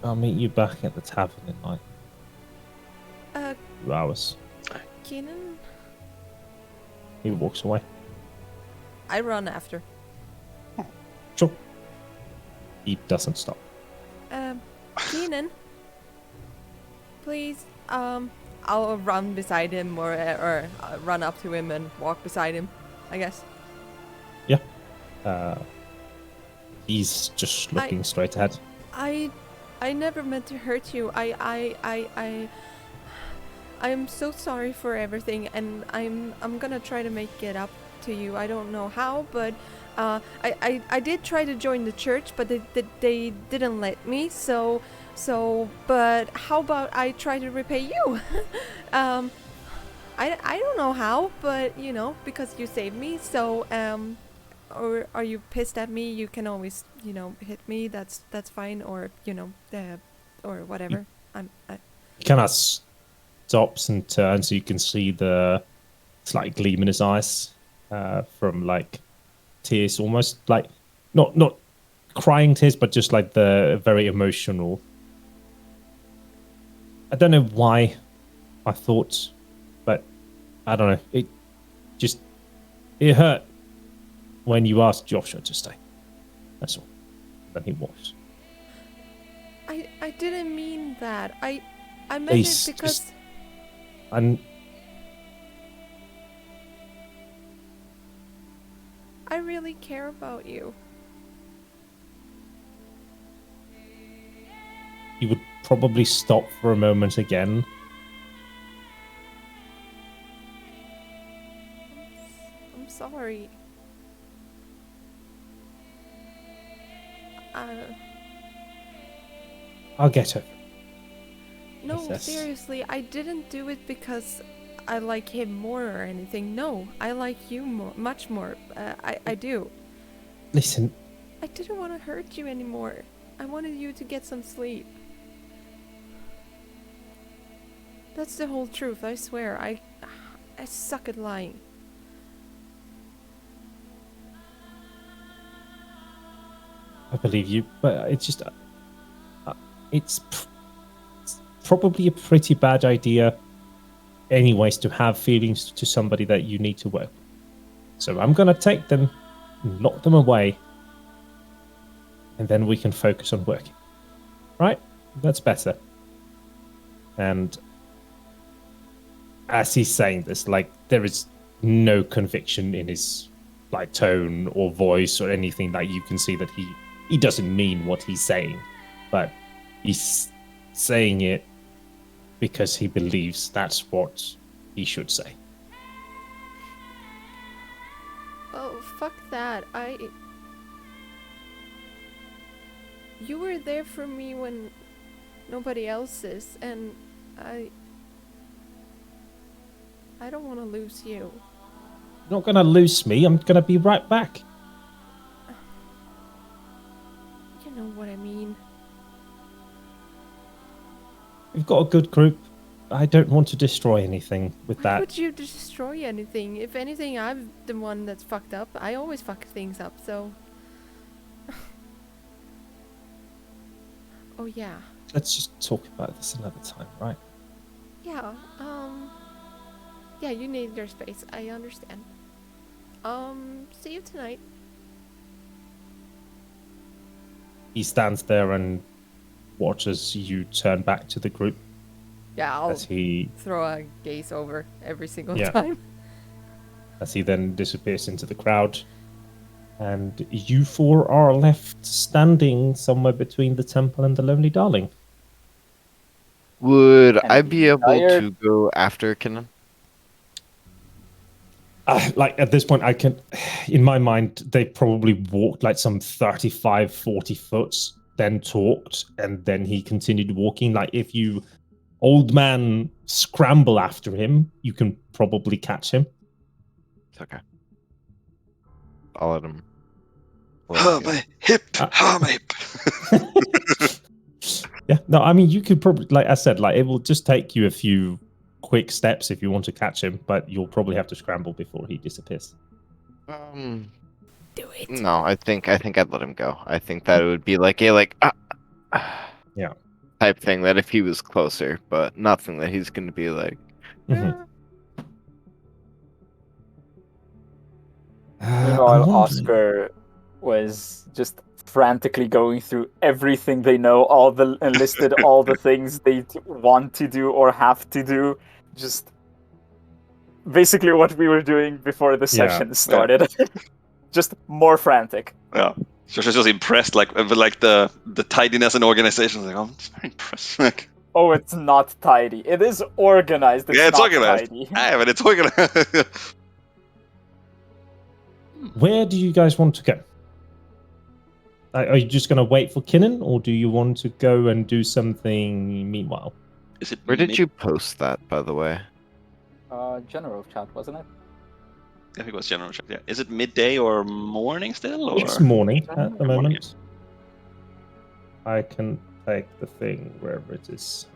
I'll meet you back at the tavern in like 2 hours. Keenan, He walks away. I run after. Sure. He doesn't stop. Keenan, please, I'll run beside him or run up to him and walk beside him, I guess. He's just looking straight ahead. I never meant to hurt you. I'm so sorry for everything, and I'm gonna try to make it up to you. I don't know how, but I did try to join the church, but they didn't let me. So but how about I try to repay you? I don't know how, but you know, because you saved me. So or are you pissed at me? You can always, you know, hit me. That's fine, or you know, or whatever. He kind of stops and turns, so you can see the slight gleam in his eyes from like tears, almost like not crying tears, but just like the very emotional. I don't know why I thought, but I don't know. It hurt when you asked Joshua to stay. That's all. Then he walks. I didn't mean that. I meant it because And I really care about you. you would probably stop for a moment again. I'm sorry. I'll get her. No, Yes. seriously, I didn't do it because I like him more or anything. No, I like you more, much more. I do. Listen, I didn't want to hurt you anymore. I wanted you to get some sleep. That's the whole truth, I swear. I suck at lying. I believe you, but it's just... it's probably a pretty bad idea anyways to have feelings to somebody that you need to work with. So I'm going to take them, lock them away, and then we can focus on working. Right? That's better. And as he's saying this, like, there is no conviction in his like tone or voice or anything that you can see that he doesn't mean what he's saying, but he's saying it because he believes that's what he should say. Oh, fuck that. You were there for me when nobody else is, and I don't want to lose you. You're not going to lose me. I'm going to be right back. You know what I mean. We've got a good group. I don't want to destroy anything with Why that. would you destroy anything? If anything, I'm the one that's fucked up. I always fuck things up, so... Oh, yeah. Let's just talk about this another time, right? Yeah, yeah, you need your space. I understand. See you tonight. He stands there and watches you turn back to the group Yeah, I'll as he throw a gaze over every single Yeah. time. as he then disappears into the crowd. And you four are left standing somewhere between the temple and the Lonely Darling. Would And I be able tired. to go after Kinnan? Like at this point, I can, in my mind, they probably walked like some 35, 40 foot, then talked, and then he continued walking. Like if you, old man, scramble after him, you can probably catch him. It's okay. I'll let him. Oh, my hip! Oh, my hip! Yeah, no, I mean, you could probably, like I said, like it will just take you a few quick steps if you want to catch him, but you'll probably have to scramble before he disappears. Do it. No, I think I'd let him go. I think that it would be like a Yeah. type thing that if he was closer, but nothing that he's going to be like. Mhm. Meanwhile, I'm wondering- Oscar was just frantically going through everything they know, all the listed all the things they want to do or have to do. Just basically what we were doing before the session started. Just more frantic. Yeah. Josh is just impressed, like with like the tidiness and organization. Like, I'm just very impressed. Like, Oh, it's not tidy. It is organized. It's yeah, it's not organized. tidy. Yeah, but it's organized. Where do you guys want to go? Are you just going to wait for Kinnan, or do you want to go and do something meanwhile? Is it Where did mid- you post that, by the way? General chat, wasn't it? I think it was general chat. Yeah. Is it midday or morning still? Or It's morning at the Morning. moment. I can take the thing wherever it is.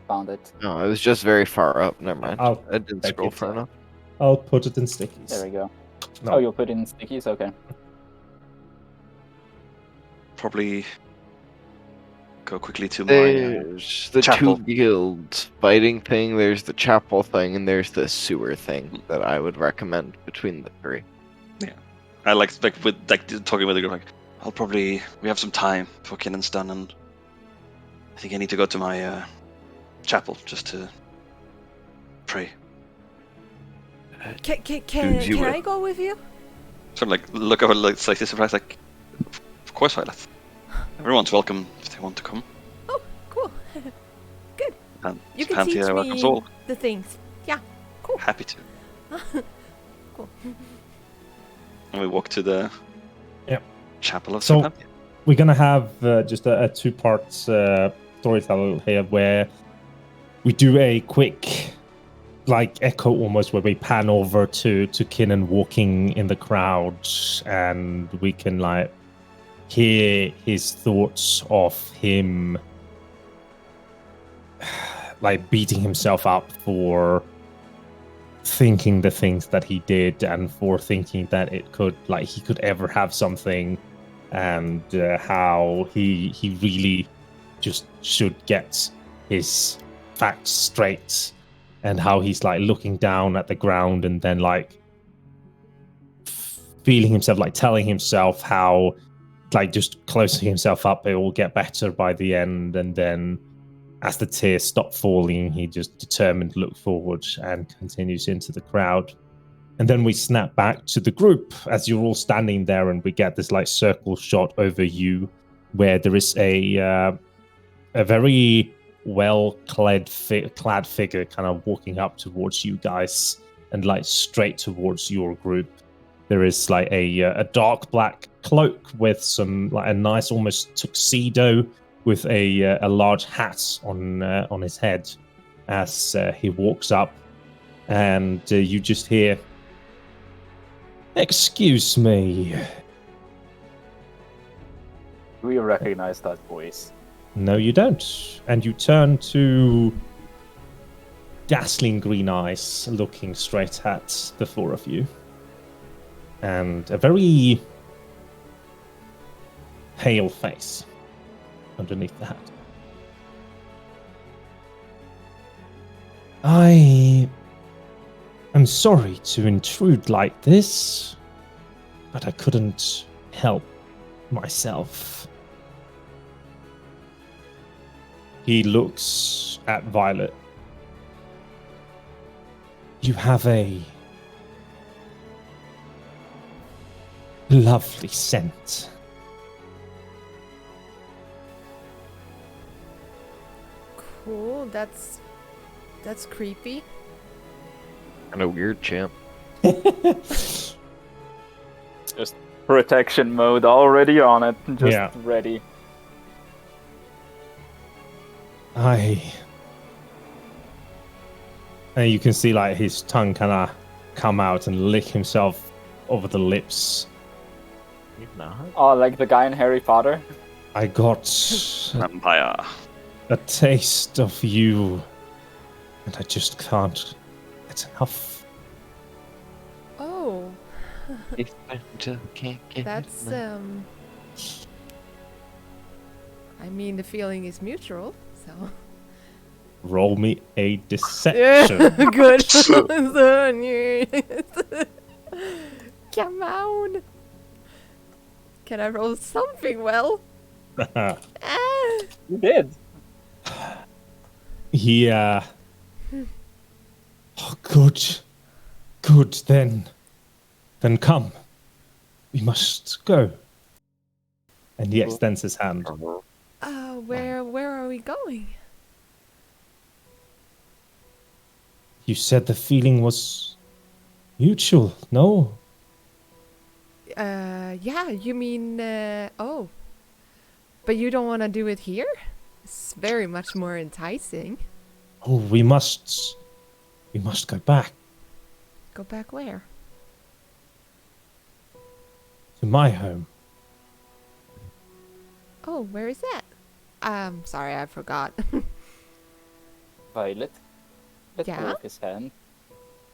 Found it. No, it was just very far up. Never mind. I'll I didn't take scroll it. far enough. I'll put it in There stickies. we go. No. Oh, you'll put it in stickies? Okay. probably go quickly to my There's the chapel. two guilds fighting thing, there's the chapel thing, and there's the sewer thing that I would recommend between the three. I like with like talking with the group. Like, we have some time before Kinnan's done, and I think I need to go to my chapel just to Pray. Can I go with you? Sort of like look over, like slightly surprised, like, of course, Violet. Everyone's welcome if they want to come. Oh, cool. Good. And You can Panthea teach welcomes me all. the things. Yeah, cool. Happy to. Cool. And we walk to the chapel of So Panthea. we're gonna have just a two-part storytelling here, where we do a quick, like, echo almost, where we pan over to Kinnan walking in the crowd, and we can like hear his thoughts of him like beating himself up for thinking the things that he did, and for thinking that it could, like, he could ever have something, and how he really just should get his facts straight, and how he's like looking down at the ground and then like feeling himself, like telling himself how, like, just closing himself up, it will get better by the end. And then as the tears stop falling, he just determined to look forward and continues into the crowd. And then we snap back to the group as you're all standing there, and we get this like circle shot over you, where there is a very well-clad figure kind of walking up towards you guys, and like straight towards your group. There is like a dark black cloak with some, like, a nice almost tuxedo with a large hat on his head as he walks up, and you just hear, "Excuse me." We recognize that voice. No, you don't. And you turn to dazzling green eyes looking straight at the four of you. And a very pale face underneath the hat. I am sorry to intrude like this, but I couldn't help myself. He looks at Violet. You have a lovely scent. Cool. That's creepy. Kind of weird, champ. Just protection mode already on it. Just Yeah. ready. And you can see like his tongue kind of come out and lick himself over the lips. You're not. Oh, like the guy in Harry Potter? I got Vampire. a taste of you, and I just can't get enough. Oh, If I just can't get that's enough. I mean, the feeling is mutual, so. Roll me a deception. Good. Come on. Can I roll something well? Ah. You did. He, oh, good. Good, then. Then come. We must go. And he extends his hand. Where are we going? You said the feeling was mutual, no? Yeah, you mean, oh. But you don't want to do it here? It's very much more enticing. Oh, we must go back Go back where? to my home. Oh, where is that? Sorry, I forgot. Violet. Let go Yeah? of his hand.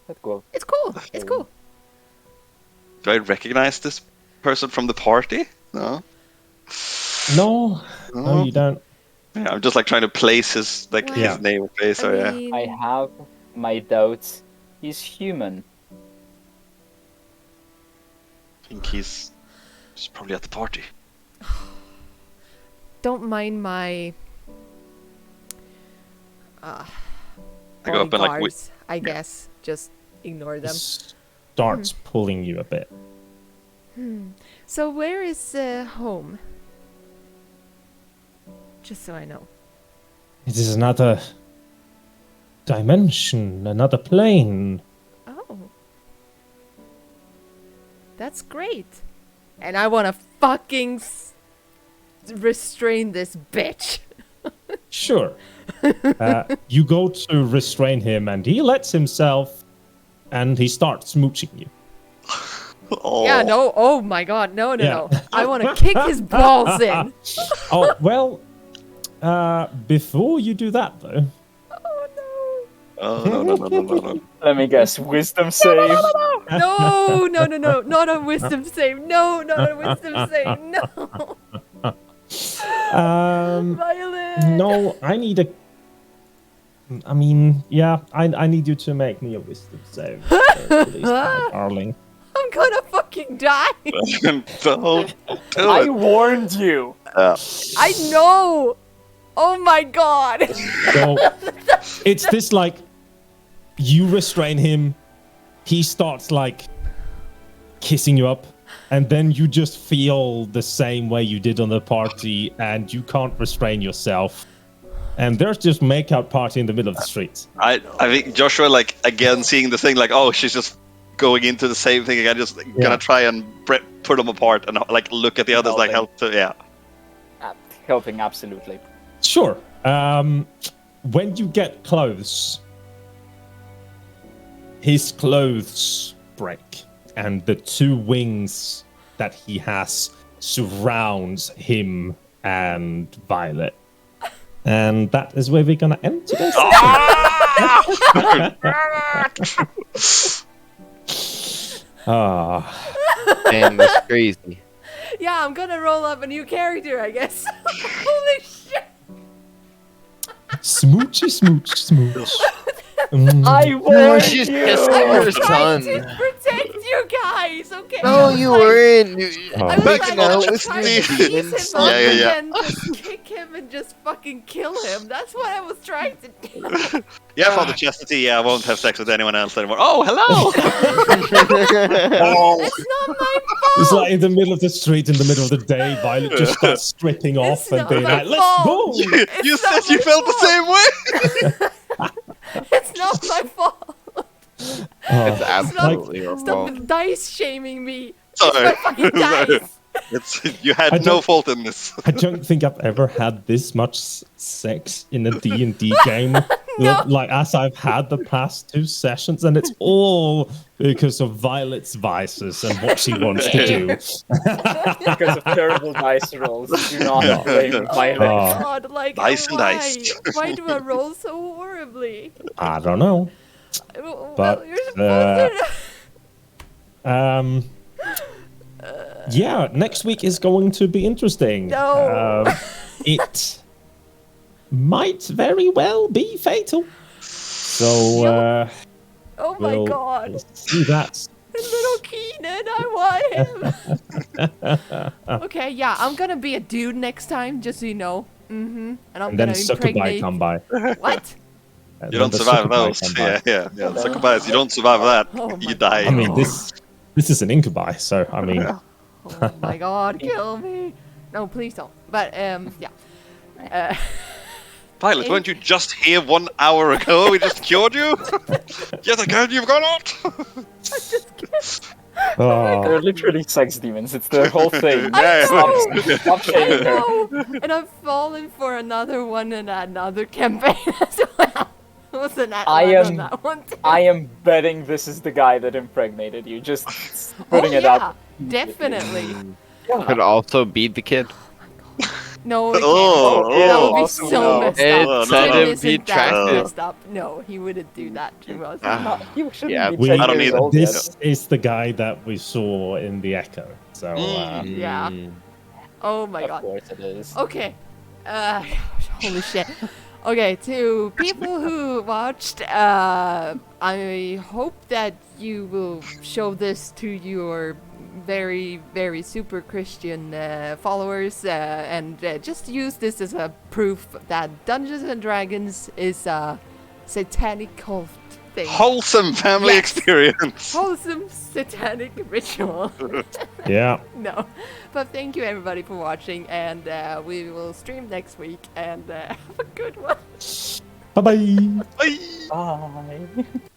Let go. It's cool. It's cool. Do I recognize this person from the party? No. No, no, you don't. Yeah, I'm just like trying to place his like Well, his name or face. So yeah. mean, I have my doubts. He's human. I think he's probably at the party. don't mind my I go up and like bodyguards. I guess. Just ignore them. Starts pulling you a bit. So where is home? Just so I know. It is another dimension, another plane. Oh. That's great. And I want to fucking restrain this bitch. Sure. You go to restrain him, and he lets himself, and he starts smooching you. Oh. Yeah, no. Oh my god. No. Yeah. I want to kick his balls in. Oh, well, before you do that, though, Oh no. Oh, no. Let me guess. Wisdom save. No. Not a wisdom save. No, not a wisdom save. No. Violet. no, I need a. I mean, yeah, I need you to make me a wisdom save, please, my darling. I'm gonna fucking die. Don't do I it. warned you. I know. Oh my god. So it's this like you restrain him, he starts like kissing you up, and then you just feel the same way you did on the party, and you can't restrain yourself. And there's just makeout party in the middle of the street. I think Joshua, like, again, seeing the thing, like, oh, she's just going into the same thing again, just gonna try and put them apart and, like, look at the others, like, help to, yeah. Helping, absolutely. Sure. When you get close, his clothes break, and the two wings that he has surrounds him and Violet. And that is where we're gonna end today's Damn, that's crazy. Yeah, I'm gonna roll up a new character, I guess. Holy shit. Smoochy smooch smooch. I No, warned she's you. kissing I her was trying son. to protect you guys, okay? No, you weren't. I was Backing like, out just with trying me. to tease him up Yeah. and then just kick him and just fucking kill him. That's what I was trying to do. Yeah, Father Chastity, yeah, I won't have sex with anyone else anymore. Oh, hello! It's not my fault. It's like in the middle of the street, in the middle of the day, Violet just starts stripping off It's and not being my like, "Let's go!" fault. You It's said not you my felt fault. the same way! It's not my fault. It's Oh, absolutely your Stop fault. dice shaming me. Sorry. It's my fucking dice. You had I no don't- fault in this. I don't think I've ever had this much sex in a D&D game, like as I've had the past 2 sessions, and it's all because of Violet's vices and what she wants to do. Because of terrible dice rolls. Do not blame Violet. Oh. God, like, Dice and why? dice. Why do I roll so horribly? I don't know. Well, But, you're supposed to... Yeah, next week is going to be interesting. No. It might very well be fatal. So, Oh my we'll god. see that. Little Keenan, I want him. Okay, yeah, I'm gonna be a dude next time, just so you know. And I'm And then gonna Succubi impregnate... come by. What? And You then don't the survive Succubi those. come by. Yeah. Succubus, you don't survive that. Oh my You die. I mean, this is an incubi, so I mean, Oh my god, kill me. No, please don't. But, yeah. Violet, weren't you just here 1 hour ago? We just cured you? Yet again, you've gone out? oh, They're literally sex demons. It's the whole thing. I know. Stop shaming her. No, and I've fallen for another one in another campaign as well. It was an Atlas on that one too. I am betting this is the guy that impregnated you. Just putting oh, it yeah, out. definitely. Could also be the kid. No, it can't. Oh, That would be also so no. messed It up. said Tim it'd isn't be that attractive. messed up. No, he wouldn't do that to us. You shouldn't Yeah, be we, 10 I don't years either. old this yet. is the guy that we saw in the Echo. So, Yeah. Oh my Of god. course it is. Okay. Holy shit. Okay, to people who watched, I hope that you will show this to your very, very super Christian followers and just use this as a proof that Dungeons and Dragons is a satanic cult thing. Wholesome family Yes. experience. Wholesome satanic ritual. Yeah. No. But thank you everybody for watching, and we will stream next week, and have a good one. Bye bye. Bye. Bye.